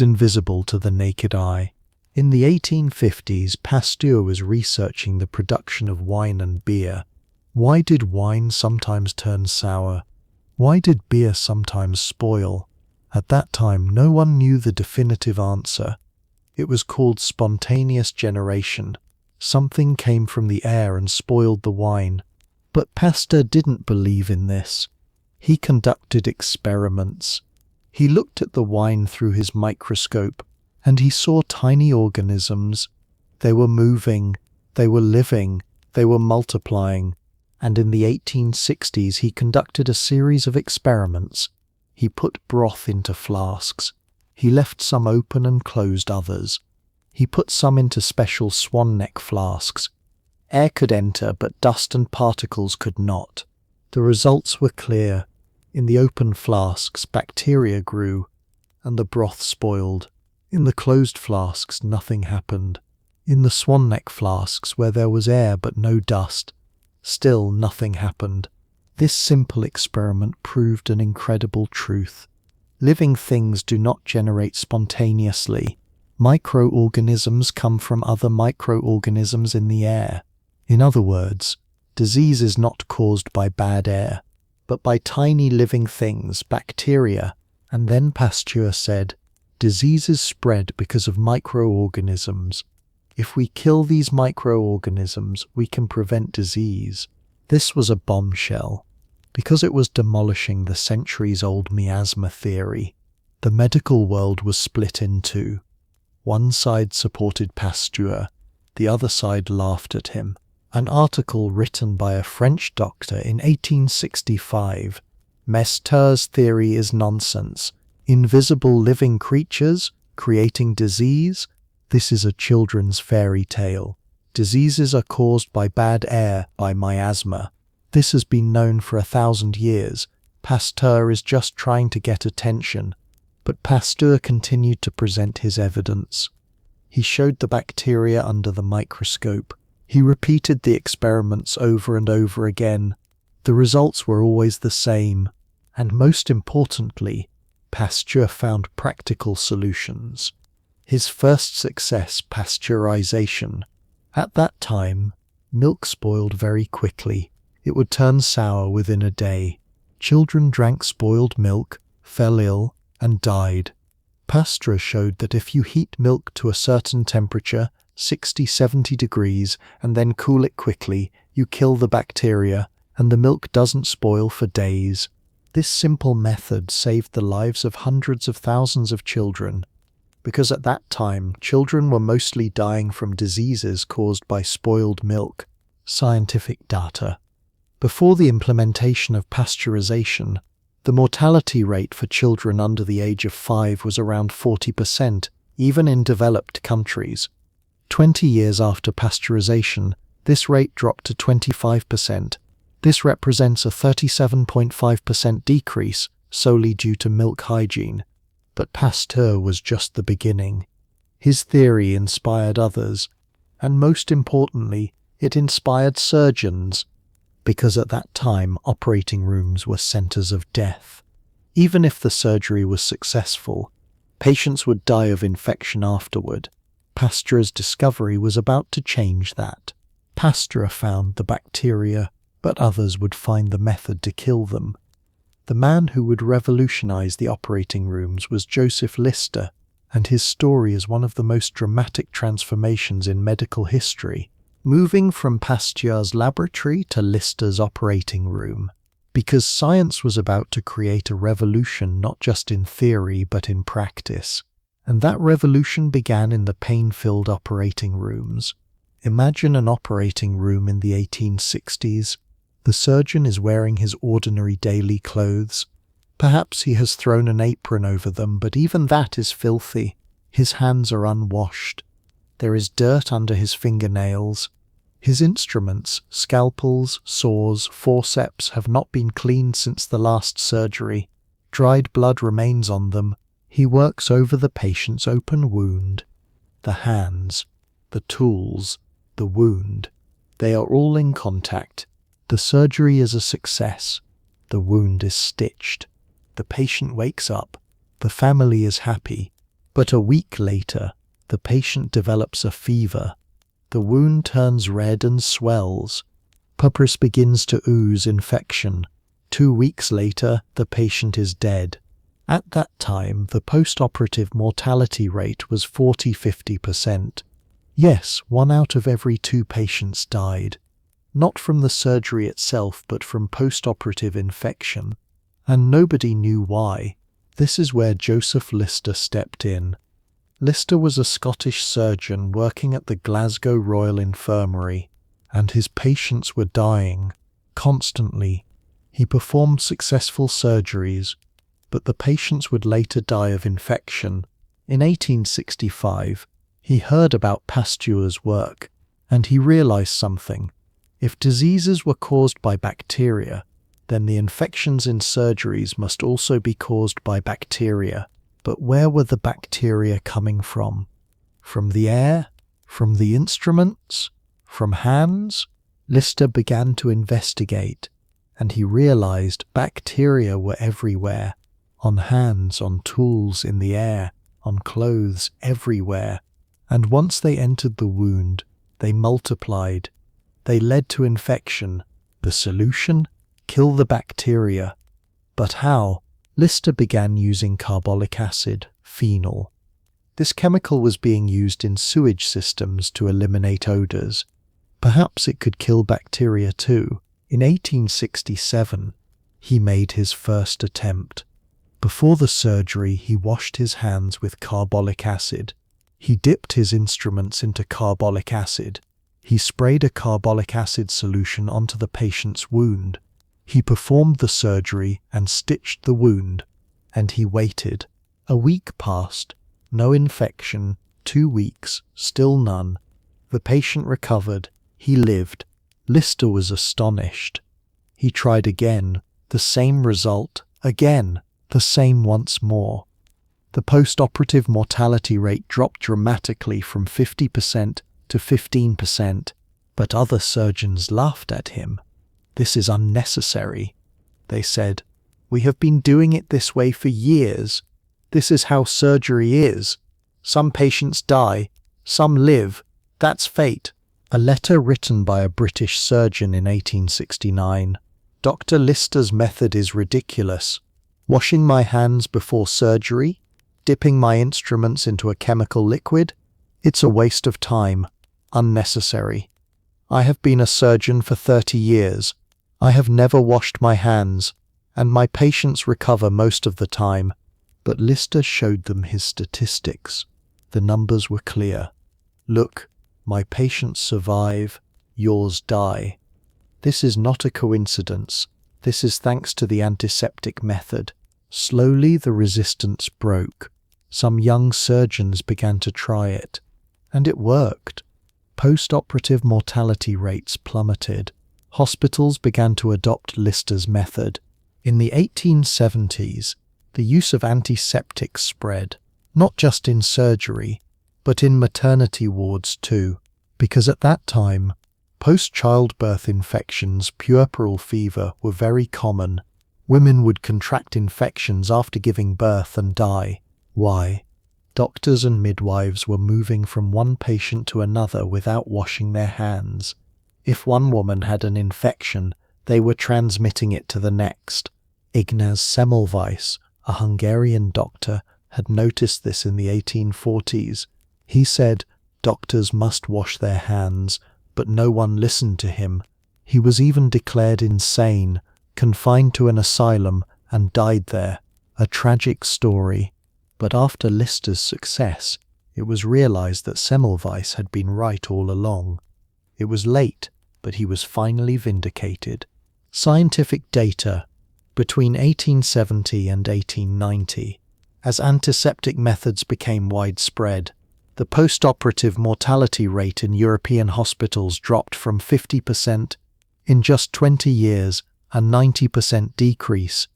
invisible to the naked eye. In the 1850s, Pasteur was researching the production of wine and beer. Why did wine sometimes turn sour? Why did beer sometimes spoil? At that time, no one knew the definitive answer. It was called spontaneous generation. Something came from the air and spoiled the wine. But Pasteur didn't believe in this. He conducted experiments. He looked at the wine through his microscope, and he saw tiny organisms. They were moving, they were living, they were multiplying. And in the 1860s he conducted a series of experiments. He put broth into flasks. He left some open and closed others. He put some into special swan neck flasks. Air could enter, but dust and particles could not. The results were clear. In the open flasks, bacteria grew, and the broth spoiled. In the closed flasks, nothing happened. In the swan neck flasks, where there was air but no dust, still nothing happened. This simple experiment proved an incredible truth. Living things do not generate spontaneously. Microorganisms come from other microorganisms in the air. In other words, disease is not caused by bad air, but by tiny living things, bacteria. And then Pasteur said, diseases spread because of microorganisms. If we kill these microorganisms, we can prevent disease. This was a bombshell, because it was demolishing the centuries-old miasma theory. The medical world was split in two. One side supported Pasteur, the other side laughed at him. An article written by a French doctor in 1865, Pasteur's theory is nonsense. Invisible living creatures creating disease? This is a children's fairy tale. Diseases are caused by bad air, by miasma. This has been known for 1,000 years. Pasteur is just trying to get attention. But Pasteur continued to present his evidence. He showed the bacteria under the microscope. He repeated the experiments over and over again. The results were always the same. And most importantly, Pasteur found practical solutions. His first success, pasteurization. At that time, milk spoiled very quickly. It would turn sour within a day. Children drank spoiled milk, fell ill, and died. Pasteur showed that if you heat milk to a certain temperature, 60-70 degrees, and then cool it quickly, you kill the bacteria, and the milk doesn't spoil for days. This simple method saved the lives of hundreds of thousands of children, because at that time, children were mostly dying from diseases caused by spoiled milk. Scientific data. Before the implementation of pasteurization, the mortality rate for children under the age of 5 was around 40%, even in developed countries. 20 years after pasteurization, this rate dropped to 25%. This represents a 37.5% decrease solely due to milk hygiene. But Pasteur was just the beginning. His theory inspired others, and most importantly, it inspired surgeons, because at that time operating rooms were centers of death. Even if the surgery was successful, patients would die of infection afterward. Pasteur's discovery was about to change that. Pasteur found the bacteria, but others would find the method to kill them. The man who would revolutionize the operating rooms was Joseph Lister, and his story is one of the most dramatic transformations in medical history, moving from Pasteur's laboratory to Lister's operating room, because science was about to create a revolution not just in theory but in practice. And that revolution began in the pain-filled operating rooms. Imagine an operating room in the 1860s. The surgeon is wearing his ordinary daily clothes. Perhaps he has thrown an apron over them, but even that is filthy. His hands are unwashed. There is dirt under his fingernails. His instruments, scalpels, saws, forceps, have not been cleaned since the last surgery. Dried blood remains on them. He works over the patient's open wound. The hands, the tools, the wound, they are all in contact. The surgery is a success. The wound is stitched. The patient wakes up. The family is happy. But a week later, the patient develops a fever. The wound turns red and swells. Pus begins to ooze infection. 2 weeks later, the patient is dead. At that time, the post-operative mortality rate was 40–50%. Yes, 1 out of every 2 patients died. Not from the surgery itself, but from post-operative infection. And nobody knew why. This is where Joseph Lister stepped in. Lister was a Scottish surgeon working at the Glasgow Royal Infirmary, and his patients were dying constantly. He performed successful surgeries, but the patients would later die of infection. In 1865, he heard about Pasteur's work, and he realized something. If diseases were caused by bacteria, then the infections in surgeries must also be caused by bacteria. But where were the bacteria coming from? From the air? From the instruments? From hands? Lister began to investigate, and he realized bacteria were everywhere. On hands, on tools, in the air, on clothes, everywhere. And once they entered the wound, they multiplied. They led to infection. The solution? Kill the bacteria. But how? Lister began using carbolic acid, phenol. This chemical was being used in sewage systems to eliminate odors. Perhaps it could kill bacteria too. In 1867, he made his first attempt. Before the surgery, he washed his hands with carbolic acid. He dipped his instruments into carbolic acid. He sprayed a carbolic acid solution onto the patient's wound. He performed the surgery and stitched the wound, and he waited. A week passed, no infection. 2 weeks, still none. The patient recovered. He lived. Lister was astonished. He tried again. The same result. Again. The same once more. The post-operative mortality rate dropped dramatically from 50% to 15%, but other surgeons laughed at him. This is unnecessary. They said, "We have been doing it this way for years. This is how surgery is. Some patients die, some live. That's fate." A letter written by a British surgeon in 1869. "Dr. Lister's method is ridiculous. Washing my hands before surgery? Dipping my instruments into a chemical liquid? It's a waste of time. Unnecessary. I have been a surgeon for 30 years. I have never washed my hands, and my patients recover most of the time." But Lister showed them his statistics. The numbers were clear. "Look, my patients survive, yours die. This is not a coincidence. This is thanks to the antiseptic method." Slowly the resistance broke. Some young surgeons began to try it, and it worked. Post-operative mortality rates plummeted. Hospitals began to adopt Lister's method. In the 1870s, the use of antiseptics spread, not just in surgery, but in maternity wards too, because at that time, post-childbirth infections, puerperal fever, were very common. Women would contract infections after giving birth and die. Why? Doctors and midwives were moving from one patient to another without washing their hands. If one woman had an infection, they were transmitting it to the next. Ignaz Semmelweis, a Hungarian doctor, had noticed this in the 1840s. He said, "Doctors must wash their hands," but no one listened to him. He was even declared insane, confined to an asylum, and died there. A tragic story. But after Lister's success, it was realized that Semmelweis had been right all along. It was late, but he was finally vindicated. Scientific data. Between 1870 and 1890, as antiseptic methods became widespread, the post-operative mortality rate in European hospitals dropped from 50% in just 20 years, a 90% decrease.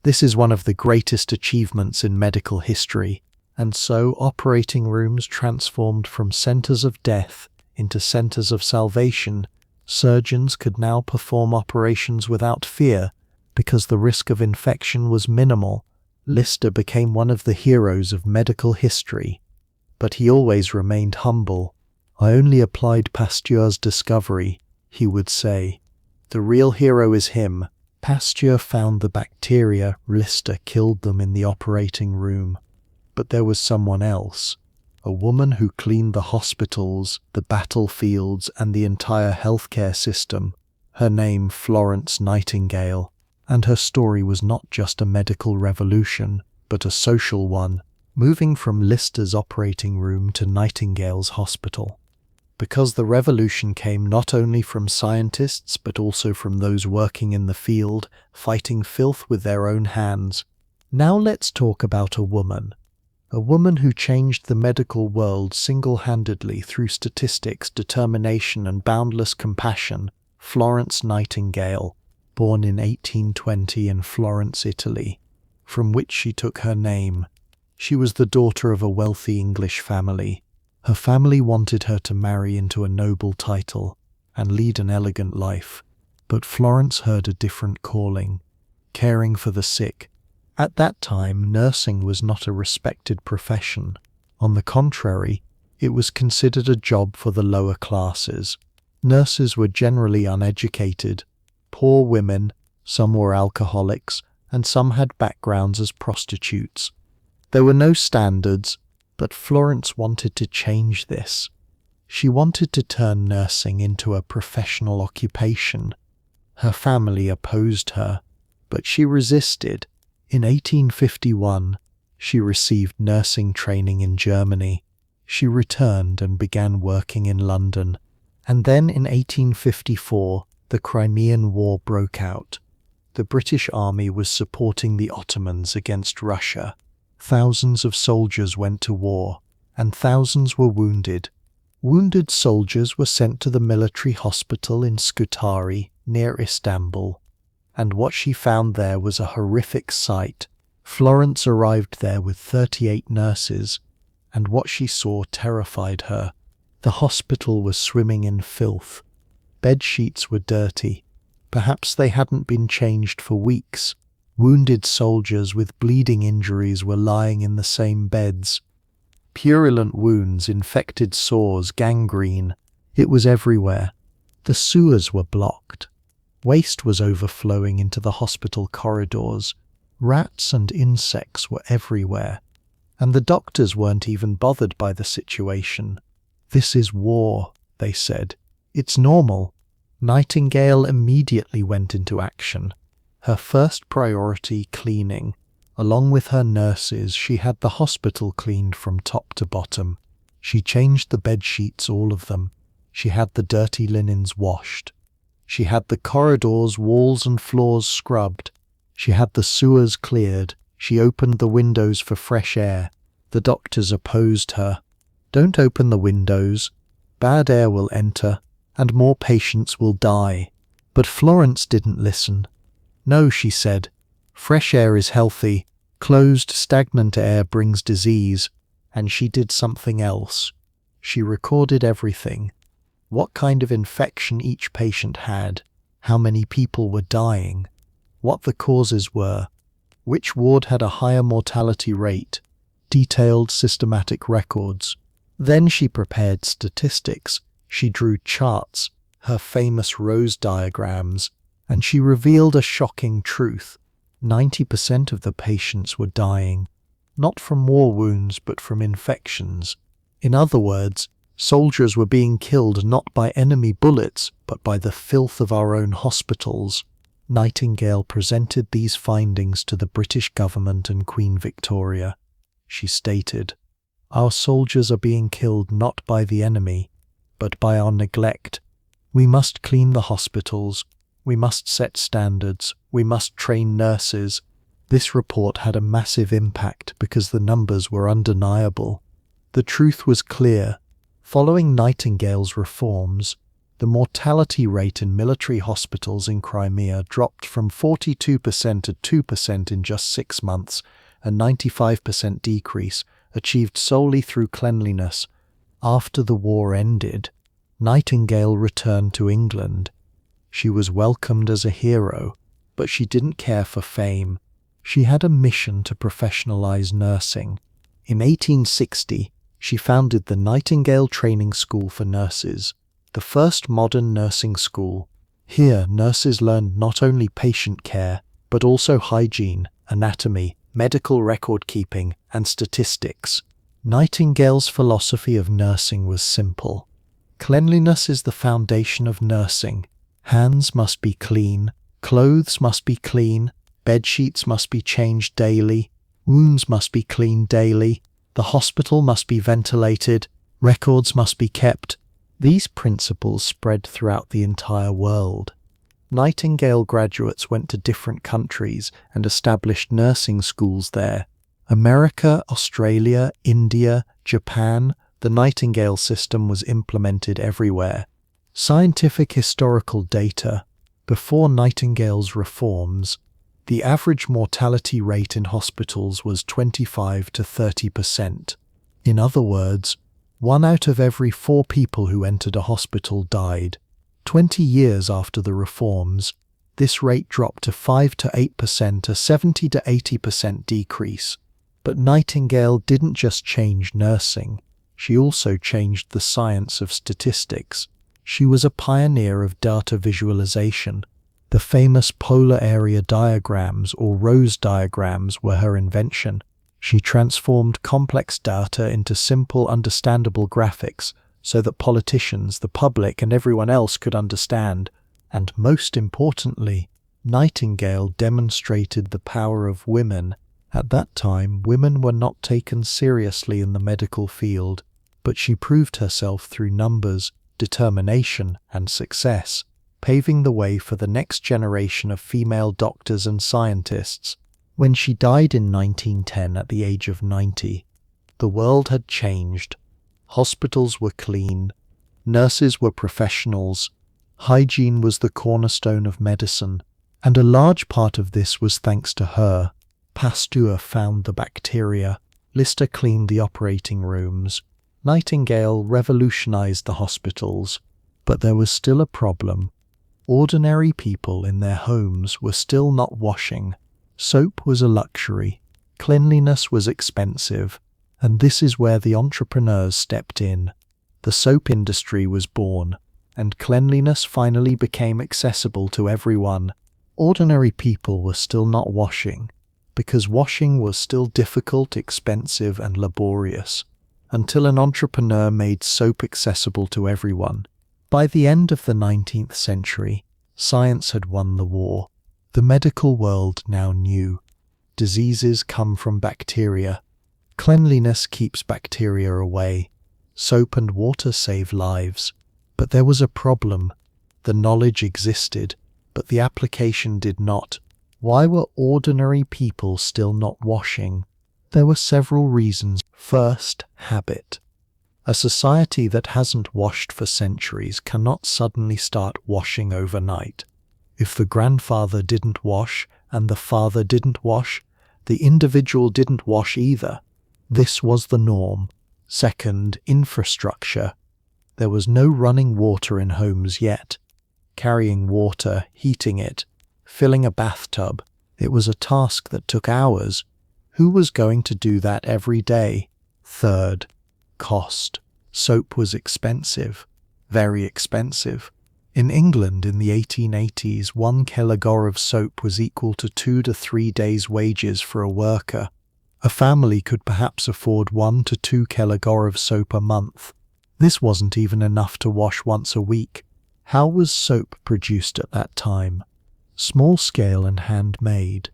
This is one of the greatest achievements in medical history, and so operating rooms transformed from centers of death into centers of salvation. Surgeons could now perform operations without fear because the risk of infection was minimal. Lister became one of the heroes of medical history, but he always remained humble. "I only applied Pasteur's discovery," he would say. "The real hero is him. Pasteur found the bacteria, Lister killed them in the operating room." But there was someone else, a woman who cleaned the hospitals, the battlefields, and the entire healthcare system. Her name, Florence Nightingale, and her story was not just a medical revolution, but a social one, moving from Lister's operating room to Nightingale's hospital. Because the revolution came not only from scientists but also from those working in the field, fighting filth with their own hands. Now let's talk about a woman who changed the medical world single-handedly through statistics, determination, and boundless compassion. Florence Nightingale, born in 1820 in Florence, Italy, from which she took her name. She was the daughter of a wealthy English family. Her family wanted her to marry into a noble title and lead an elegant life, but Florence heard a different calling, caring for the sick. At that time, nursing was not a respected profession. On the contrary, it was considered a job for the lower classes. Nurses were generally uneducated, poor women, some were alcoholics, and some had backgrounds as prostitutes. There were no standards, but Florence wanted to change this. She wanted to turn nursing into a professional occupation. Her family opposed her, but she resisted. In 1851, she received nursing training in Germany. She returned and began working in London. And then in 1854, the Crimean War broke out. The British Army was supporting the Ottomans against Russia. Thousands of soldiers went to war, and thousands were wounded. Wounded soldiers were sent to the military hospital in Scutari, near Istanbul, and what she found there was a horrific sight. Florence arrived there with 38 nurses, and what she saw terrified her. The hospital was swimming in filth. Bed sheets were dirty. Perhaps they hadn't been changed for weeks. Wounded soldiers with bleeding injuries were lying in the same beds. Purulent wounds, infected sores, gangrene. It was everywhere. The sewers were blocked. Waste was overflowing into the hospital corridors. Rats and insects were everywhere. And the doctors weren't even bothered by the situation. "This is war," they said. "It's normal." Nightingale immediately went into action. Her first priority, cleaning. Along with her nurses, she had the hospital cleaned from top to bottom. She changed the bed sheets, all of them. She had the dirty linens washed. She had the corridors, walls and floors scrubbed. She had the sewers cleared. She opened the windows for fresh air. The doctors opposed her. "Don't open the windows. Bad air will enter, and more patients will die." But Florence didn't listen. "No," she said. "Fresh air is healthy. Closed, stagnant air brings disease." And she did something else. She recorded everything. What kind of infection each patient had, how many people were dying, what the causes were, which ward had a higher mortality rate, detailed systematic records. Then she prepared statistics, she drew charts, her famous rose diagrams, and she revealed a shocking truth. 90% of the patients were dying, not from war wounds but from infections. In other words, soldiers were being killed not by enemy bullets but by the filth of our own hospitals. Nightingale presented these findings to the British government and Queen Victoria. She stated, "Our soldiers are being killed not by the enemy, but by our neglect. We must clean the hospitals. We must set standards. We must train nurses." This report had a massive impact because the numbers were undeniable. The truth was clear. Following Nightingale's reforms, the mortality rate in military hospitals in Crimea dropped from 42% to 2% in just 6 months, a 95% decrease achieved solely through cleanliness. After the war ended, Nightingale returned to England. She was welcomed as a hero, but she didn't care for fame. She had a mission to professionalize nursing. In 1860, she founded the Nightingale Training School for Nurses, the first modern nursing school. Here, nurses learned not only patient care, but also hygiene, anatomy, medical record-keeping, and statistics. Nightingale's philosophy of nursing was simple. Cleanliness is the foundation of nursing. Hands must be clean, clothes must be clean, bedsheets must be changed daily, wounds must be cleaned daily, the hospital must be ventilated, records must be kept. These principles spread throughout the entire world. Nightingale graduates went to different countries and established nursing schools there. America, Australia, India, Japan, the Nightingale system was implemented everywhere. Scientific historical data. Before Nightingale's reforms, the average mortality rate in hospitals was 25 to 30%. In other words, 1 out of every 4 people who entered a hospital died. 20 years after the reforms, this rate dropped to 5 to 8%, a 70 to 80% decrease. But Nightingale didn't just change nursing, she also changed the science of statistics. She was a pioneer of data visualization. The famous polar area diagrams or rose diagrams were her invention. She transformed complex data into simple, understandable graphics so that politicians, the public, and everyone else could understand. And most importantly, Nightingale demonstrated the power of women. At that time, women were not taken seriously in the medical field, but she proved herself through numbers, determination, and success, paving the way for the next generation of female doctors and scientists. When she died in 1910 at the age of 90, the world had changed. Hospitals were clean, nurses were professionals, hygiene was the cornerstone of medicine, and a large part of this was thanks to her. Pasteur found the bacteria, Lister cleaned the operating rooms, Nightingale revolutionized the hospitals, but there was still a problem. Ordinary people in their homes were still not washing. Soap was a luxury, cleanliness was expensive, and this is where the entrepreneurs stepped in. The soap industry was born, and cleanliness finally became accessible to everyone. Ordinary people were still not washing, because washing was still difficult, expensive, and laborious, until an entrepreneur made soap accessible to everyone. By the end of the 19th century, science had won the war. The medical world now knew. Diseases come from bacteria. Cleanliness keeps bacteria away. Soap and water save lives. But there was a problem. The knowledge existed, but the application did not. Why were ordinary people still not washing? There were several reasons. First, habit. A society that hasn't washed for centuries cannot suddenly start washing overnight. If the grandfather didn't wash and the father didn't wash, the individual didn't wash either. This was the norm. Second, infrastructure. There was no running water in homes yet. Carrying water, heating it, Filling a bathtub. It was a task that took hours. Who was going to do that every day? Third, cost. Soap was expensive. Very expensive. In England in the 1880s, 1 kilogram of soap was equal to 2 to 3 days' wages for a worker. A family could perhaps afford 1 to 2 kilograms of soap a month. This wasn't even enough to wash once a week. How was soap produced at that time? Small scale and handmade.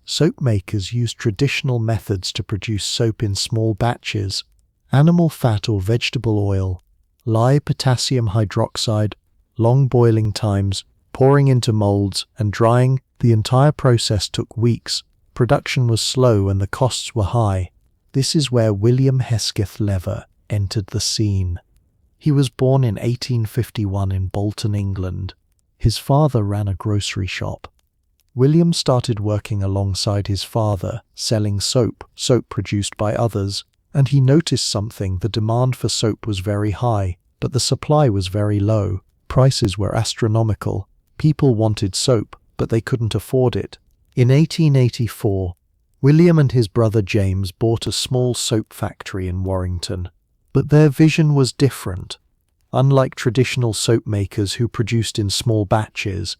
Soap makers used traditional methods to produce soap in small batches. Animal fat or vegetable oil, lye potassium hydroxide, long boiling times, pouring into molds and drying. The entire process took weeks. Production was slow and the costs were high. This is where William Hesketh Lever entered the scene. He was born in 1851 in Bolton, England. His father ran a grocery shop. William started working alongside his father, selling soap produced by others, and he noticed something. The demand for soap was very high, but the supply was very low. Prices were astronomical. People wanted soap, but they couldn't afford it. In 1884, William and his brother James bought a small soap factory in Warrington. But their vision was different. Unlike traditional soap makers who produced in small batches,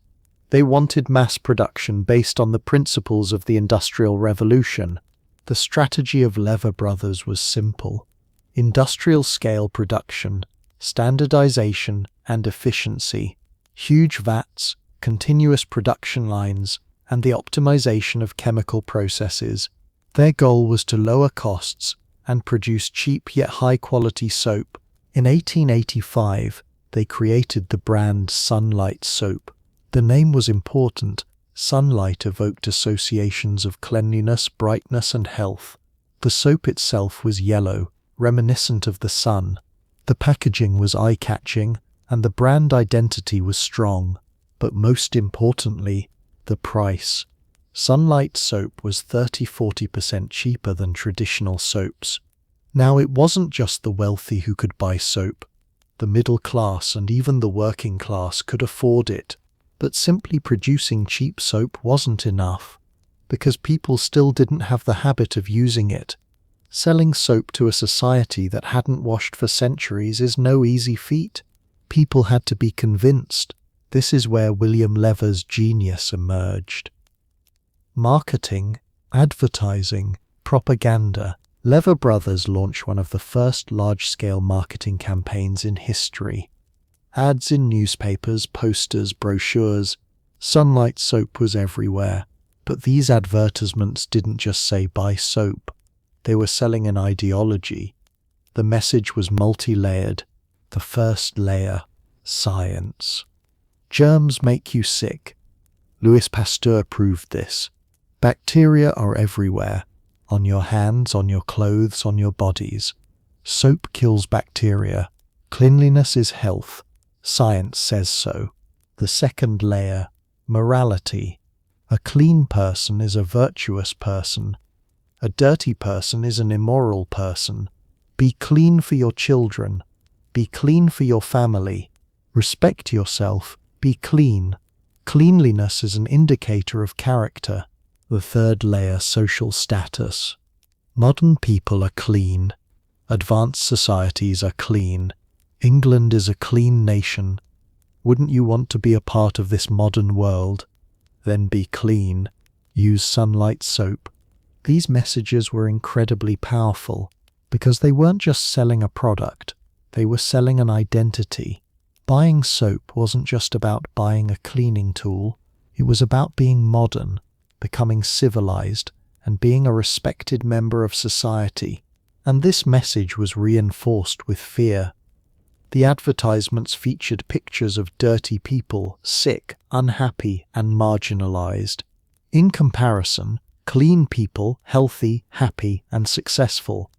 they wanted mass production based on the principles of the Industrial Revolution. The strategy of Lever Brothers was simple: industrial-scale production, standardization, and efficiency, huge vats, continuous production lines, and the optimization of chemical processes. Their goal was to lower costs and produce cheap yet high-quality soap. In 1885, they created the brand Sunlight Soap. The name was important. Sunlight evoked associations of cleanliness, brightness, and health. The soap itself was yellow, reminiscent of the sun. The packaging was eye-catching, and the brand identity was strong. But most importantly, the price. Sunlight soap was 30–40% cheaper than traditional soaps. Now, it wasn't just the wealthy who could buy soap. The middle class and even the working class could afford it. But simply producing cheap soap wasn't enough, because people still didn't have the habit of using it. Selling soap to a society that hadn't washed for centuries is no easy feat. People had to be convinced. This is where William Lever's genius emerged. Marketing, advertising, propaganda. Lever Brothers launched one of the first large-scale marketing campaigns in history. Ads in newspapers, posters, brochures. Sunlight soap was everywhere. But these advertisements didn't just say buy soap. They were selling an ideology. The message was multi-layered. The first layer, science. Germs make you sick. Louis Pasteur proved this. Bacteria are everywhere. On your hands, on your clothes, on your bodies. Soap kills bacteria. Cleanliness is health. Science says so. The second layer, morality. A clean person is a virtuous person. A dirty person is an immoral person. Be clean for your children. Be clean for your family. Respect yourself. Be clean. Cleanliness is an indicator of character. The third layer, social status. Modern people are clean. Advanced societies are clean. England is a clean nation. Wouldn't you want to be a part of this modern world? Then be clean. Use Sunlight soap. These messages were incredibly powerful because they weren't just selling a product, they were selling an identity. Buying soap wasn't just about buying a cleaning tool, it was about being modern, becoming civilized, and being a respected member of society. And this message was reinforced with fear. The advertisements featured pictures of dirty people, sick, unhappy, and marginalized. In comparison, clean people, healthy, happy, and successful.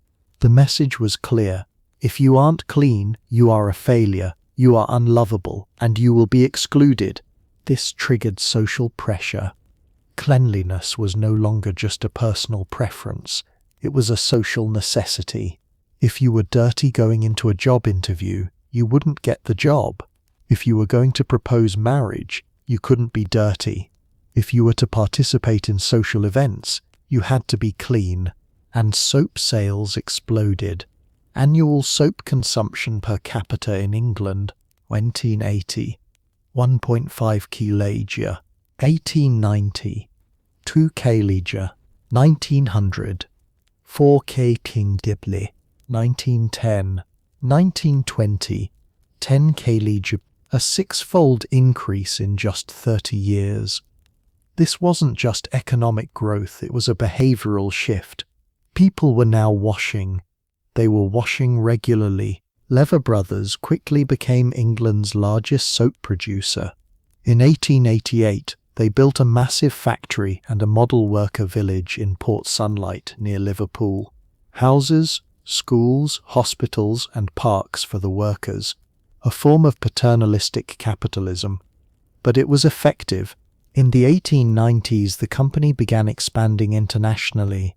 The message was clear. If you aren't clean, you are a failure, you are unlovable, and you will be excluded. This triggered social pressure. Cleanliness was no longer just a personal preference, it was a social necessity. If you were dirty going into a job interview, you wouldn't get the job. If you were going to propose marriage, you couldn't be dirty. If you were to participate in social events, you had to be clean, and soap sales exploded. Annual soap consumption per capita in England, 1980, 1.5 kg, 1890, 2 kg, 1900, 4 kg, 1910, 1920, 10 kg, a six-fold increase in just 30 years. This wasn't just economic growth, it was a behavioral shift. People were now washing. They were washing regularly. Lever Brothers quickly became England's largest soap producer. In 1888, they built a massive factory and a model worker village in Port Sunlight near Liverpool. Houses, schools, hospitals, and parks for the workers. A form of paternalistic capitalism. But it was effective. In the 1890s, the company began expanding internationally.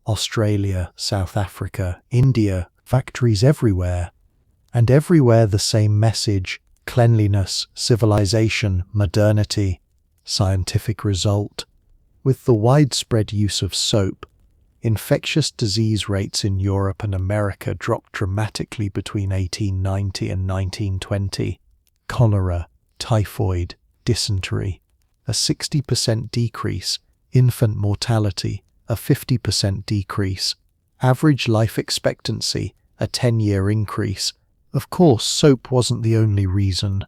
Australia, South Africa, India, factories everywhere. And everywhere the same message: cleanliness, civilization, modernity, scientific result. With the widespread use of soap, infectious disease rates in Europe and America dropped dramatically between 1890 and 1920. Cholera, typhoid, dysentery, a 60% decrease, infant mortality, a 50% decrease, average life expectancy, a 10-year increase. Of course, soap wasn't the only reason.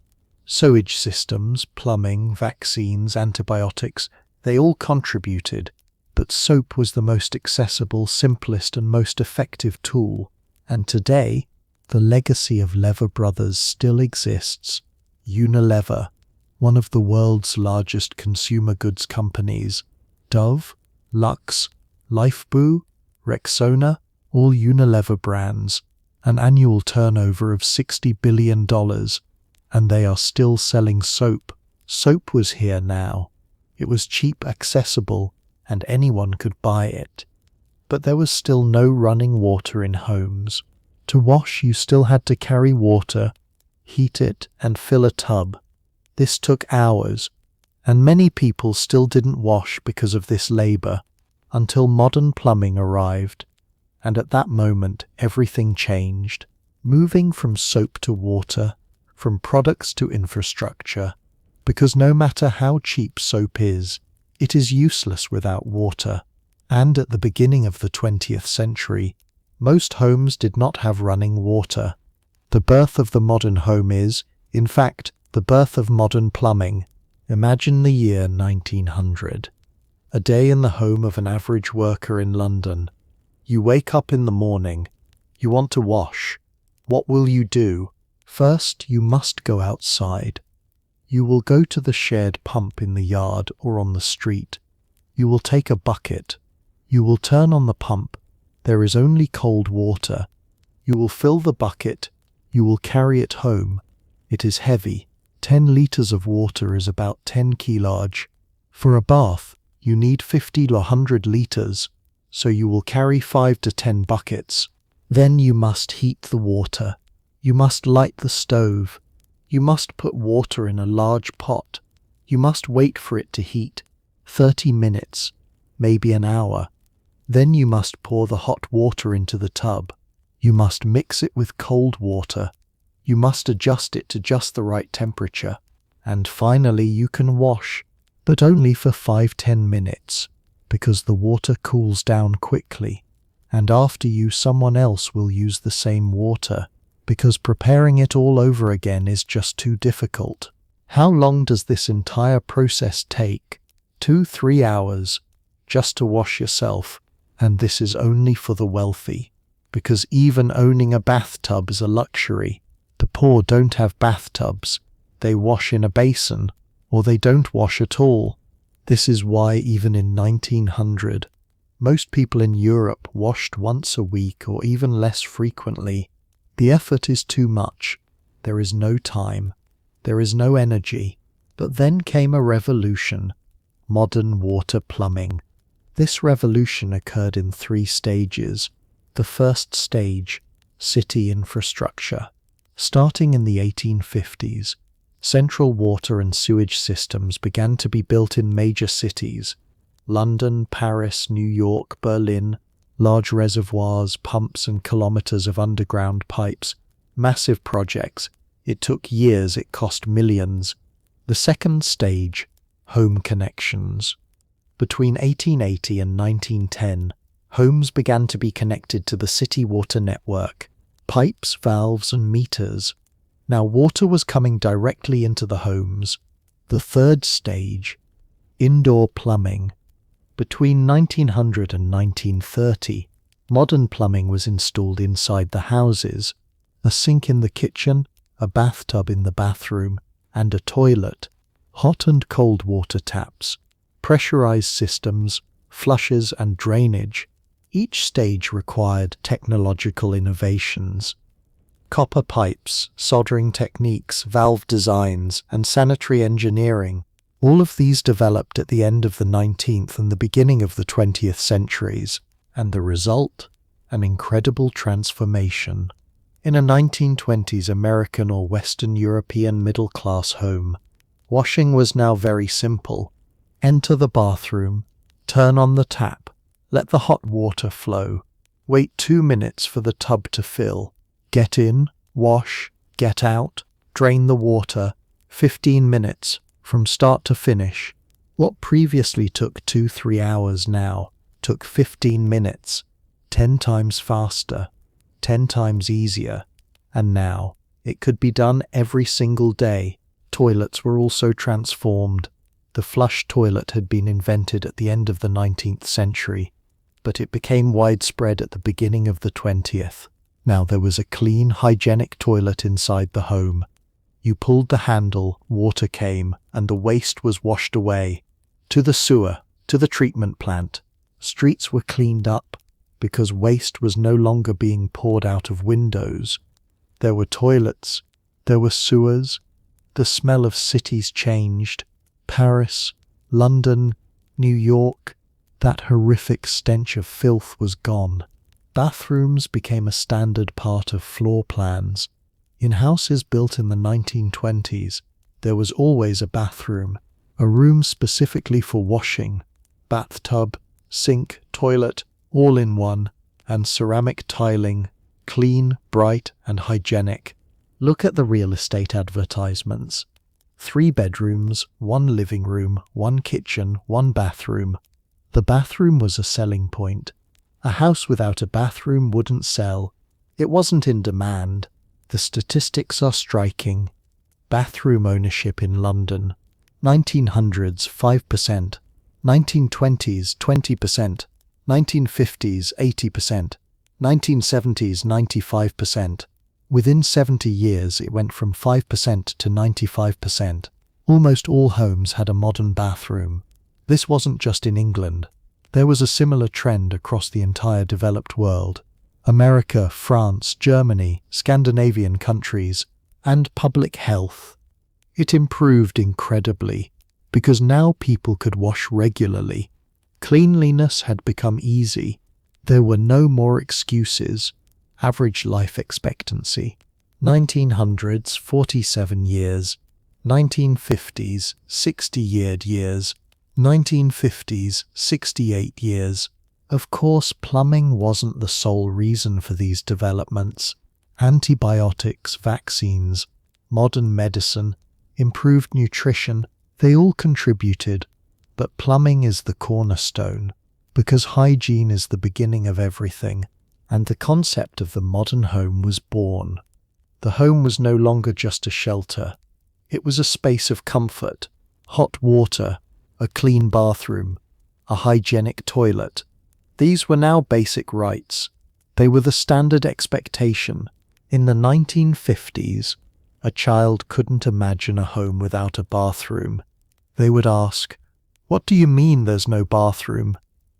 Sewage systems, plumbing, vaccines, antibiotics, they all contributed. But soap was the most accessible, simplest, and most effective tool. And today, the legacy of Lever Brothers still exists. Unilever, one of the world's largest consumer goods companies. Dove, Lux, Lifebuoy, Rexona, all Unilever brands, an annual turnover of $60 billion, and they are still selling soap. Soap was here now. It was cheap, accessible, and anyone could buy it. But there was still no running water in homes. To wash, you still had to carry water, heat it, and fill a tub. This took hours, and many people still didn't wash because of this labor, until modern plumbing arrived. And at that moment, everything changed. Moving from soap to water, from products to infrastructure, because no matter how cheap soap is, it is useless without water. And at the beginning of the 20th century, most homes did not have running water. The birth of the modern home is, in fact, the birth of modern plumbing. Imagine the year 1900. A day in the home of an average worker in London. You wake up in the morning. You want to wash. What will you do? First, you must go outside. You will go to the shared pump in the yard or on the street. You will take a bucket. You will turn on the pump. There is only cold water. You will fill the bucket. You will carry it home. It is heavy. 10 liters of water is about 10 kilos. For a bath, you need 50 to 100 liters, so you will carry 5 to 10 buckets. Then you must heat the water. You must light the stove. You must put water in a large pot. You must wait for it to heat, 30 minutes, maybe an hour. Then you must pour the hot water into the tub. You must mix it with cold water. You must adjust it to just the right temperature. And finally you can wash, but only for 5-10 minutes, because the water cools down quickly. And after you, someone else will use the same water, because preparing it all over again is just too difficult. How long does this entire process take? 2-3 hours, just to wash yourself. And this is only for the wealthy, because even owning a bathtub is a luxury. The poor don't have bathtubs. They wash in a basin, or they don't wash at all. This is why even in 1900, most people in Europe washed once a week or even less frequently. The effort is too much. There is no time. There is no energy. But then came a revolution: modern water plumbing. This revolution occurred in 3 stages. The first stage, city infrastructure. Starting in the 1850s, Central water and sewage systems began to be built in major cities: London, Paris, New York, Berlin. Large reservoirs, pumps and kilometers of underground pipes. Massive projects. It took years, it cost millions. The second stage, home connections. Between 1880 and 1910, homes began to be connected to the city water network. Pipes, valves and meters. Now water was coming directly into the homes. The third stage, indoor plumbing. Between 1900 and 1930, modern plumbing was installed inside the houses. A sink in the kitchen, a bathtub in the bathroom, and a toilet. Hot and cold water taps, pressurized systems, flushes and drainage. Each stage required technological innovations. Copper pipes, soldering techniques, valve designs, and sanitary engineering. All of these developed at the end of the 19th and the beginning of the 20th centuries, and the result? An incredible transformation. In a 1920s American or Western European middle-class home, washing was now very simple. Enter the bathroom, turn on the tap, let the hot water flow, wait 2 minutes for the tub to fill, get in, wash, get out, drain the water, 15 minutes, from start to finish. What previously took 2-3 hours now took 15 minutes, 10 times faster, 10 times easier. And now, it could be done every single day. Toilets were also transformed. The flush toilet had been invented at the end of the 19th century, but it became widespread at the beginning of the 20th. Now there was a clean, hygienic toilet inside the home. You pulled the handle, water came, and the waste was washed away. To the sewer, to the treatment plant. Streets were cleaned up, because waste was no longer being poured out of windows. There were toilets, there were sewers. The smell of cities changed. Paris, London, New York, that horrific stench of filth was gone. Bathrooms became a standard part of floor plans. In houses built in the 1920s, there was always a bathroom, a room specifically for washing, bathtub, sink, toilet, all in one, and ceramic tiling, clean, bright, and hygienic. Look at the real estate advertisements. 3 bedrooms, 1 living room, 1 kitchen, 1 bathroom. The bathroom was a selling point. A house without a bathroom wouldn't sell. It wasn't in demand. The statistics are striking. Bathroom ownership in London. 1900s 5%, 1920s 20%, 1950s 80%, 1970s 95%. Within 70 years it went from 5% to 95%. Almost all homes had a modern bathroom. This wasn't just in England. There was a similar trend across the entire developed world. America, France, Germany, Scandinavian countries, and public health. It improved incredibly, because now people could wash regularly. Cleanliness had become easy. There were no more excuses. Average life expectancy. 1900s, 47 years. 1950s, 60 years. 1950s, 68 years. Of course, plumbing wasn't the sole reason for these developments. Antibiotics, vaccines, modern medicine, improved nutrition, they all contributed. But plumbing is the cornerstone, because hygiene is the beginning of everything, and the concept of the modern home was born. The home was no longer just a shelter. It was a space of comfort, hot water, a clean bathroom, a hygienic toilet. These were now basic rights. They were the standard expectation. In the 1950s, a child couldn't imagine a home without a bathroom. They would ask, "What do you mean there's no bathroom?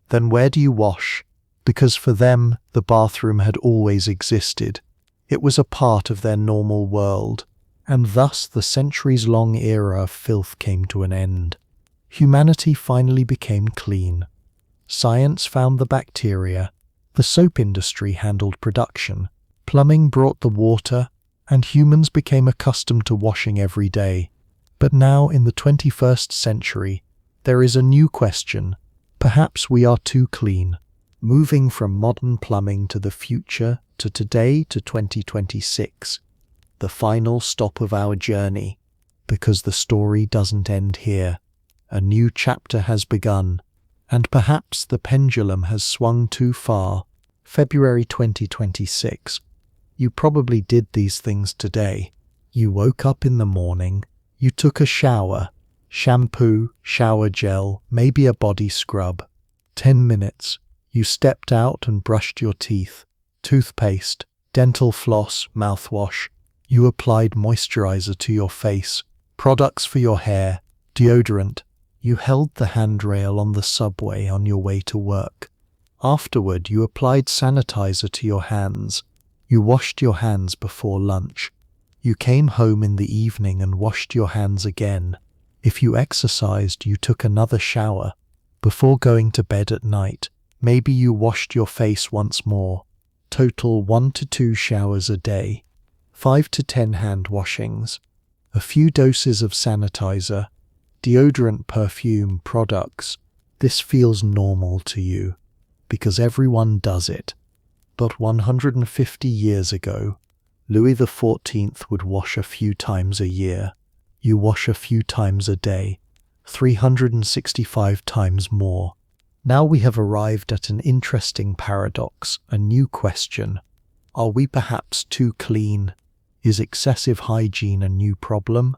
Then where do you wash?" Because for them, the bathroom had always existed. It was a part of their normal world, and thus the centuries-long era of filth came to an end. Humanity finally became clean. Science found the bacteria. The soap industry handled production. Plumbing brought the water, and humans became accustomed to washing every day. But now, in the 21st century, there is a new question. Perhaps we are too clean. Moving from modern plumbing to the future, to today, to 2026. The final stop of our journey. Because the story doesn't end here. A new chapter has begun. And perhaps the pendulum has swung too far. February 2026. You probably did these things today. You woke up in the morning. You took a shower. Shampoo, shower gel, maybe a body scrub. 10 minutes. You stepped out and brushed your teeth. Toothpaste, dental floss, mouthwash. You applied moisturizer to your face. Products for your hair. Deodorant. You held the handrail on the subway on your way to work. Afterward, you applied sanitizer to your hands. You washed your hands before lunch. You came home in the evening and washed your hands again. If you exercised, you took another shower. Before going to bed at night, maybe you washed your face once more. Total 1 to 2 showers a day. 5 to 10 hand washings. A few doses of sanitizer. Deodorant, perfume, products. This feels normal to you, because everyone does it. But 150 years ago, Louis XIV would wash a few times a year. You wash a few times a day, 365 times more. Now we have arrived at an interesting paradox, a new question. Are we perhaps too clean? Is excessive hygiene a new problem?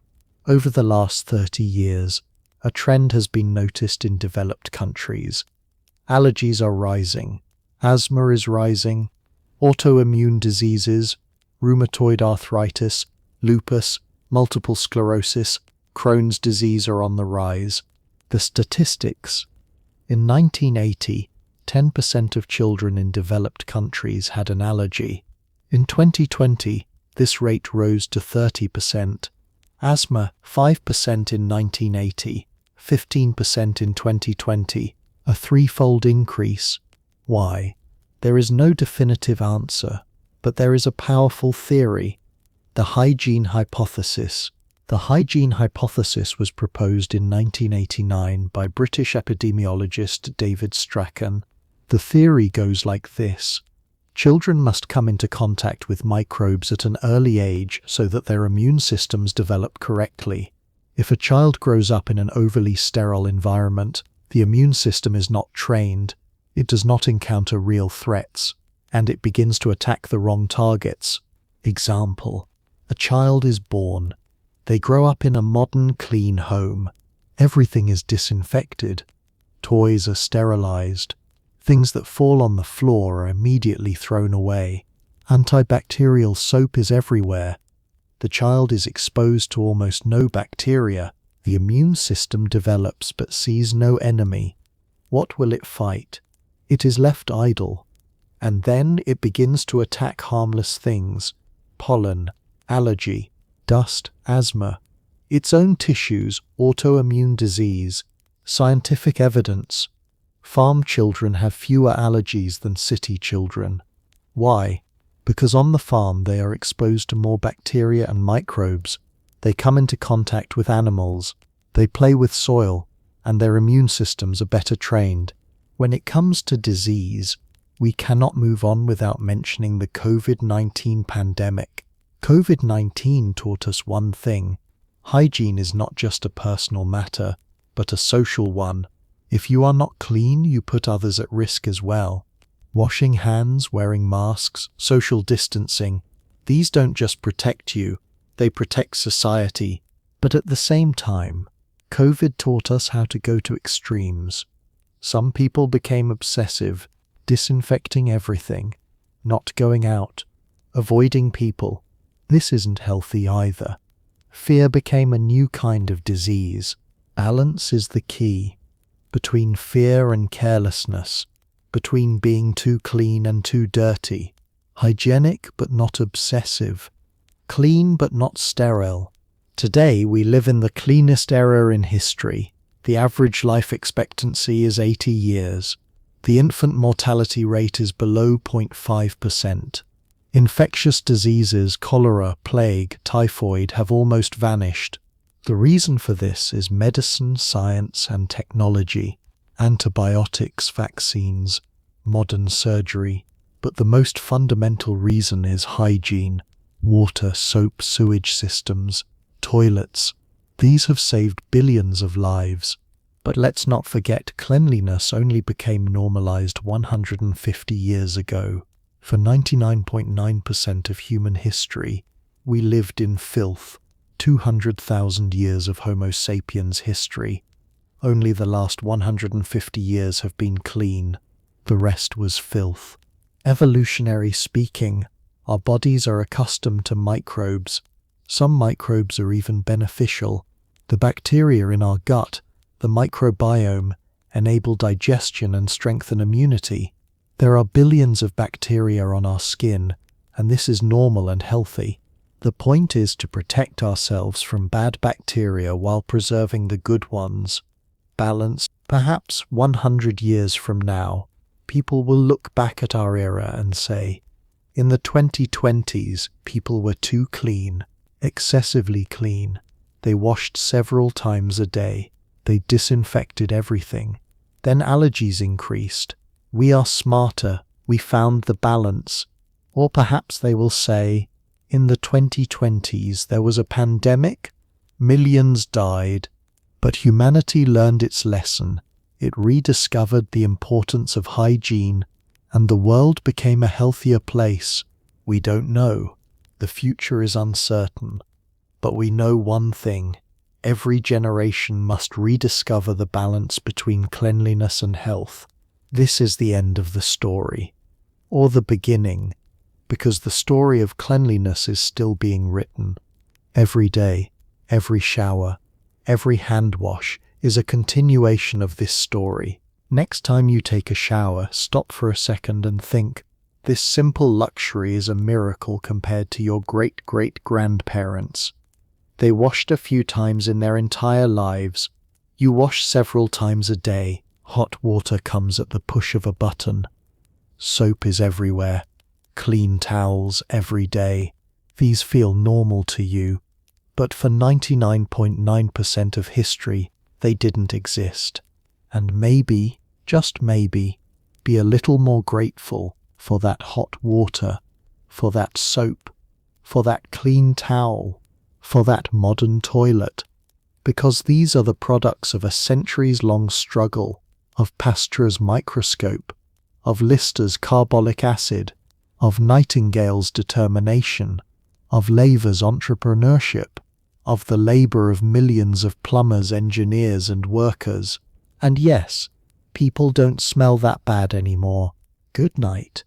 Over the last 30 years, a trend has been noticed in developed countries. Allergies are rising. Asthma is rising. Autoimmune diseases, rheumatoid arthritis, lupus, multiple sclerosis, Crohn's disease are on the rise. The statistics. In 1980, 10% of children in developed countries had an allergy. In 2020, this rate rose to 30%. Asthma, 5% in 1980, 15% in 2020, a threefold increase. Why? There is no definitive answer, but there is a powerful theory. The hygiene hypothesis. The hygiene hypothesis was proposed in 1989 by British epidemiologist David Strachan. The theory goes like this. Children must come into contact with microbes at an early age so that their immune systems develop correctly. If a child grows up in an overly sterile environment, the immune system is not trained, it does not encounter real threats, and it begins to attack the wrong targets. Example: a child is born. They grow up in a modern, clean home. Everything is disinfected. Toys are sterilized. Things that fall on the floor are immediately thrown away. Antibacterial soap is everywhere. The child is exposed to almost no bacteria. The immune system develops but sees no enemy. What will it fight? It is left idle. And then it begins to attack harmless things. Pollen, allergy, dust, asthma. Its own tissues, autoimmune disease. Scientific evidence. Farm children have fewer allergies than city children. Why? Because on the farm they are exposed to more bacteria and microbes. They come into contact with animals. They play with soil, and their immune systems are better trained. When it comes to disease, we cannot move on without mentioning the COVID-19 pandemic. COVID-19 taught us one thing. Hygiene is not just a personal matter, but a social one. If you are not clean, you put others at risk as well. Washing hands, wearing masks, social distancing, these don't just protect you, they protect society. But at the same time, COVID taught us how to go to extremes. Some people became obsessive, disinfecting everything, not going out, avoiding people. This isn't healthy either. Fear became a new kind of disease. Balance is the key. Between fear and carelessness, between being too clean and too dirty, hygienic but not obsessive, clean but not sterile. Today we live in the cleanest era in history. The average life expectancy is 80 years. The infant mortality rate is below 0.5%. Infectious diseases, cholera, plague, typhoid have almost vanished. The reason for this is medicine, science, and technology, antibiotics, vaccines, modern surgery. But the most fundamental reason is hygiene, water, soap, sewage systems, toilets. These have saved billions of lives. But let's not forget, cleanliness only became normalized 150 years ago. For 99.9% of human history, we lived in filth. 200,000 years of Homo sapiens history. Only the last 150 years have been clean. The rest was filth. Evolutionary speaking, our bodies are accustomed to microbes. Some microbes are even beneficial. The bacteria in our gut, the microbiome, enable digestion and strengthen immunity. There are billions of bacteria on our skin, and this is normal and healthy. The point is to protect ourselves from bad bacteria while preserving the good ones. Balance. Perhaps 100 years from now, people will look back at our era and say, in the 2020s, people were too clean, excessively clean. They washed several times a day. They disinfected everything. Then allergies increased. We are smarter. We found the balance. Or perhaps they will say, in the 2020s, there was a pandemic. Millions died. But humanity learned its lesson. It rediscovered the importance of hygiene, and the world became a healthier place. We don't know. The future is uncertain. But we know one thing. Every generation must rediscover the balance between cleanliness and health. This is the end of the story. Or the beginning, because the story of cleanliness is still being written. Every day, every shower, every hand wash is a continuation of this story. Next time you take a shower, stop for a second and think, this simple luxury is a miracle compared to your great-great-grandparents. They washed a few times in their entire lives. You wash several times a day. Hot water comes at the push of a button. Soap is everywhere. Clean towels every day. These feel normal to you. But for 99.9% of history, they didn't exist. And maybe, just maybe, be a little more grateful for that hot water, for that soap, for that clean towel, for that modern toilet, because these are the products of a centuries-long struggle, of Pasteur's microscope, of Lister's carbolic acid, of Nightingale's determination, of Lever's entrepreneurship, of the labor of millions of plumbers, engineers, and workers. And yes, people don't smell that bad anymore. Good night.